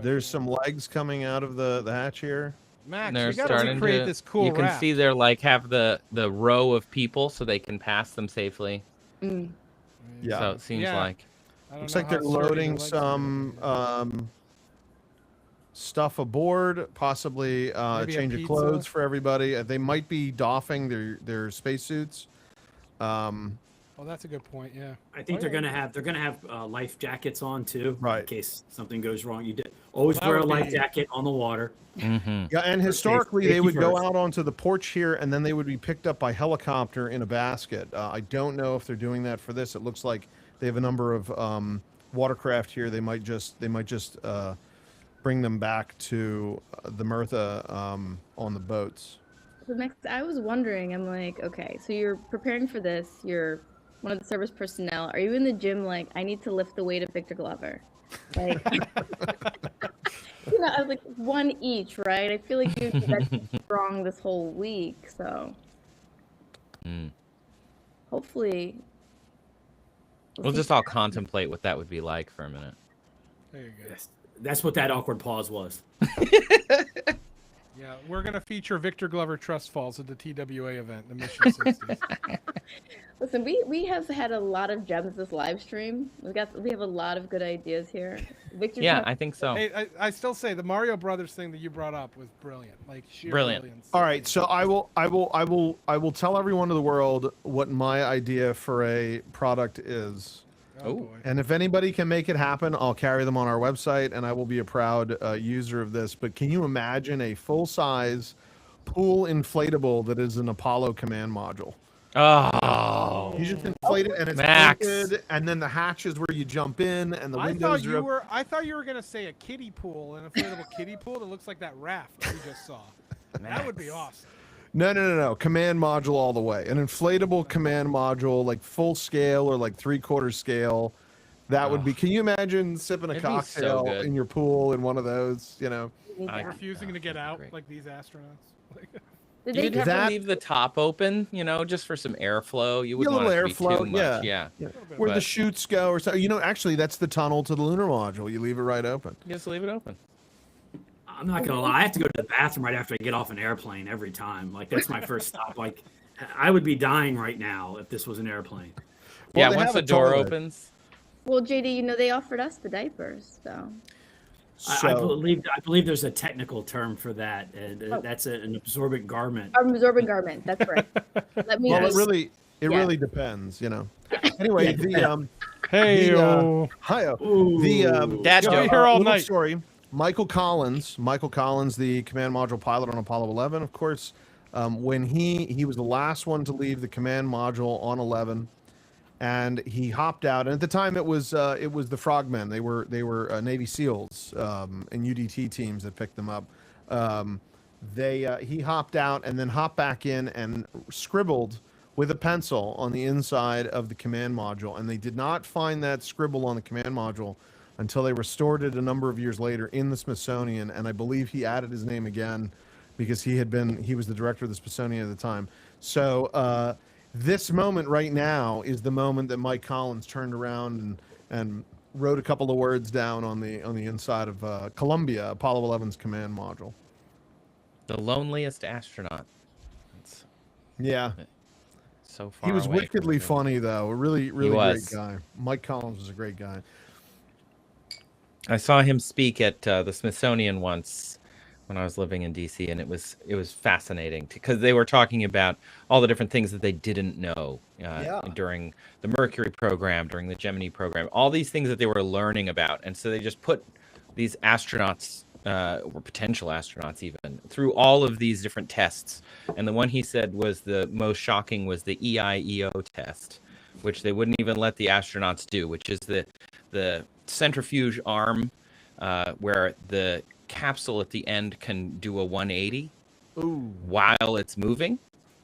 there's some legs coming out of the hatch here. Max, they're we got to starting recreate to. this cool You can raft. see they're like have the row of people so they can pass them safely. Mm. Yeah. So it seems Yeah. like. Looks like they're loading some stuff aboard, possibly a Maybe a change of pizza? clothes for everybody. They might be doffing their spacesuits. Oh, that's a good point. Yeah. I think they're gonna have life jackets on too, right? In case something goes wrong, you did always That wear a would life be- jacket on the water. Mm-hmm. Yeah, and For historically they safety would go first. out onto the porch here, and then they would be picked up by helicopter in a basket. I don't know if they're doing that for this. It looks like they have a number of watercraft here. They might just bring them back to the Mirtha on the boats. So next, I was wondering, I'm like, okay, so you're preparing for this. You're one of the service personnel. Are you in the gym like, I need to lift the weight of Victor Glover? Like, I was like, one each, right? I feel like you've been strong this whole week, so hopefully. We'll just all contemplate what that would be like for a minute. There you go. Yes, that's what that awkward pause was. Yeah, we're gonna feature Victor Glover Trust Falls at the TWA event, the Mission 60s. Listen, we have had a lot of gems this live stream. We have a lot of good ideas here. Victor, Yeah, I think so. Hey, I still say the Mario Brothers thing that you brought up was brilliant. Like sheer Brilliant. brilliance. All right, so I will tell everyone in the world what my idea for a product is. Oh, boy. And if anybody can make it happen, I'll carry them on our website, and I will be a proud user of this. But can you imagine a full-size pool inflatable that is an Apollo command module? Oh, You just inflate it, and it's Max. painted, and then the hatch is where you jump in, and the I windows thought are you up. were. I thought you were gonna say a kiddie pool, an inflatable kiddie pool that looks like that raft that we just saw. That would be awesome. No. Command module all the way. An inflatable command module, like full scale or like 3/4 scale. That would be. Can you imagine sipping a It'd be so cocktail good. in your pool in one of those? You know. Confusing to get out Great. like these astronauts. Like, Did they You'd have That- to leave the top open, just for some airflow. You Yeah, a wouldn't want little it to be airflow, too much. Yeah. Where the But- chutes go, or so. Actually, that's the tunnel to the lunar module. You leave it right open. Just leave it open. I'm not gonna lie, I have to go to the bathroom right after I get off an airplane every time. Like that's my first stop. Like I would be dying right now if this was an airplane. Yeah, they once have the a door toilet. opens. Well, JD, they offered us the diapers, so. I believe there's a technical term for that, and that's an absorbent garment. Absorbent garment. That's right. Let me. Well, just- it Yeah. really depends. Anyway, hey, hi-oh. Dad just a joke. Here all little night. story. Michael Collins, the command module pilot on Apollo 11, of course, when he was the last one to leave the command module on 11, and he hopped out. And at the time, it was the Frogmen. They were Navy SEALs and UDT teams that picked them up. He hopped out and then hopped back in and scribbled with a pencil on the inside of the command module, and they did not find that scribble on the command module until they restored it a number of years later in the Smithsonian. And I believe he added his name again because he was the director of the Smithsonian at the time. So this moment right now is the moment that Mike Collins turned around and wrote a couple of words down on the inside of Columbia, Apollo 11's command module. The loneliest astronaut. It's Yeah. so far He was away from wickedly the- funny, though. A really great was. guy. Mike Collins was a great guy. I saw him speak at the Smithsonian once when I was living in DC, and it was fascinating because they were talking about all the different things that they didn't know during the Mercury program, during the Gemini program, all these things that they were learning about, and so they just put these astronauts or potential astronauts even through all of these different tests. And the one he said was the most shocking was the EIEO test, which they wouldn't even let the astronauts do, which is the centrifuge arm where the capsule at the end can do a 180 while it's moving.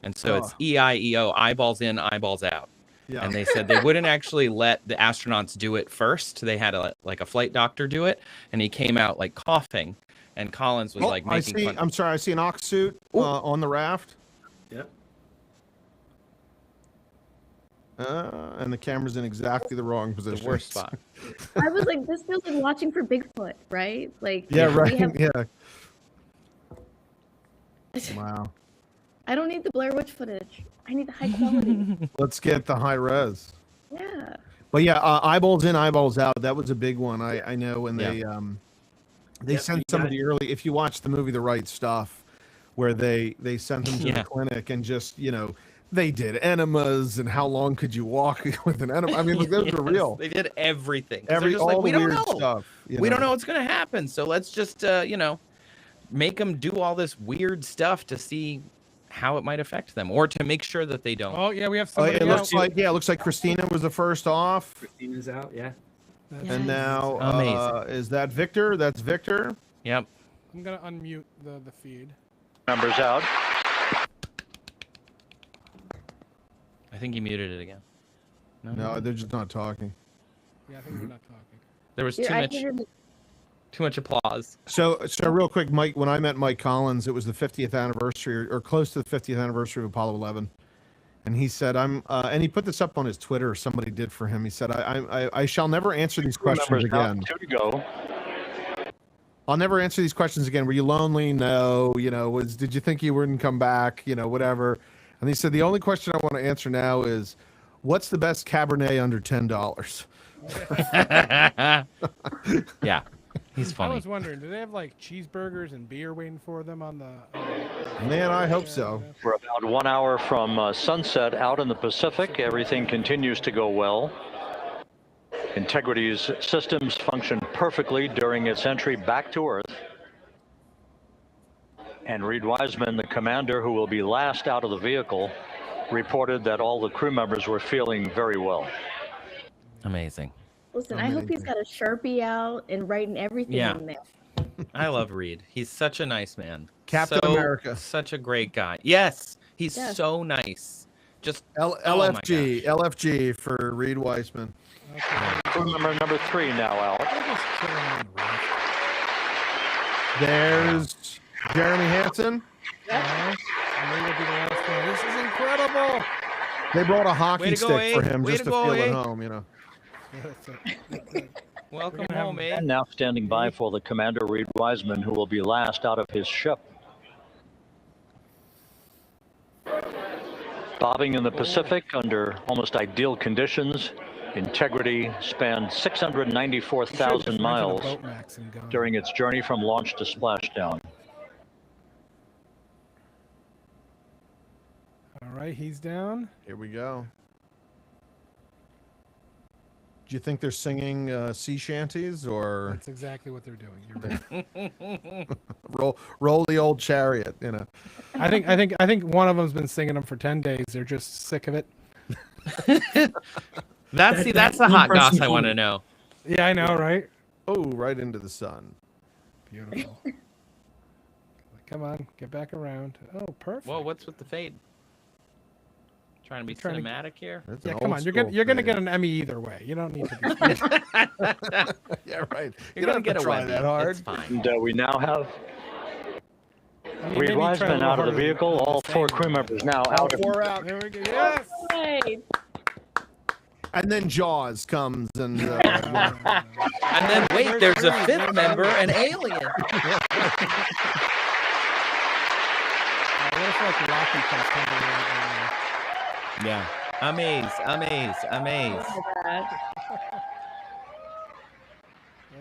And so it's EIEO, eyeballs in, eyeballs out. Yeah. And they said they wouldn't actually let the astronauts do it first. They had a flight doctor do it, and he came out like coughing. and Collins was like making fun. I'm sorry. I see an ox suit on the raft. Yep. And the camera's in exactly the wrong position. The worst spot. I was like, this feels like watching for Bigfoot, right? Like, Yeah, right. we have- Yeah. Wow. I don't need the Blair Witch footage. I need the high quality. Let's get the high res. Yeah. But yeah, eyeballs in, eyeballs out. That was a big one. I know when they sent some of the early. If you watch the movie The Right Stuff, where they sent them to the clinic and just they did enemas and how long could you walk with an enema? I mean, look, those are real. They did everything. All we the don't weird know. stuff. We don't know what's gonna happen. So let's just make them do all this weird stuff to see how it might affect them, or to make sure that they don't. Oh yeah, we have somebody. It looks like Christina was the first off. Christina's out. Yeah. And now Amazing. Is that Victor? That's Victor. Yep. I'm gonna unmute the feed. Members out. I think he muted it again. No, they're just not talking. Yeah, I think we're not talking. There was too much applause. So real quick, Mike, when I met Mike Collins, it was the 50th anniversary or close to the 50th anniversary of Apollo 11. And he said, and he put this up on his Twitter, somebody did for him. He said, I shall never answer these questions again. Two to go. I'll never answer these questions again. Were you lonely? No. Did you think you wouldn't come back? Whatever. And he said, the only question I want to answer now is, what's the best Cabernet under $10? Yeah. He's funny. I was wondering, do they have like cheeseburgers and beer waiting for them on the? Man, I hope so. We're about 1 hour from sunset out in the Pacific. Everything continues to go well. Integrity's systems function perfectly during its entry back to Earth. And Reed Wiseman, the commander who will be last out of the vehicle, reported that all the crew members were feeling very well. Amazing. Listen, I hope he's got a Sharpie out and writing everything in there. I love Reed. He's such a nice man. Captain America. Such a great guy. Yes, he's so nice. Just LFG for Reed Wiseman. Crew member number 3 now out. There's Jeremy Hansen. This is incredible. They brought a hockey stick for him just to feel at home, Welcome home, Abe. And now standing by for the commander, Reed Wiseman, who will be last out of his ship. Bobbing in the Pacific under almost ideal conditions, Integrity spanned 694,000 miles during its journey from launch to splashdown. All right, he's down. Here we go. Do you think they're singing sea shanties or? That's exactly what they're doing. You're right. roll the old chariot, I think one of them's been singing them for 10 days. They're just sick of it. That's the hot goss I want to know. Yeah, I know, right? Oh, right into the sun. Beautiful. Come on, get back around. Oh, perfect. Whoa, what's with the fade? Trying to be cinematic here? Yeah, come on. You're gonna get an Emmy either way. You don't need to be. Yeah, right. You're gonna get a try Webby. that hard. It's fine. And we now have Reed Wiseman out of the vehicle. All 4 crew members now out. 4 out. Here we go. Yes. And then Jaws comes and. And then wait, there's a 5th member, an alien. What if like Rocky comes tumbling in? Yeah. Amaze.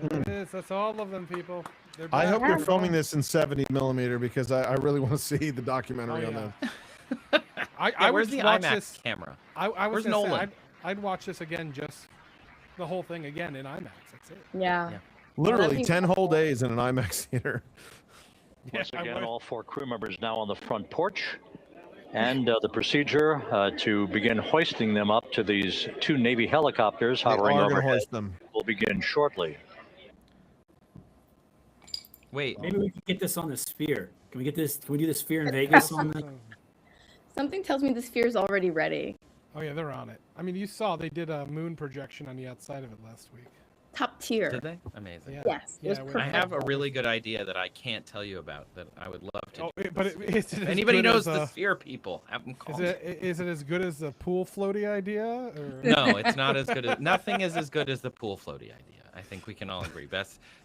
There it is. That's all of them, people. I hope they're filming this in 70mm because I really want to see the documentary on that. I where's would the watch IMAX this camera? I was Where's gonna say, Nolan? I'd watch this again, just the whole thing again in IMAX. That's it. Yeah. Literally 10 whole days in an IMAX theater. Once again, all 4 crew members now on the front porch. And the procedure to begin hoisting them up to these 2 Navy helicopters hovering overhead will begin shortly. Wait. Maybe we can get this on the sphere. Can we get this? Can we do the sphere in Vegas on the? Something tells me the sphere's already ready. Oh yeah, they're on it. I mean, you saw they did a moon projection on the outside of it last week. top tier. Did they? Amazing. Yeah. Yes, it was Yeah, I have a perfect. really good idea that I can't tell you about that I would love to. Oh, do but this. is it If as anybody good knows as, the sphere people, have them call Is me. it as good as the pool floaty idea? Or? No, it's not as good as nothing is as good as the pool floaty idea. I think we can all agree.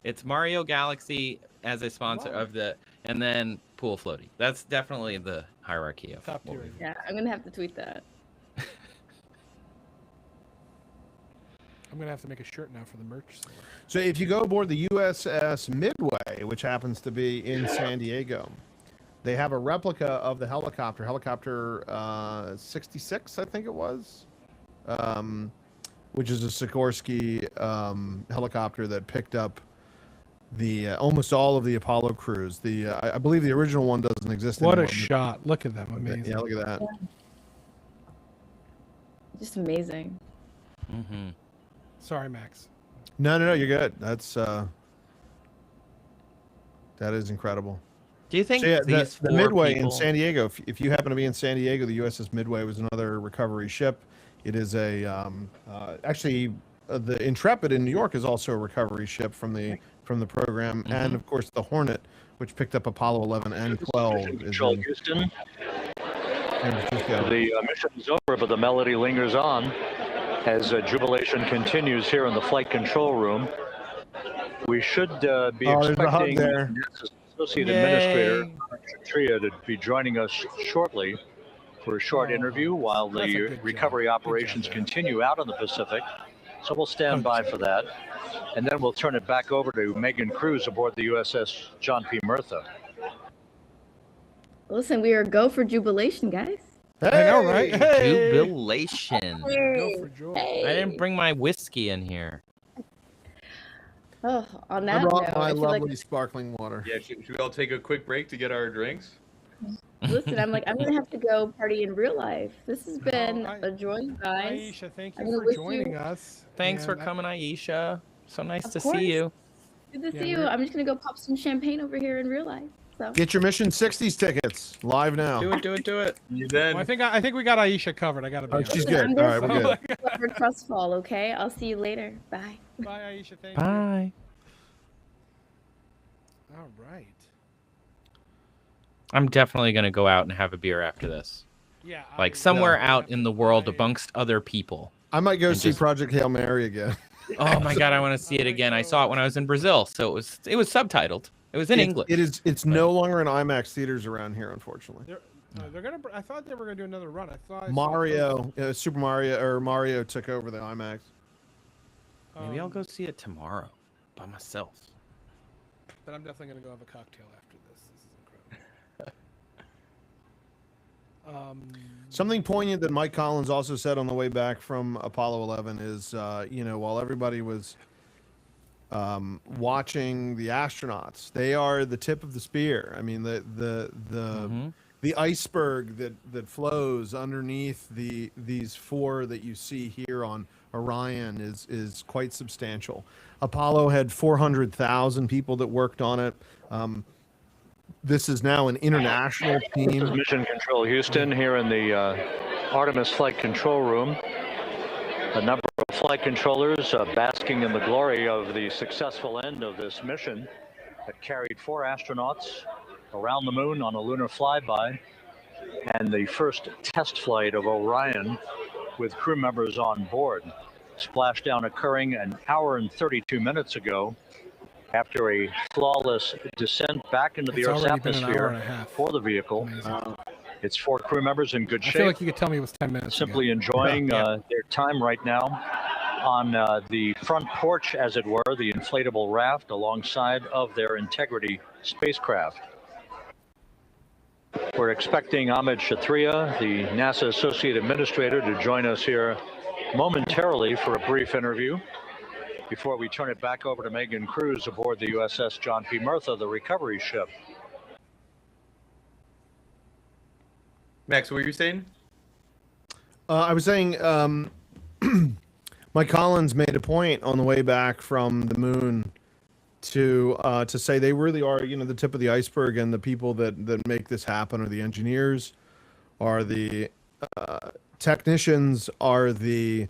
It's Mario Galaxy as a sponsor of the, and then pool floaty. That's definitely the hierarchy of Top what tier. we- Yeah, I'm gonna have to tweet that. I'm gonna have to make a shirt now for the merch store. So if you go aboard the USS Midway, which happens to be in San Diego, they have a replica of the helicopter 66, I think it was, which is a Sikorsky helicopter that picked up the almost all of the Apollo crews. I believe the original one doesn't exist What a anymore. shot! Look at them, amazing. Yeah, look at that. Just amazing. Mm-hmm. Sorry, Max. No, you're good. That's that is incredible. Do you think So, yeah, these the four Midway people... in San Diego? If you happen to be in San Diego, the USS Midway was another recovery ship. It is a actually the Intrepid in New York is also a recovery ship from the program, and of course the Hornet, which picked up Apollo 11 and 12. Is Control in Houston. San Francisco. The mission is over, but the melody lingers on as jubilation continues here in the flight control room. We should be Oh, there's a hug expecting there. NASA's Associate Administrator Tria to be joining us shortly for a short interview while That's a the good recovery job. operations continue out in the Pacific. So we'll stand by for that. And then we'll turn it back over to Megan Cruz aboard the USS John P. Murtha. Listen, we are go for jubilation, guys. I know, right? Hey! Jubilation. Go for joy. I didn't bring my whiskey in here. Oh, on I that brought note, my I feel lovely like sparkling water. Yeah, should we all take a quick break to get our drinks? listen, I'm gonna have to go party in real life. This has been Oh, a joy, guys. Aisha, thank I'm you gonna for wish joining you- us. Thanks for And coming, Aisha. So nice Of to course. see you. Good to Yeah, see you. we're- I'm just gonna go pop some champagne over here in real life. So Get your Mission 60s tickets live now. Do it. You then. Well, I think we got Aisha covered. I gotta be Oh, honest. she's Listen, good. I'm All right, we're good. let her trust fall, okay? I'll see you later. Bye. Bye, Aisha. Thank you. Bye. All right. I'm definitely going to go out and have a beer after this. Yeah. Like somewhere Yeah. out in the world amongst other people. I might go And see just- Project Hail Mary again. Oh my God, I want to see it again. I saw it when I was in Brazil, so it was subtitled. It was in English. It's no longer in IMAX theaters around here, unfortunately. They're gonna. I thought they were gonna do another run. I thought I saw Mario, Super Mario, or Mario took over the IMAX. Maybe I'll go see it tomorrow by myself. But I'm definitely gonna go have a cocktail after this. This is incredible. Something poignant that Mike Collins also said on the way back from Apollo 11 is, while everybody was watching the astronauts, they are the tip of the spear. I mean, the iceberg that flows underneath these four that you see here on Orion is quite substantial. Apollo had 400,000 people that worked on it. This is now an international This is team. Mission Control Houston here in the Artemis flight control room. A number of flight controllers basking in the glory of the successful end of this mission that carried 4 astronauts around the moon on a lunar flyby, and the first test flight of Orion with crew members on board. Splashdown occurring an hour and 32 minutes ago after a flawless descent back into the It's Earth's already been an hour and a atmosphere half. for the vehicle. It's 4 crew members in good I shape. feel like you could tell me it was 10 minutes. Simply ago. enjoying Yeah. their time right now on the front porch, as it were, the inflatable raft alongside of their Integrity spacecraft. We're expecting Ahmed Shatria, the NASA Associate Administrator, to join us here momentarily for a brief interview before we turn it back over to Megan Cruz aboard the USS John P. Murtha, the recovery ship. Max, what were you saying? I was saying, Mike Collins made a point on the way back from the moon to say they really are, the tip of the iceberg, and the people that make this happen are the engineers, are the technicians, are the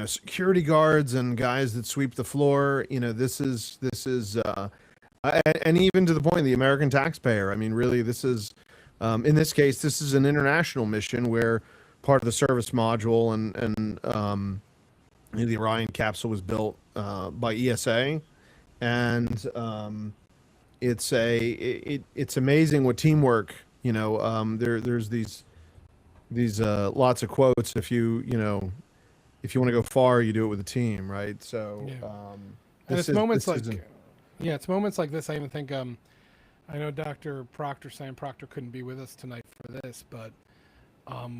security guards and guys that sweep the floor. This is and even to the point of the American taxpayer. I mean, really, this is in this case, this is an international mission where part of the service module and the Orion capsule was built by ESA, and it's amazing what teamwork. There's these lots of quotes. If you want to go far, you do it with a team, right? So, and it's moments like this. I even think I know Dr. Proctor saying Proctor couldn't be with us tonight for this, but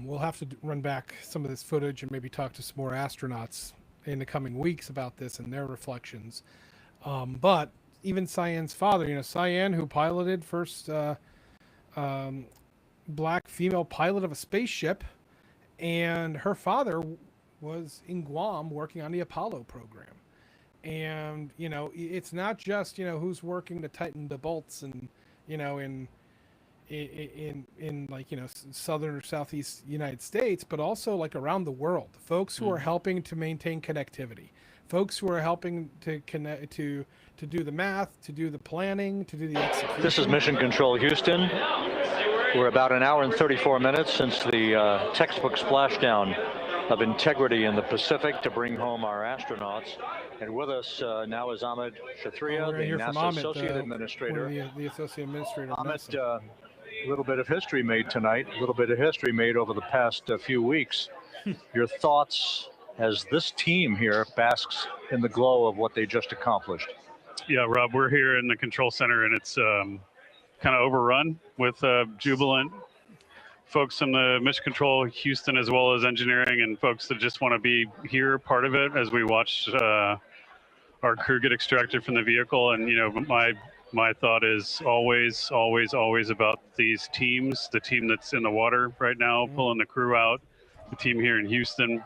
we'll have to run back some of this footage and maybe talk to some more astronauts in the coming weeks about this and their reflections. But even Cyan's father, Cyan, who piloted first black female pilot of a spaceship, and her father was in Guam working on the Apollo program. And it's not just who's working to tighten the bolts and in like southern or southeast United States, but also like around the world, folks who are helping to maintain connectivity, folks who are helping to connect to do the math, to do the planning, to do the execution. This is Mission Control Houston. We're about an hour and 34 minutes since the textbook splashdown of integrity in the Pacific to bring home our astronauts. And with us now is Ahmed Shathria, the NASA Associate Administrator. The Associate Administrator of Ahmed, NASA. A little bit of history made tonight, a little bit of history made over the past few weeks. Your thoughts as this team here basks in the glow of what they just accomplished? Yeah, Rob, we're here in the control center, and it's kind of overrun with jubilant folks in the Mission Control Houston, as well as engineering, and folks that just want to be here, part of it, as we watch our crew get extracted from the vehicle. And my thought is always about these teams, the team that's in the water right now, pulling the crew out, the team here in Houston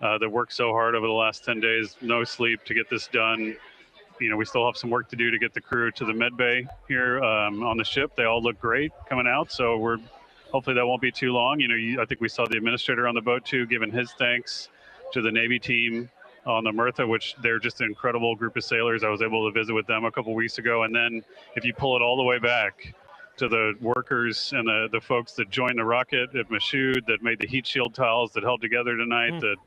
that worked so hard over the last 10 days, no sleep to get this done. We still have some work to do to get the crew to the med bay here on the ship. They all look great coming out, so hopefully that won't be too long. I think we saw the administrator on the boat too, giving his thanks to the Navy team on the Mirtha, which they're just an incredible group of sailors. I was able to visit with them a couple weeks ago. And then if you pull it all the way back to the workers and the folks that joined the rocket at Michoud, that made the heat shield tiles that held together tonight, that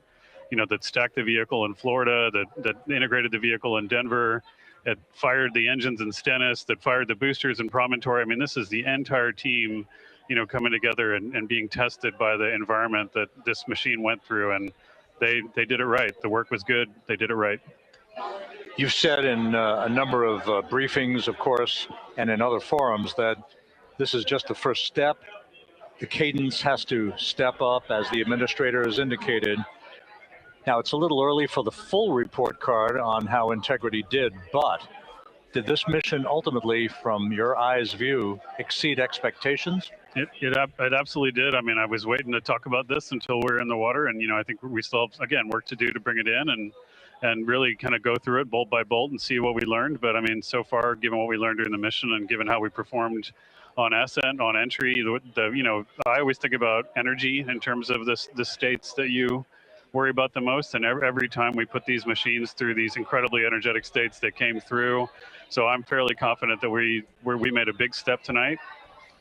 stacked the vehicle in Florida, that integrated the vehicle in Denver, that fired the engines in Stennis, that fired the boosters in Promontory. I mean, this is the entire team, coming together and being tested by the environment that this machine went through. And they did it right. The work was good. They did it right. You've said in a number of briefings, of course, and in other forums that this is just the first step. The cadence has to step up, as the administrator has indicated. Now, it's a little early for the full report card on how Integrity did, but did this mission ultimately, from your eyes' view, exceed expectations? It absolutely did. I mean, I was waiting to talk about this until we're in the water, and I think we still have, again, work to do to bring it in and really kind of go through it bolt by bolt and see what we learned. But I mean, so far, given what we learned during the mission and given how we performed on ascent, on entry, I always think about energy in terms of the states that you worry about the most, and every time we put these machines through these incredibly energetic states that came through. So I'm fairly confident that we made a big step tonight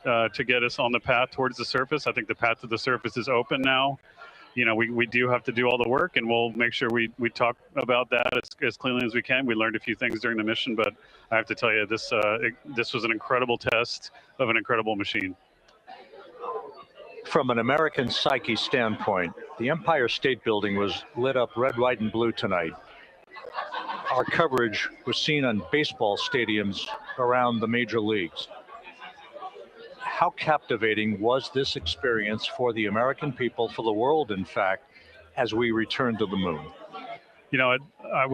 to get us on the path towards the surface. I think the path to the surface is open now. We do have to do all the work, and we'll make sure we talk about that as cleanly as we can. We learned a few things during the mission, but I have to tell you, this was an incredible test of an incredible machine. From an American psyche standpoint, the Empire State Building was lit up red, white, and blue tonight. Our coverage was seen on baseball stadiums around the major leagues. How captivating was this experience for the American people, for the world, in fact, as we returned to the moon? I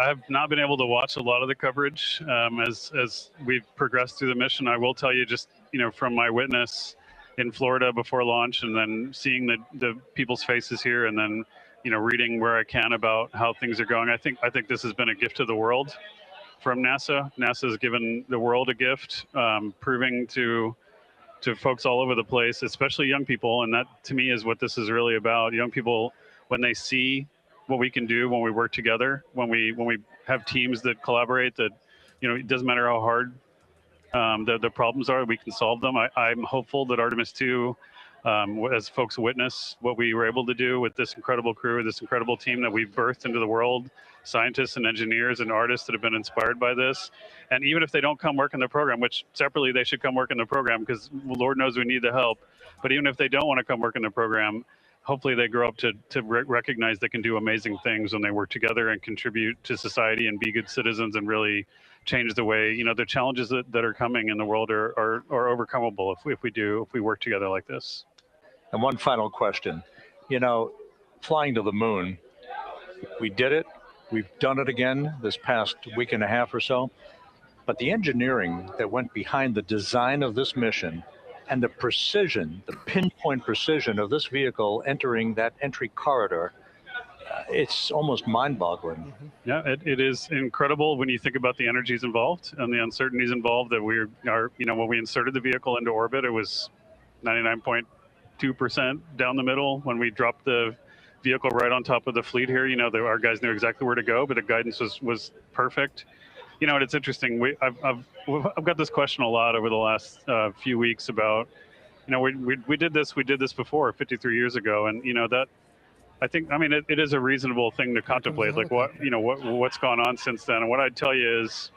have not been able to watch a lot of the coverage as we've progressed through the mission. I will tell you, just from my witness in Florida before launch, and then seeing the people's faces here, and then reading where I can about how things are going. I think this has been a gift to the world from NASA. NASA has given the world a gift, proving to folks all over the place, especially young people, and that to me is what this is really about. Young people, when they see what we can do when we work together, when we have teams that collaborate. That it doesn't matter how hard the problems are, we can solve them. I'm hopeful that Artemis 2, as folks witness what we were able to do with this incredible crew, this incredible team that we've birthed into the world, scientists and engineers and artists that have been inspired by this. And even if they don't come work in the program, which separately they should come work in the program because Lord knows we need the help. But even if they don't want to come work in the program, hopefully they grow up to recognize they can do amazing things when they work together and contribute to society and be good citizens and really change the way, the challenges that are coming in the world are overcomable if we work together like this. And one final question, flying to the moon, we did it. We've done it again this past week and a half or so. But the engineering that went behind the design of this mission and the precision, the pinpoint precision of this vehicle entering that entry corridor, it's almost mind-boggling. Yeah, it is incredible when you think about the energies involved and the uncertainties involved. That when we inserted the vehicle into orbit, it was 99.2% down the middle. When we dropped the vehicle right on top of the fleet here, our guys knew exactly where to go, but the guidance was perfect. And it's interesting. I've got this question a lot over the last few weeks about, we did this before 53 years ago, and that. I think, it is a reasonable thing to contemplate, like what's gone on since then. And what I'd tell you is,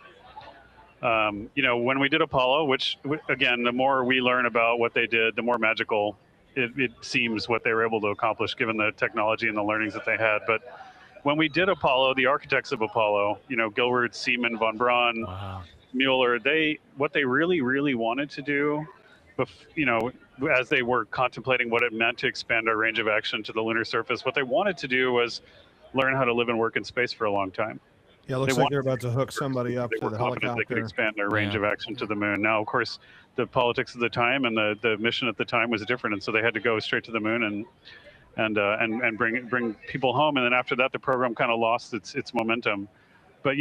when we did Apollo, which again, the more we learn about what they did, the more magical it seems what they were able to accomplish given the technology and the learnings that they had. But when we did Apollo, the architects of Apollo, Gilbert, Seaman, von Braun, Mueller, what they really, really wanted to do, as they were contemplating what it meant to expand our range of action to the lunar surface, what they wanted to do was learn how to live and work in space for a long time. Yeah, it looks like they're about to hook somebody up to the helicopter. They could expand their range of action to the moon. Now, of course, the politics of the time and the mission at the time was different, and so they had to go straight to the moon and bring people home. And then after that, the program kind of lost its momentum. But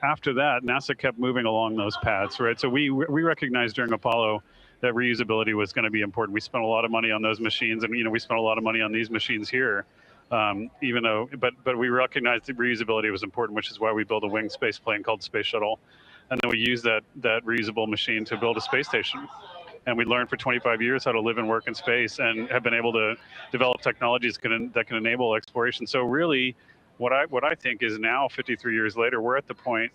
after that, NASA kept moving along those paths, right? So we recognized during Apollo that reusability was going to be important. We spent a lot of money on those machines, and we spent a lot of money on these machines here. But we recognized that reusability was important, which is why we built a winged space plane called Space Shuttle, and then we used that reusable machine to build a space station. And we learned for 25 years how to live and work in space, and have been able to develop technologies that can enable exploration. So really, what I think is now, 53 years later, we're at the point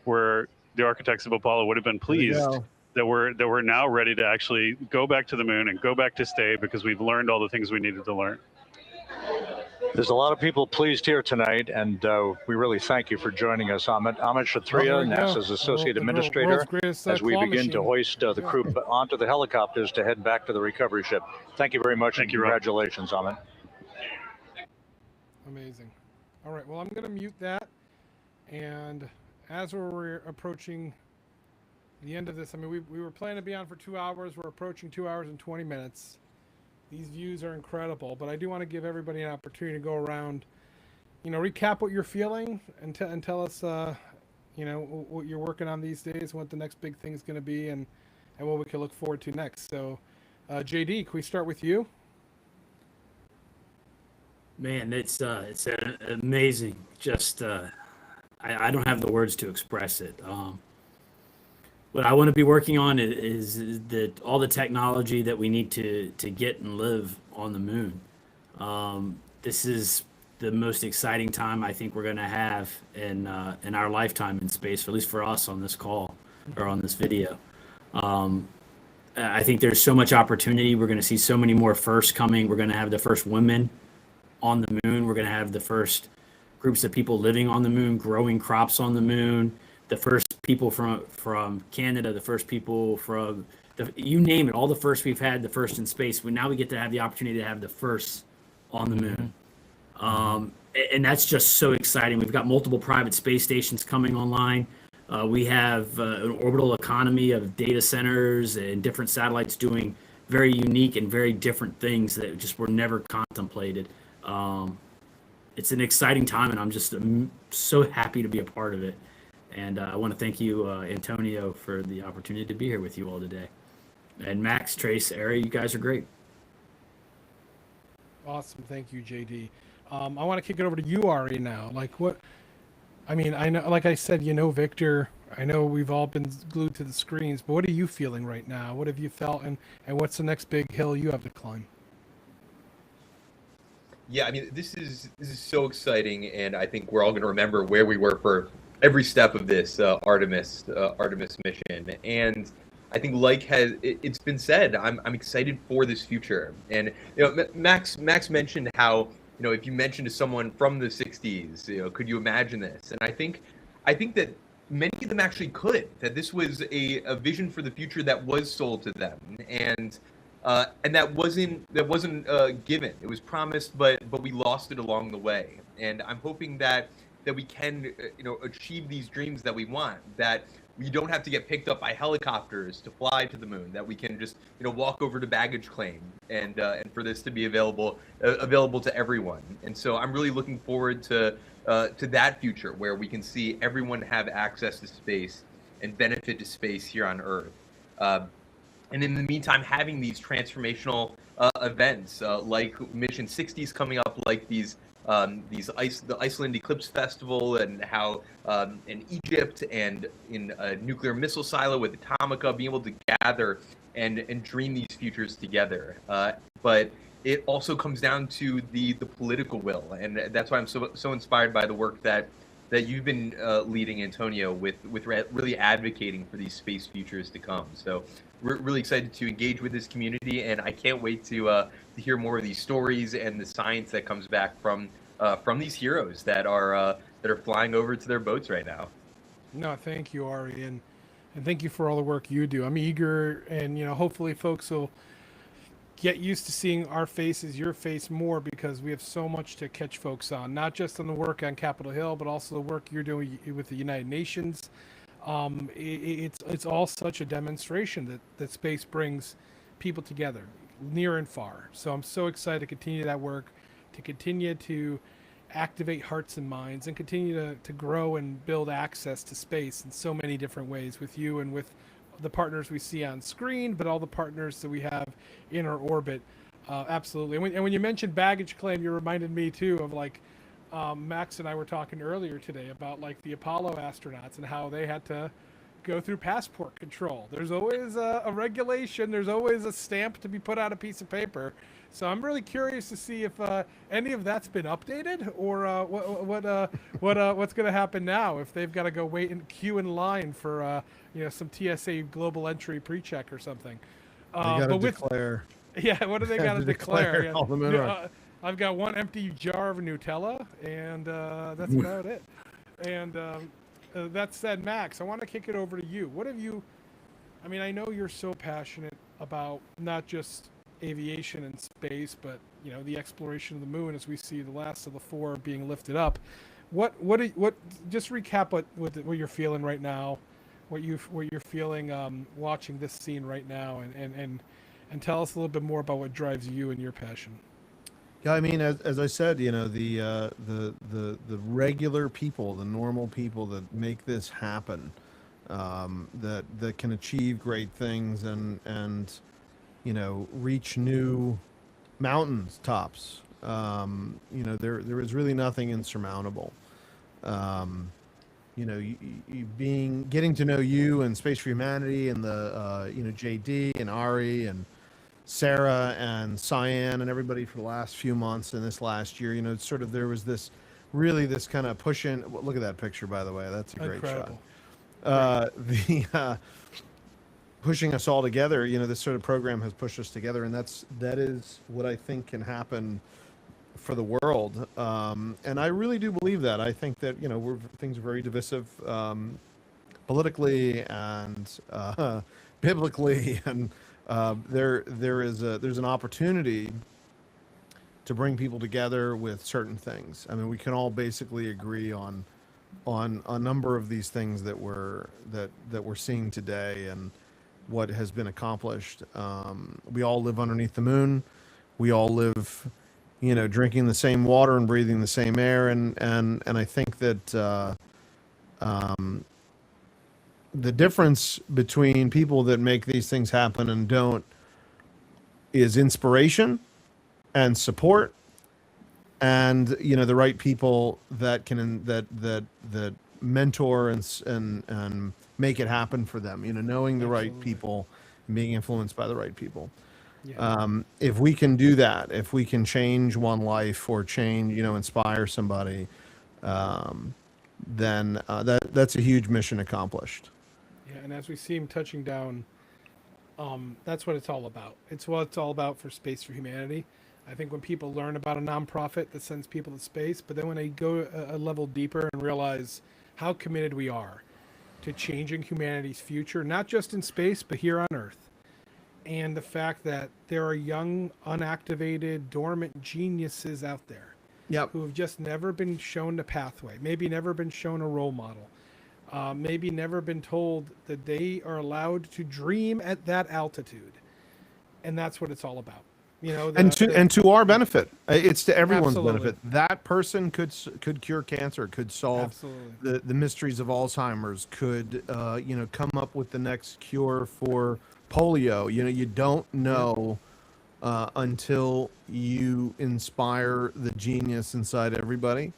where the architects of Apollo would have been pleased that we're now ready to actually go back to the moon and go back to stay, because we've learned all the things we needed to learn. There's a lot of people pleased here tonight, and we really thank you for joining us, Amit Kshatriya, NASA's Associate Administrator, as we begin to hoist the crew onto the helicopters to head back to the recovery ship. Thank you very much, and congratulations, Amit. Amazing. All right, well, I'm going to mute that, and as we're approaching the end of this, we were planning to be on for 2 hours. We're approaching 2 hours and 20 minutes. These views are incredible, but I do want to give everybody an opportunity to go around, recap what you're feeling and tell us, what you're working on these days, what the next big thing is going to be, and what we can look forward to next. So, JD, can we start with you? Man, it's amazing. Just I don't have the words to express it. What I want to be working on is that all the technology that we need to get and live on the moon. This is the most exciting time I think we're going to have in our lifetime in space, at least for us on this call or on this video. I think there's so much opportunity. We're going to see so many more firsts coming. We're going to have the first women on the moon. We're going to have the first groups of people living on the moon, growing crops on the moon, the first people from Canada, the first people from you name it, all the first we've had, the first in space. Now we get to have the opportunity to have the first on the moon. And that's just so exciting. We've got multiple private space stations coming online. We have an orbital economy of data centers and different satellites doing very unique and very different things that just were never contemplated. It's an exciting time, and I'm just so happy to be a part of it. And I want to thank you, Antonio, for the opportunity to be here with you all today. And Max, Trace, Ari, you guys are great. Awesome. Thank you, JD. I want to kick it over to you, Ari, now. Like, what? I mean, I know, like I said, Victor. I know we've all been glued to the screens, but what are you feeling right now? What have you felt, and what's the next big hill you have to climb? Yeah, I mean, this is so exciting, and I think we're all going to remember where we were for every step of this Artemis mission. And I think, like it's been said, I'm excited for this future. And Max mentioned how if you mentioned to someone from the '60s, could you imagine this? And I think that many of them actually could. That this was a vision for the future that was sold to them, and that wasn't given. It was promised, but we lost it along the way. And I'm hoping that we can achieve these dreams that we want. That we don't have to get picked up by helicopters to fly to the moon. That we can just walk over to baggage claim, and for this to be available to everyone. And so I'm really looking forward to that future where we can see everyone have access to space and benefit to space here on Earth. And in the meantime, having these transformational events like Mission 60s coming up, like the Iceland Eclipse Festival, and how in Egypt and in a nuclear missile silo with Atomica, being able to gather and dream these futures together. But it also comes down to the political will, and that's why I'm so inspired by the work that you've been leading, Antonio, with really advocating for these space futures to come. So we're really excited to engage with this community, and I can't wait to hear more of these stories and the science that comes back from these heroes that are flying over to their boats right now. No, thank you, Ari, and thank you for all the work you do. I'm eager, and hopefully folks will get used to seeing our faces, your face more, because we have so much to catch folks on, not just on the work on Capitol Hill, but also the work you're doing with the United Nations. It's all such a demonstration that space brings people together, near and far. So I'm so excited to continue that work, to continue to activate hearts and minds, and continue to grow and build access to space in so many different ways with you and with the partners we see on screen, but all the partners that we have in our orbit. Absolutely. And when you mentioned baggage claim, you reminded me too of Max and I were talking earlier today about the Apollo astronauts and how they had to go through passport control. There's always a regulation. There's always a stamp to be put on a piece of paper. So I'm really curious to see if any of that's been updated, or what's going to happen now if they've got to go wait and queue in line for some TSA global entry pre-check or something. They got to declare. Yeah, what do they got to declare? Yeah. All the moon I've got one empty jar of Nutella, and that's about it. And that said, Max, I want to kick it over to you. What have you? I mean, I know you're so passionate about not just aviation and space, but the exploration of the moon, as we see the last of the 4 being lifted up. What just recap what you're feeling right now, what you're feeling watching this scene right now, and tell us a little bit more about what drives you and your passion. Yeah, I mean, as I said, the regular people, the normal people that make this happen, that can achieve great things and reach new mountains tops. There is really nothing insurmountable. Getting to know you and Space for Humanity and the JD and Ari and Sarah and Cyan and everybody for the last few months and this last year, it's sort of, there was this kind of push in. Look at that picture, by the way. That's a great Incredible. Shot. Pushing us all together, this sort of program has pushed us together, and that is what I think can happen for the world. And I really do believe that. I think that things are very divisive politically and biblically, and there's an opportunity to bring people together with certain things. I mean, we can all basically agree on a number of these things that we're seeing today and what has been accomplished. We all live underneath the moon. We all live, drinking the same water and breathing the same air. And I think that the difference between people that make these things happen and don't is inspiration and support and the right people that can that mentor and make it happen for them. Knowing the right people, and being influenced by the right people. If we can do that, if we can change one life or change, inspire somebody, then that's a huge mission accomplished. Yeah, and as we see him touching down, that's what it's all about. It's what it's all about for Space for Humanity. I think when people learn about a nonprofit that sends people to space, but then when they go a level deeper and realize how committed we are to changing humanity's future, not just in space, but here on Earth, and the fact that there are young, unactivated, dormant geniuses out there who have just never been shown a pathway, maybe never been shown a role model, maybe never been told that they are allowed to dream at that altitude. And that's what it's all about. And to our benefit, it's to everyone's Absolutely. benefit. That person could cure cancer, could solve Absolutely. the mysteries of Alzheimer's, could come up with the next cure for polio. You don't know until you inspire the genius inside everybody.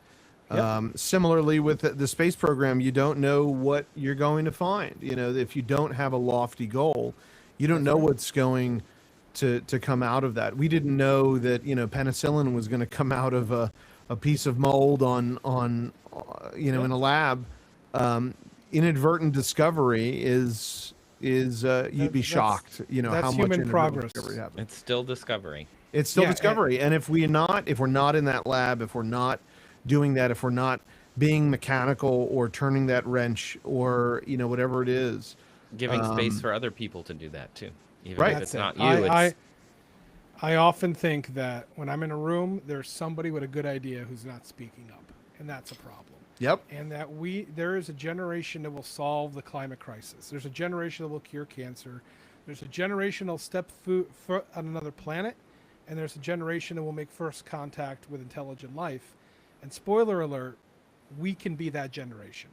Similarly with the space program, you don't know what you're going to find. If you don't have a lofty goal, you don't know what's going to come out of that. We didn't know that penicillin was going to come out of a piece of mold on in a lab. Inadvertent discovery is you'd be shocked. How much human progress. discovery happened. It's still discovery. It's still discovery, and if we're not in that lab, if we're not doing that, if we're not being mechanical or turning that wrench or whatever it is, Giving space for other people to do that too. Even Right. if it's That's not it. you, I often think that when I'm in a room, there's somebody with a good idea who's not speaking up, and that's a problem. Yep. And that there is a generation that will solve the climate crisis. There's a generation that will cure cancer. There's a generation that will step foot on another planet, and there's a generation that will make first contact with intelligent life. And spoiler alert, we can be that generation.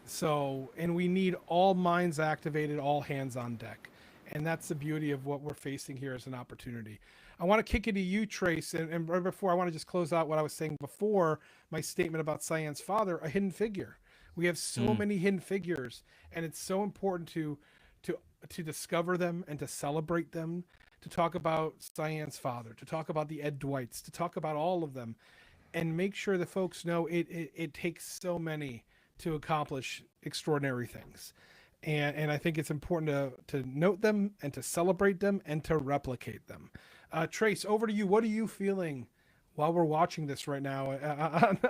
So, and we need all minds activated, all hands on deck. And that's the beauty of what we're facing here as an opportunity. I want to kick it to you, Trace. And right before, I want to just close out what I was saying before my statement about Cyan's father, a hidden figure. We have so many hidden figures, and it's so important to discover them and to celebrate them, to talk about Cyan's father, to talk about the Ed Dwights, to talk about all of them, and make sure that folks know it takes so many to accomplish extraordinary things. And I think it's important to note them and to celebrate them and to replicate them. Trace, over to you. What are you feeling while we're watching this right now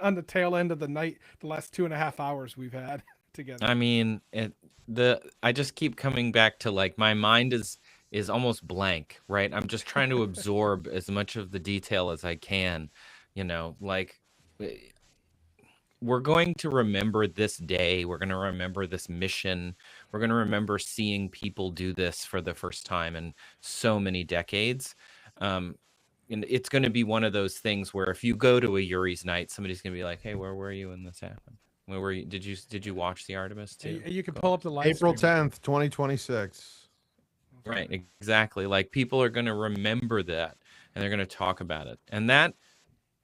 on the tail end of the night, the last 2.5 hours we've had together? I mean, I just keep coming back to like my mind is almost blank, right? I'm just trying to absorb as much of the detail as I can, like we're going to remember this day. We're going to remember this mission. We're going to remember seeing people do this for the first time in so many decades. And it's going to be one of those things where if you go to a Yuri's night, somebody's going to be like, "Hey, where were you when this happened? Where were you? Did you watch the Artemis too?" You can pull up the live April stream. 10th, 2026. Right, exactly. Like people are going to remember that and they're going to talk about it. And that,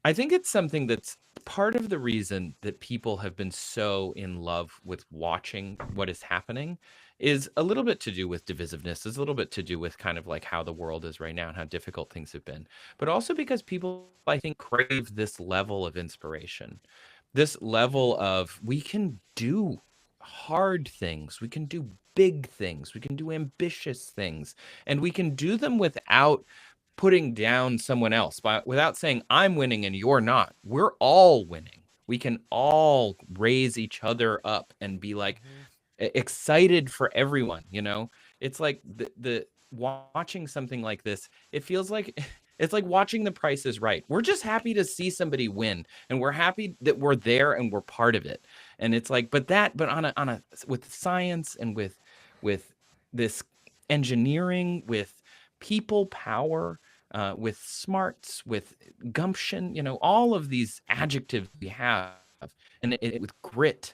I think it's something that's part of the reason that people have been so in love with watching what is happening is a little bit to do with divisiveness, is a little bit to do with kind of like how the world is right now and how difficult things have been, but also because people, I think, crave this level of inspiration, this level of we can do hard things, we can do big things, we can do ambitious things, and we can do them without putting down someone else, without saying I'm winning and you're not. We're all winning. We can all raise each other up and be like excited for everyone. It's like the watching something like this, it feels like it's like watching The Price is Right. We're just happy to see somebody win, and we're happy that we're there and we're part of it. And it's like, but on a with science and with this engineering, with people power, with smarts, with gumption, all of these adjectives we have, and with grit,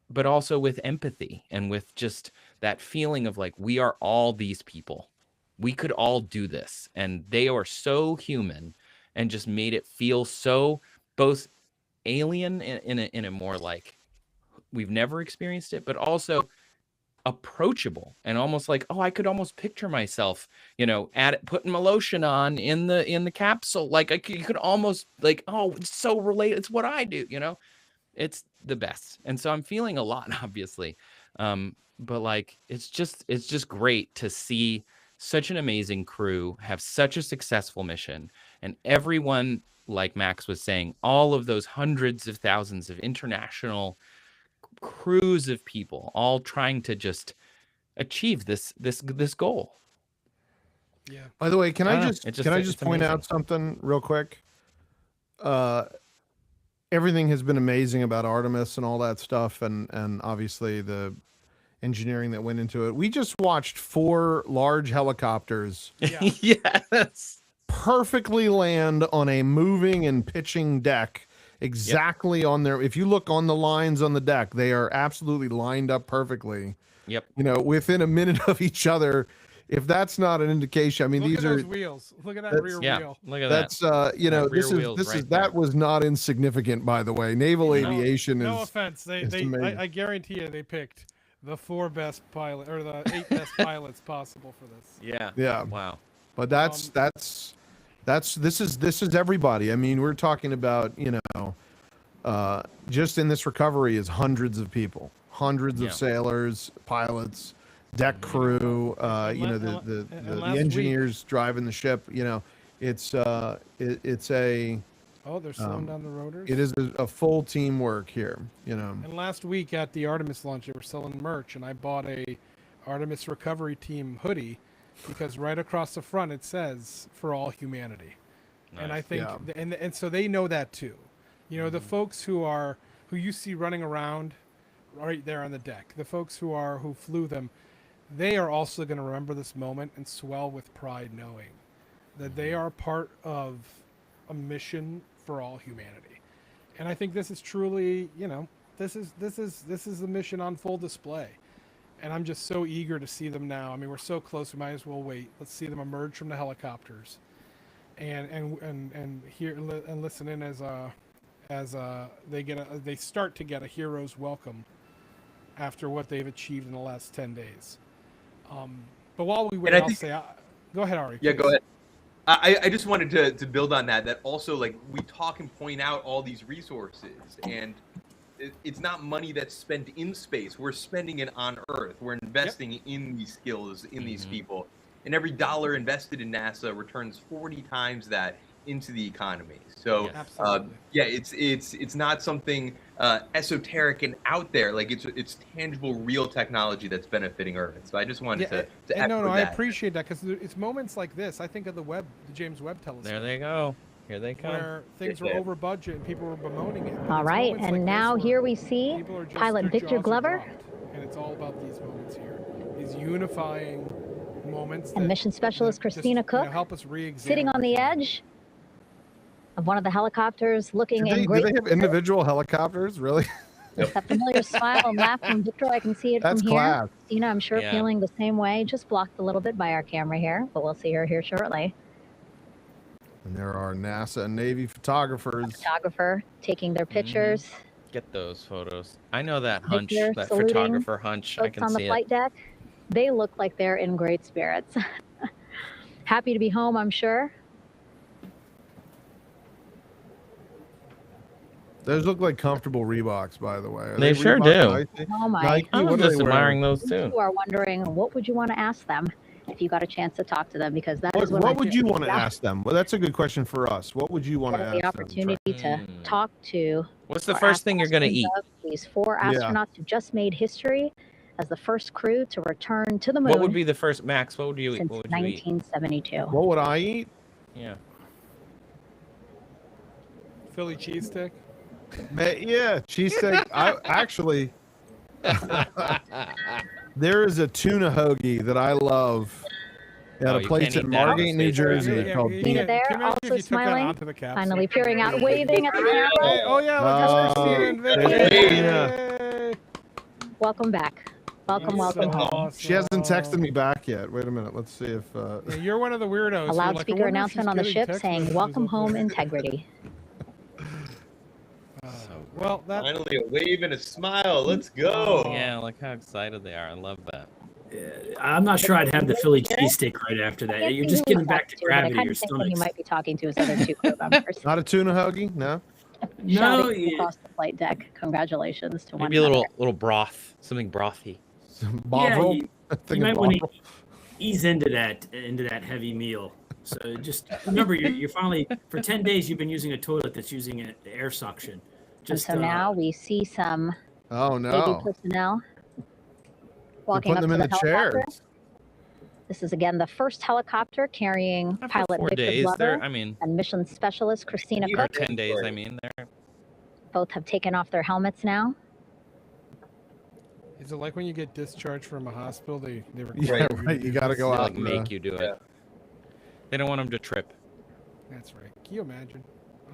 but also with empathy and with just that feeling of like, we are all these people. We could all do this, and they are so human and just made it feel so both alien in a more like we've never experienced it, but also approachable and almost like, oh, I could almost picture myself, putting my lotion on in the capsule. Like you could almost like, oh, it's so related. It's what I do, It's the best. And so I'm feeling a lot, obviously. But like, it's just great to see such an amazing crew have such a successful mission, and everyone, like Max was saying, all of those hundreds of thousands of international crews of people all trying to just achieve this goal. Yeah. By the way, can I just point amazing. out something real quick? Everything has been amazing about Artemis and all that stuff, and obviously the engineering that went into it. We just watched 4 large helicopters yes, perfectly land on a moving and pitching deck, exactly on there. If you look on the lines on the deck, they are absolutely lined up perfectly. Yep. Within a minute of each other. If that's not an indication, I mean, Look these at are those wheels. Look at that rear wheel. Look at that's that. That was not insignificant, by the way. Naval aviation is no offense. I guarantee you they picked the 4 best pilot or the 8 best pilots possible for this. Yeah. Wow. But this is everybody. I mean, we're talking about, just in this recovery is hundreds of people, hundreds of sailors, pilots, deck crew, the engineers driving the ship. It's a Oh, they're slowing down the rotors. It is a full teamwork here, And last week at the Artemis launch, they were selling merch, and I bought a Artemis Recovery Team hoodie because right across the front it says "For all humanity," and I think, and so they know that too. The folks who you see running around right there on the deck, the folks who flew them, they are also going to remember this moment and swell with pride, knowing that they are part of a mission for all humanity. And I think this is truly, this is the mission on full display. And I'm just so eager to see them now. I mean, we're so close, we might as well wait. Let's see them emerge from the helicopters and hear and listen in as they start to get a hero's welcome after what they've achieved in the last 10 days. But while we wait, go ahead, Ari. Yeah, please. go ahead. I just wanted to build on that also, like, we talk and point out all these resources, and it's not money that's spent in space. We're spending it on Earth. We're investing in these skills, in these people. And every dollar invested in NASA returns 40 times that into the economy. So it's not something esoteric and out there. Like it's tangible, real technology that's benefiting Earth. So I just wanted to echo that. I appreciate that, because it's moments like this. I think of the James Webb Telescope. There they go. Here they come. Where things were over budget and people were bemoaning it. All right, and now here we see pilot Victor Glover. And it's all about these moments here. These unifying moments. And mission specialist Christina Cook, help us re-examine sitting on the edge of one of the helicopters, looking in great. Do they have individual helicopters, really? That familiar smile and laugh from Victor, I can see it from here. Class. Christina, I'm sure feeling the same way, just blocked a little bit by our camera here, but we'll see her here shortly. And there are NASA and Navy photographers. Photographer taking their pictures. Get those photos. I know that hunch, Victor that saluting photographer hunch. I folks can on the see flight it. deck. They look like they're in great spirits. Happy to be home, I'm sure. Those look like comfortable Reeboks, by the way. Are They sure Reebok, do. Nike? Oh my! Nike? I'm What are they just admiring wearing? those too. You are wondering, what would you want to ask them if you got a chance to talk to them? Because that is What would you want to ask them? Well, that's a good question for us. What would you want to ask the them? opportunity to talk to. What's the or first ask thing you're going to eat? questions of These 4 Yeah. astronauts who just made history as the first crew to return to the moon What would be the first, Max? What would you eat? since What would you eat? 1972. What would I eat? Yeah. Philly cheesesteak. Yeah, cheesesteak. I actually, there is a tuna hoagie that I love at Oh, a you place can't in eat that. Margate, New Jersey called Christina there, Can you imagine if also you took that smiling, onto the capsule? finally peering out, waving at the camera. Hey, oh yeah, look, there's Christina and Vicky. there's Christina. Yay. Welcome back. Welcome, welcome home. She hasn't texted me back yet. Wait a minute. Let's see if. Yeah, you're one of the weirdos. A loudspeaker announcement on the ship saying, "Welcome home, Integrity." Well, that finally a wave and a smile. Let's go. Yeah, look how excited they are. I love that. I'm not sure I'd have the Philly cheesesteak right after that. You're just getting back to gravity. Your He stomach. might be talking to his other two crew members. Not a tuna hoagie? No. Shouting across the flight deck. Congratulations to one Maybe a another. little broth, something brothy. Bovril? You might want to ease into that heavy meal. So just remember, you're finally for 10 days you've been using a toilet that's using air suction. Just And so now we see some Oh Navy no. personnel They're walking putting up them to in the the helicopter. chairs. This is again the first helicopter carrying pilot 4 Victor days, Glover they're- I mean- and mission specialist Christina Or Cook. 10 days, I mean. They're Both have taken off their helmets now. Is it like when you get discharged from a hospital? They Yeah, require right. You got to go they, out. like and, make you do it. They don't want them to trip. That's right. Can you imagine?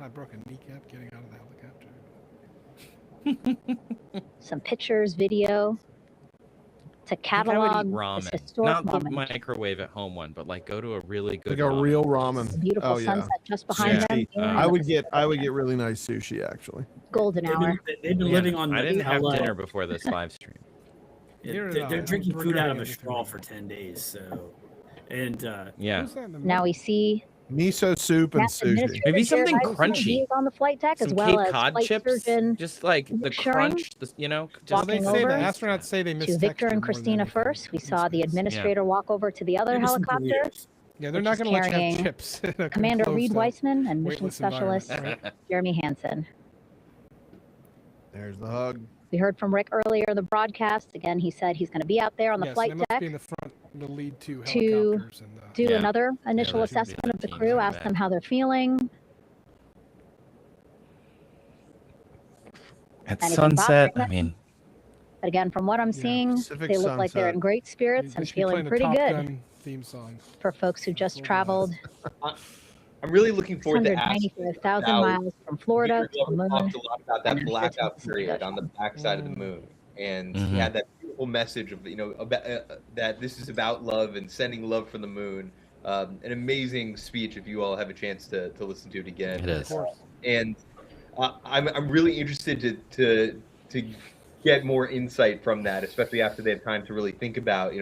I broke a kneecap getting out of the helicopter. Some pictures, video to I would eat catalog this ramen, historic not the moment. microwave at home one, but like go to a really good. Like a ramen real place. ramen. Beautiful Oh yeah. sunset just behind them. Sushi. and I the would get really nice sushi actually. golden hour. They've been living on. I didn't have LA. dinner before this live stream. They're drinking food out of a straw for 10 days. So, and Yeah. Now we see Miso soup and NASA sushi. Administrator Maybe something Jared Isaacman. crunchy. He is on the flight deck as Some well Cape as Cod flight chips, surgeon just like the Shuring. crunch, just They Walking say the over astronauts say they miss to Victor texture and more than Christina anything. first. We saw the administrator walk over to the other maybe some helicopter. burritos. Yeah, they're which not is going to let you have carrying chips. in a Commander closed, Reed Weissman and mission weightless environment, specialist right? Jeremy Hansen. There's the hug. We heard from Rick earlier in the broadcast. Again, he said he's going to be out there on the Yes, flight they must deck be in the front, the lead two to helicopters. And, do Yeah. another initial there should be assessment of the 13 crew, right ask back. them how they're feeling. At Anything sunset, bothering I mean, But again, from what I'm seeing, Pacific they look like they're sunset. in great spirits they and should be feeling playing the pretty Top good Gun theme song. for folks who just traveled I'm really looking forward to asking 195,000 about- miles from Florida Victor to the Glover moon. talked a lot about that and blackout Artemis period on the backside of the moon, and he had that beautiful message of about, that this is about love and sending love from the moon. An amazing speech if you all have a chance to listen to it again. It is. And I'm really interested to get more insight from that, especially after they had time to really think about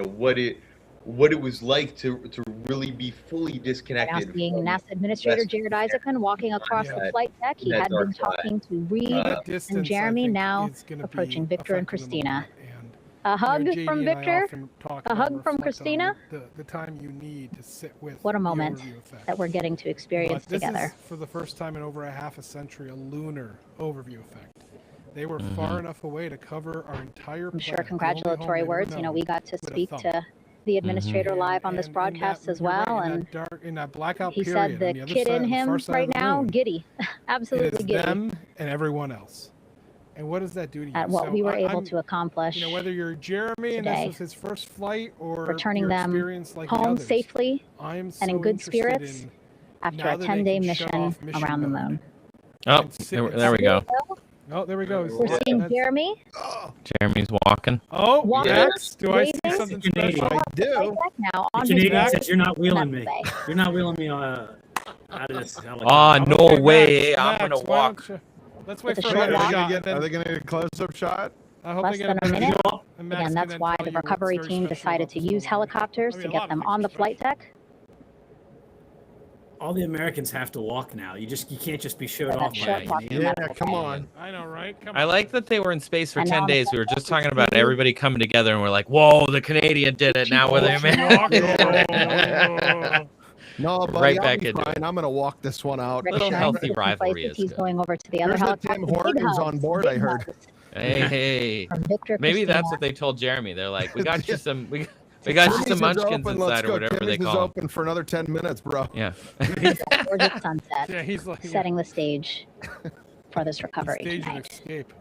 what it was like to really be fully Now disconnected. seeing from NASA Administrator West Jared Isaacman walking across the that- flight deck. He that had been dark side. talking to Reed That and distance, I Jeremy, think, now is gonna approaching be Victor and affecting them Christina. lot. And, A hug JD from and I Victor, often talk a about hug and from reflect on Christina. The time you need to sit with What a the moment overview effect. that we're getting to experience But this together. is, for the first time in over a half a century, a lunar overview effect. They were far enough away to cover our entire I'm sure planet, the only congratulatory home they were words. You know, known we got to with a speak thumb. to the administrator live on this And in broadcast that- as you're right, well, in and that dark, in that blackout he period, said on the the other kid side, in on the him far side right of the now, moon, giddy, it absolutely is giddy them and everyone else. And what does that do to you? at what So we were I- able I'm- to accomplish. whether you're Jeremy and this today. was his first flight, or Returning your them experience like the home others, safely I am and so in good interested spirits in, after now a that they 10-day can shut mission off mission around the mode, moon. oh, and sit- there we go. Oh, there we go. We're seeing That's- Jeremy Jeremy's walking. Oh, walking, Max, do I see waving, something Canadian. special? I do. Now on The his Canadian way says, "You're not to wheeling me. Bay. You're not wheeling me out of this helicopter." Ah, no Okay, way! Max, I'm gonna Max, why walk. don't you- Let's wait With for a short another walk. shot. Are then- they going to get a close-up shot? I hope Less they than get a minute. and Max Again, can that's then why tell the you what's recovery very team special decided about to this use moment. helicopters I mean, to a get lot them of on the things are flight deck. All the Americans have to walk now. You can't just be showed And off. that's by short it. walking Yeah, medical come bay. on. I know, right? Come I on. like that they were in space for And 10 now days. the We were just flight talking about deck everybody coming together, and we're like, "Whoa, the Canadian did it!" Now we're there, man. No, buddy, Right I'll back be into fine. it. I'm going to walk this one out. Rick Little Shuring healthy switching rivalry places. is He's good. going over to the other There's the helicopter. Tim Big Hortons on hugs, board, big I heard. hugs Hey, from Victor maybe Christina. that's what they told Jeremy. They're like, "We got you some, we got you Timmy's some is munchkins open. Let's inside, or go. whatever they Timmy's is call them." open for another 10 minutes, bro. Yeah. Gorgeous sunset, Yeah, he's like setting the stage for this recovery stage of tonight. escape.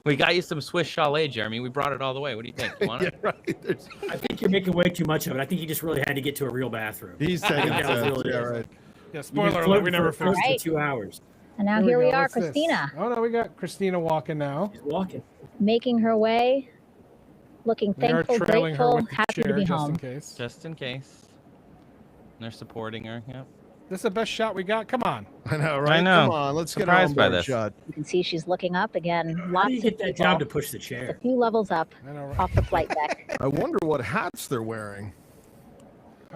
We got you some Swiss Chalet, Jeremy. We brought it all the way. What do you think? You want Yeah, it? right. I think you're making way too much of it. I think he just really had to get to a real bathroom. He's I think taking that was it. really Yeah, it. right. Yeah, You've spoiler been alert, we floating never for finished. Right. 2 hours. And now Here here we go. are, What's this? Christina, Oh no, we got Christina walking now. He's walking. making her way looking They are thankful, trailing her grateful, with the happy to chair be just home. in case. Just in case. They're supporting her. Yep. This is the best shot we got. Come on. I know, right? I know. Come on, let's Surprised get by an onboard this. shot. You can see she's looking up again. How Lots do you of get that people, job to push the just a chair? few levels up I know, right? off the flight deck. I wonder what hats they're wearing.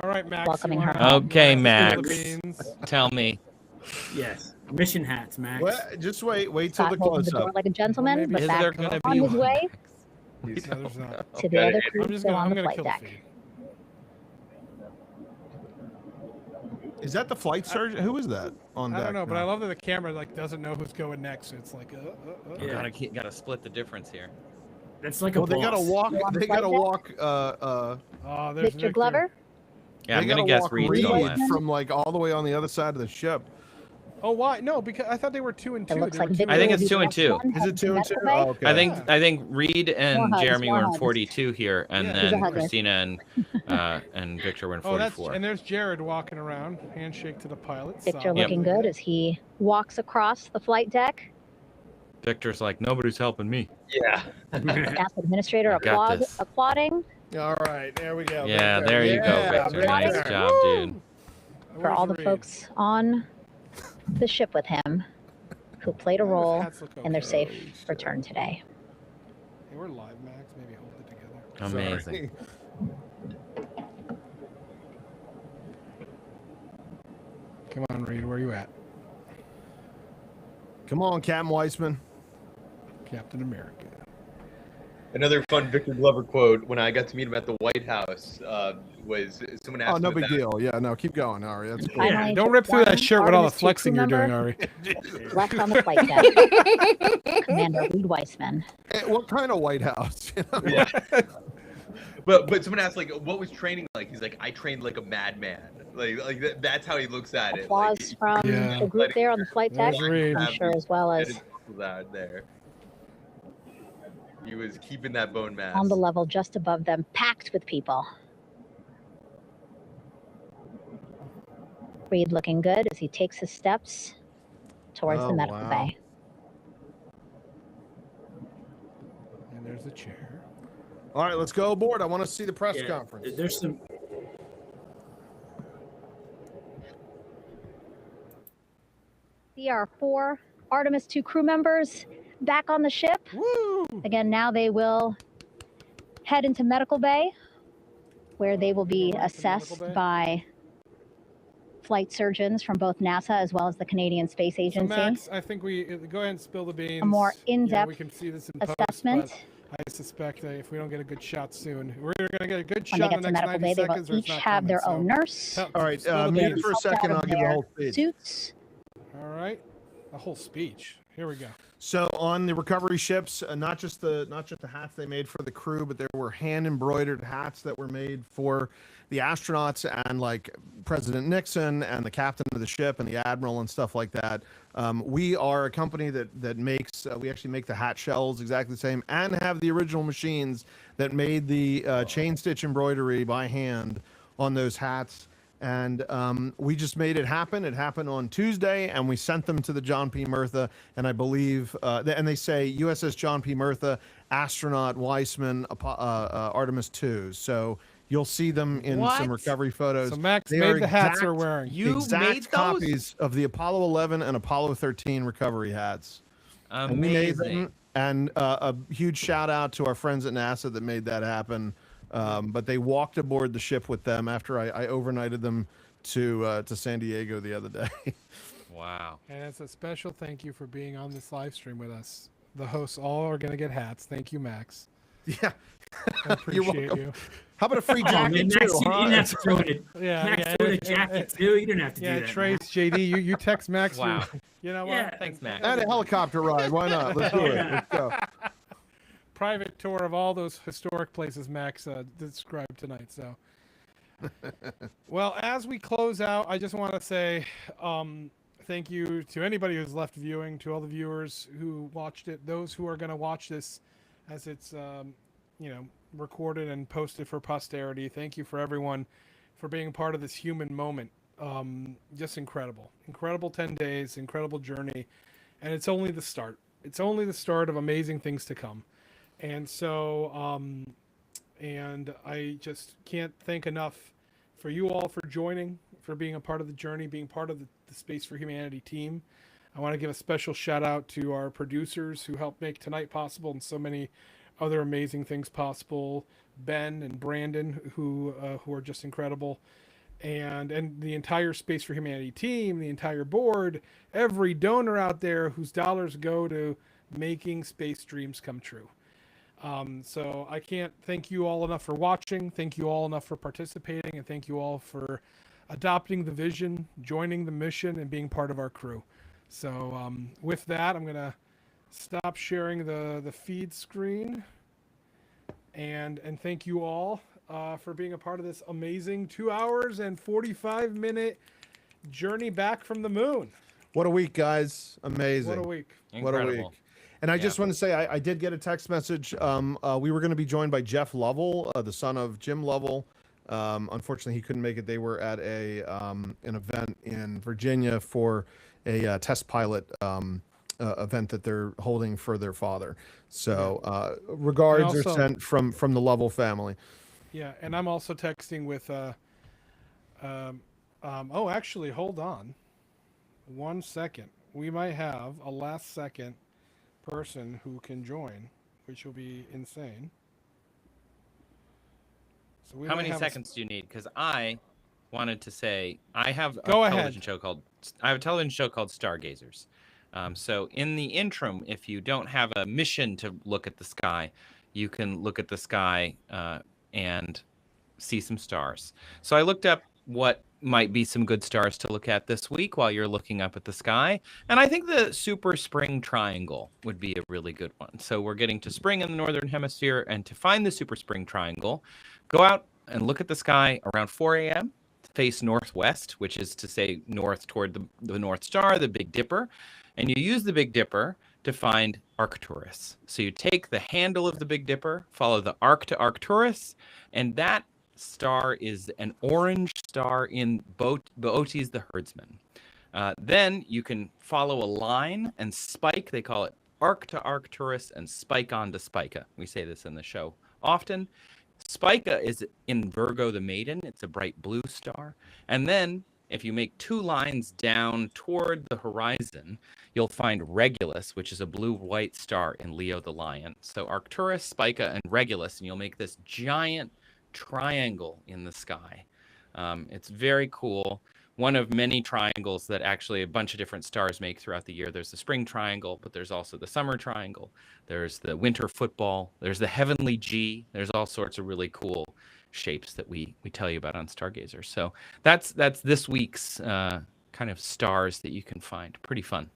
All right, Max. Welcoming you her wanna- home. Okay, the Max. Philippines? Tell me. Yes. Mission hats, Max. Well, just wait till Scott the opened the close door up. like a gentleman, maybe- but Is there back gonna on be his one, way No, there's not. to the Okay. other crew I'm just still gonna, on I'm the gonna flight kill the deck. feed. Is that the flight surgeon? Who is that on I deck? don't know, but I now? love that the camera like doesn't know who's going next. So it's like, Yeah. Gotta split the difference here. That's like a Well, they gotta boss. walk. You on the They flight gotta deck? walk. Oh, there's Victor Glover. Yeah, they I'm gonna gotta guess walk Reed's on left. from like all the way on the other side of the ship. Oh, why? No, because I thought they were 2 and 2. It looks They like were 2 Victor I think will it's be 2 the and next 2. one Is heading it to 2 and 2? Medical Bay. Oh, okay. I think Reed and More hugs, Jeremy more were in hugs. 42 here, and Yeah. He's a then hugger. Christina and Victor were in Oh, that's 44. and there's Jared walking around, handshake to the pilot. Victor solid. looking good as he walks across the flight deck. Victor's like, nobody's helping me. Yeah. NASA administrator I got this. applauding All right, there we go. Yeah, Victor. there you go, Yeah, Victor. Nice Victor. job, dude. for all the Reed? folks on the ship with him who played a His role hats look in their okay. safe return today. Hey, we're live, Max. Maybe hold it together. Amazing. Come on, Reed. Where you at? Come on, Captain Weissman. Captain America. Another fun Victor Glover quote when I got to meet him at the White House was someone asked Oh, no him big about- deal. Yeah, no, keep going, Ari. That's cool. Finally, Don't rip through that one shirt with all the Artemis 2 flexing you're crew doing, member Ari. left on the flight deck. Commander Reed Weissman. Hey, what kind of White House? You know? Yeah. But someone asked like, what was training like? He's like, I trained like a madman. That's how he looks at it. Applause Like, from Yeah. the group there on the flight deck. There's Reed. I'm sure as well Get as his muscles out there. He was keeping that bone mass. on the level just above them, packed with people. Reed looking good as he takes his steps towards Oh, the medical wow. bay. And there's the chair. All right, let's go aboard. I want to see the press Yeah, conference. There's some. There are 4 Artemis 2 crew members back on the ship. Woo! Again, now they will head into medical bay, where they will be Right to medical assessed bay? by flight surgeons from both NASA as well as the Canadian Space So Agency. Max, I think we go ahead and spill the beans. A more Yeah, in-depth we can see this in assessment. Post, but I suspect that if we don't get a good shot soon, we're going to get a good When they shot in get the to next medical 90 bay, they seconds. will or it's each not have coming, their so own nurse. tell- All right, spill the mute beans. for a Helped second. out I'll of give the their whole speech. Suits. All right, a whole speech. Here we go. So on the recovery ships, not just the hats they made for the crew, but there were hand embroidered hats that were made for the astronauts and like President Nixon and the captain of the ship and the admiral and stuff like that. We are a company that makes we actually make the hat shells exactly the same and have the original machines that made the chain stitch embroidery by hand on those hats. And we just made it happen. It happened on Tuesday, and we sent them to the John P. Murtha. And I believe, and they say USS John P. Murtha, astronaut Weissman, Artemis 2. So you'll see them in What? some recovery photos. So Max They made are the hats they're exact- wearing. You exact made those? copies of the Apollo 11 and Apollo 13 recovery hats. And we made Amazing. them. And a huge shout out to our friends at NASA that made that happen. But they walked aboard the ship with them after I overnighted them to San Diego the other day. Wow. And it's a special thank you for being on this live stream with us. The hosts all are going to get hats. Thank you, Max. Yeah. I appreciate welcome. you. How about a free Oh, man, jacket Max, too? you didn't have to throw it. Yeah, Max yeah, threw in a it- jacket it- too. You didn't have to Yeah, do that. Trace, Max. JD, you text Max. Wow. You know what? Yeah. Thanks, Max. And a helicopter ride. Why not? Let's do it. Let's go. Private tour of all those historic places Max described tonight. So, well, as we close out, I just want to say thank you to anybody who's left viewing, to all the viewers who watched it, those who are going to watch this as it's recorded and posted for posterity. Thank you for everyone for being part of this human moment. Just incredible 10 days, incredible journey, and it's only the start. It's only the start of amazing things to come. And so And I just can't thank enough for you all for joining, for being a part of the journey, being part of the Space for Humanity team. I want to give a special shout out to our producers who helped make tonight possible and so many other amazing things possible. Ben and Brandon, who are just incredible. And the entire Space for Humanity team, the entire board, every donor out there whose dollars go to making space dreams come true. So I can't thank you all enough for watching. Thank you all enough for participating, and thank you all for adopting the vision, joining the mission, and being part of our crew. So with that, I'm gonna stop sharing the feed screen, and thank you all for being a part of this amazing 2 hours and 45-minute journey back from the moon. What a week, guys. Amazing. What a week. What a week. And I just want to say, I did get a text message. We were going to be joined by Jeff Lovell, the son of Jim Lovell. Unfortunately, he couldn't make it. They were at an event in Virginia for a test pilot event that they're holding for their father. So regards also, are sent from the Lovell family. Yeah, and I'm also texting with oh, actually, hold on 1 second. We might have a last second person who can join, which will be insane. So How many seconds do you need? Because I wanted to say I have a television show called Stargazers. So in the interim, if you don't have a mission to look at the sky, you can look at the sky and see some stars. So I looked up what might be some good stars to look at this week while you're looking up at the sky. And I think the Super Spring Triangle would be a really good one. So we're getting to spring in the Northern Hemisphere, and to find the Super Spring Triangle, go out and look at the sky around 4 a.m., face northwest, which is to say north toward the North Star, the Big Dipper, and you use the Big Dipper to find Arcturus. So you take the handle of the Big Dipper, follow the arc to Arcturus, and that star is an orange star in Boötes the herdsman. Then you can follow a line and spike. They call it arc to Arcturus and spike on to Spica. We say this in the show often. Spica is in Virgo the Maiden. It's a bright blue star. And then if you make two lines down toward the horizon, you'll find Regulus, which is a blue-white star in Leo the Lion. So Arcturus, Spica, and Regulus, and you'll make this giant triangle in the sky. It's very cool. One of many triangles that actually a bunch of different stars make throughout the year. There's the spring triangle, but there's also the summer triangle. There's the winter football. There's the heavenly G. There's all sorts of really cool shapes that we tell you about on Stargazer. So that's this week's kind of stars that you can find. Pretty fun.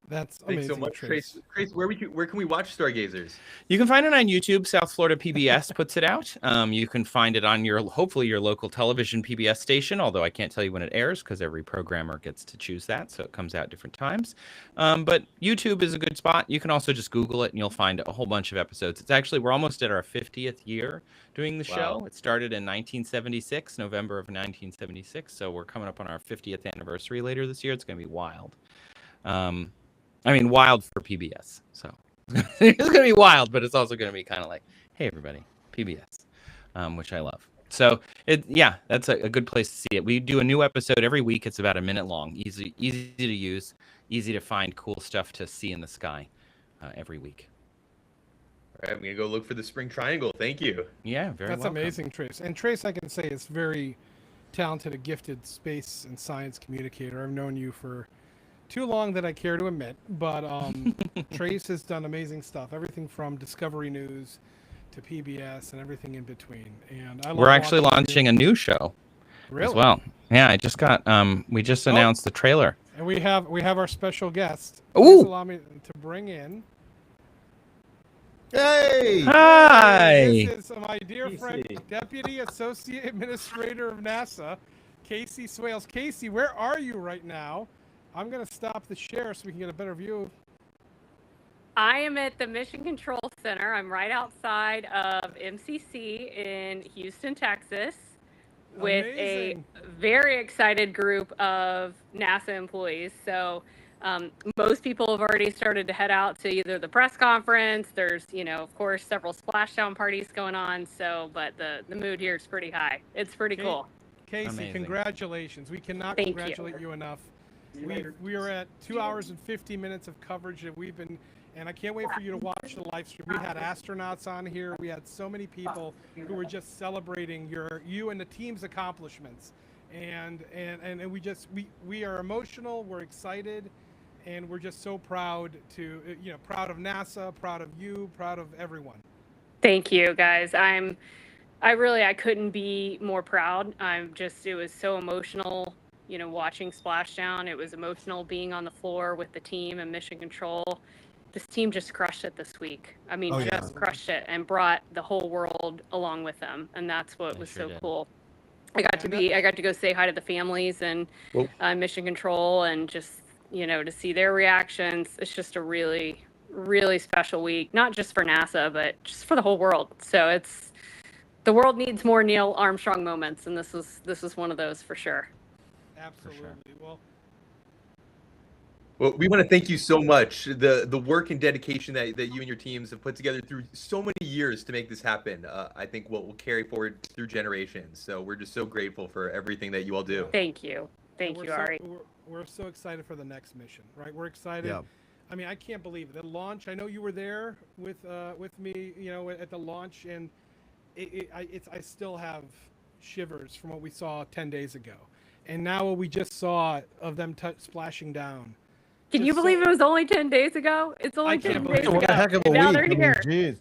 That's Thanks amazing. so much, Trace. Trace, where can we watch Stargazers? You can find it on YouTube. South Florida PBS puts it out. You can find it on hopefully your local television PBS station, although I can't tell you when it airs because every programmer gets to choose that, so it comes out different times. But YouTube is a good spot. You can also just Google it and you'll find a whole bunch of episodes. We're almost at our 50th year doing the show. It started in 1976, November of 1976, so we're coming up on our 50th anniversary later this year. It's going to be wild. Wild for PBS. So it's going to be wild, but it's also going to be kind of like, hey, everybody, PBS, which I love. So, that's a good place to see it. We do a new episode every week. It's about a minute long. Easy to use, easy to find cool stuff to see in the sky every week. All right, I'm going to go look for the spring triangle. Thank you. Yeah, very That's welcome. amazing, Trace. And Trace, I can say, is very talented, a gifted space and science communicator. I've known you for too long that I care to admit, but Trace has done amazing stuff. Everything from Discovery News to PBS and everything in between. And We're actually launching a new show as well. Yeah, I just got. We just announced the trailer. And we have our special guest. Ooh! Please allow me to bring in. Hey! Hi! This is my dear friend, Deputy Associate Administrator of NASA, Casey Swales. Casey, where are you right now? I'm going to stop the share so we can get a better view. I am at the Mission Control Center. I'm right outside of MCC in Houston, Texas, with a very excited group of NASA employees. So Most people have already started to head out to either the press conference. There's, of course, several splashdown parties going on. So, but the mood here is pretty high. It's pretty cool. Casey, Amazing. Congratulations. We cannot Thank congratulate you enough. We are at 2 hours and 50 minutes of coverage that we've been, and I can't wait for you to watch the live stream. We had astronauts on here. We had so many people who were just celebrating you and the team's accomplishments. And we are emotional, we're excited, and we're just so proud proud of NASA, proud of you, proud of everyone. Thank you, guys. I couldn't be more proud. It was so emotional, watching Splashdown. It was emotional being on the floor with the team and Mission Control. This team just crushed it this week. I mean, crushed it and brought the whole world along with them. And that's what was so cool. I got to go say hi to the families and Mission Control and just, to see their reactions. It's just a really, really special week, not just for NASA, but just for the whole world. So the world needs more Neil Armstrong moments, and this is one of those for sure. Absolutely. Well, we want to thank you so much. The work and dedication that you and your teams have put together through so many years to make this happen, I think will carry forward through generations. So we're just so grateful for everything that you all do. Thank you. Thank you, Ari. We're so excited for the next mission, right? We're excited. Yeah. I mean, I can't believe it. The launch, I know you were there with me, at the launch, and I still have shivers from what we saw 10 days ago. And now what we just saw of them splashing down. Can you believe it was only 10 days ago? It's only 10 days ago. What a heck of a and now week. they're here. Jeez.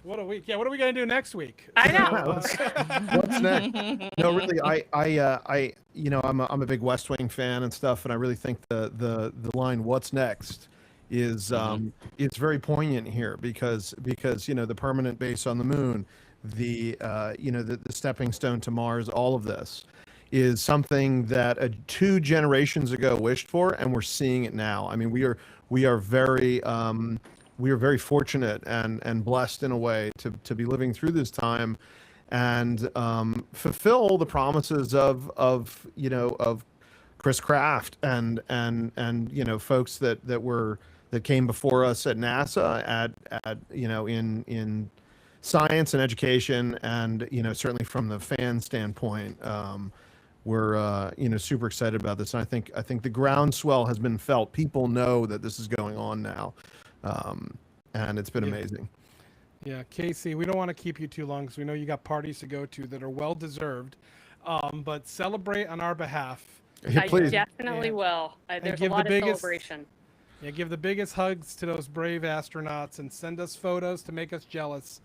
What a week. Yeah, what are we going to do next week? I know. What's next? No, really, I'm a big West Wing fan and stuff, and I really think the line "What's next" is it's very poignant here because the permanent base on the moon, the stepping stone to Mars, all of this is something that 2 generations ago wished for, and we're seeing it now. I mean, we are very fortunate and blessed in a way to be living through this time and fulfill the promises of Chris Kraft and folks that came before us at NASA in science and education, and certainly from the fan standpoint, we're super excited about this. And I think the groundswell has been felt. People know that this is going on now. And it's been amazing. Yeah, Casey, we don't want to keep you too long because we know you got parties to go to that are well deserved. But celebrate on our behalf. I definitely will. There's a lot of celebration. Yeah, give the biggest hugs to those brave astronauts and send us photos to make us jealous.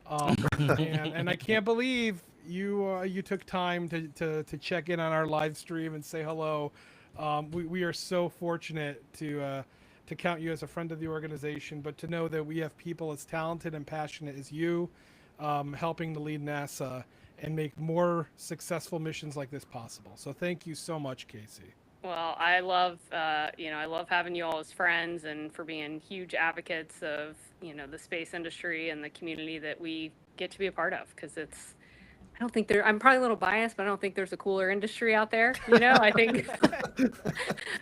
And I can't believe you took time to check in on our live stream and say hello. We are so fortunate to count you as a friend of the organization, but to know that we have people as talented and passionate as you, helping to lead NASA and make more successful missions like this possible. So thank you so much, Casey. Well, I love having you all as friends and for being huge advocates of, the space industry and the community that we get to be a part of. Because I'm probably a little biased, but I don't think there's a cooler industry out there. I think,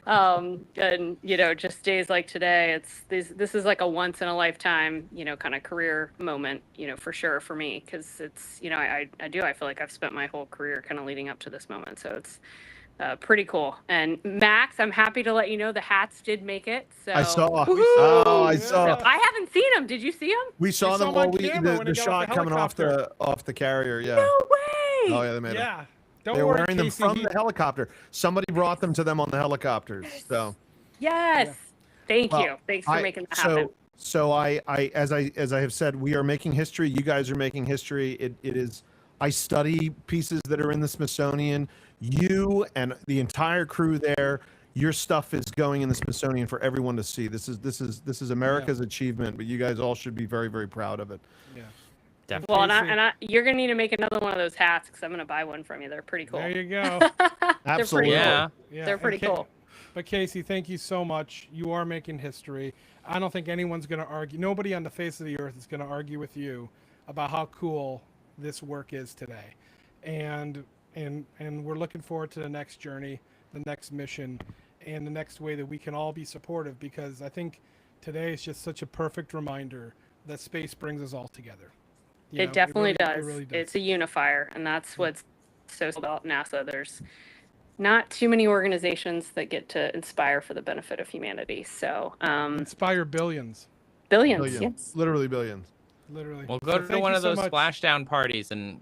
and just days like today, this is like a once in a lifetime, kind of career moment, for sure for me. Because it's, I feel like I've spent my whole career kind of leading up to this moment. So it's pretty cool. And Max, I'm happy to let you know the hats did make it. So I saw. I saw. So I haven't seen them. Did you see them? We saw them all. The shot coming off the carrier. Yeah. No way. Oh yeah, they made it. Yeah. They were wearing them from the helicopter. Somebody brought them to them on the helicopters. So. Yes. Thank you. Thanks for making that happen. So as I have said, we are making history. You guys are making history. It is. I study pieces that are in the Smithsonian. You and the entire crew there, your stuff is going in the Smithsonian for everyone to see. This is America's achievement, but you guys all should be very, very proud of it. Yeah. Definitely. Well, you're gonna need to make another one of those hats because I'm gonna buy one from you. They're pretty cool. There you go. Absolutely. Yeah. They're pretty cool. But Casey, thank you so much. You are making history. I don't think anyone's going to argue. Nobody on the face of the earth is going to argue with you about how cool this work is today. And we're looking forward to the next journey, the next mission. and the next way that we can all be supportive, because I think today is just such a perfect reminder that space brings us all together. You know, It definitely really- does. really does. It's a unifier, and that's what's so about NASA. There's not too many organizations that get to inspire for the benefit of humanity. So, Inspire billions. Billions, yes. Literally billions. Literally. Well, go So to thank one you of so those much. splashdown parties and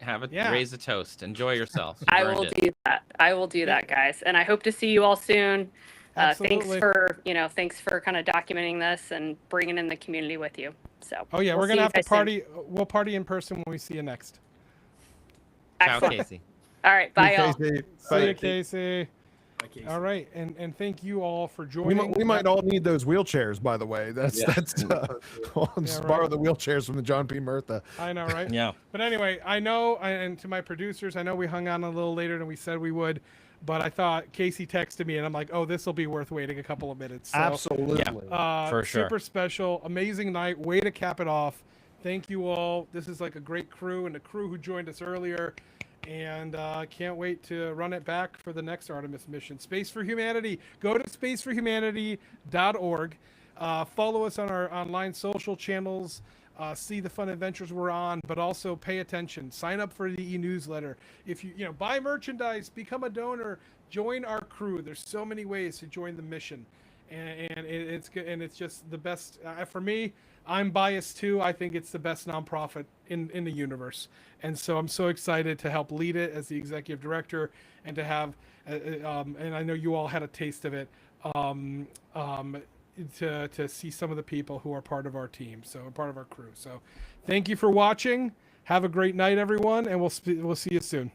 have a Yeah. raise a toast. Enjoy yourself. You I earned will it. do that. I will do that, guys. And I hope to see you all soon. Thanks Absolutely. for kind of documenting this and bringing in the community with you. So. Oh yeah, we'll we're see gonna you have to guys soon. party. We'll party in person when we see you next. Ciao, Excellent. Casey. All right, bye, y'all. Casey. See you, Bye. Casey. All right, and thank you all for We joining. might all need those wheelchairs, by the way. That's I'll just right. borrow the wheelchairs from the John P. Murtha. I know, right? Yeah. But anyway, I know, and to my producers, I know we hung on a little later than we said we would, but I thought Casey texted me, and I'm like, oh, this will be worth waiting a couple of minutes. So, Absolutely. For sure. Super special, amazing night. Way to cap it off. Thank you all. This is like a great crew, and the crew who joined us earlier. And can't wait to run it back for the next Artemis mission. Space for Humanity. Go to spaceforhumanity.org. Follow us on our online social channels. See the fun adventures we're on, but also pay attention. Sign up for the e-newsletter. If you buy merchandise, become a donor, join our crew. There's so many ways to join the mission, and it's good, and it's just the best for me. I'm biased too. I think it's the best nonprofit in the universe, and so I'm so excited to help lead it as the executive director, and to have, and I know you all had a taste of it, to see some of the people who are part of our team, so part of our crew. So, thank you for watching. Have a great night, everyone, and we'll see you soon.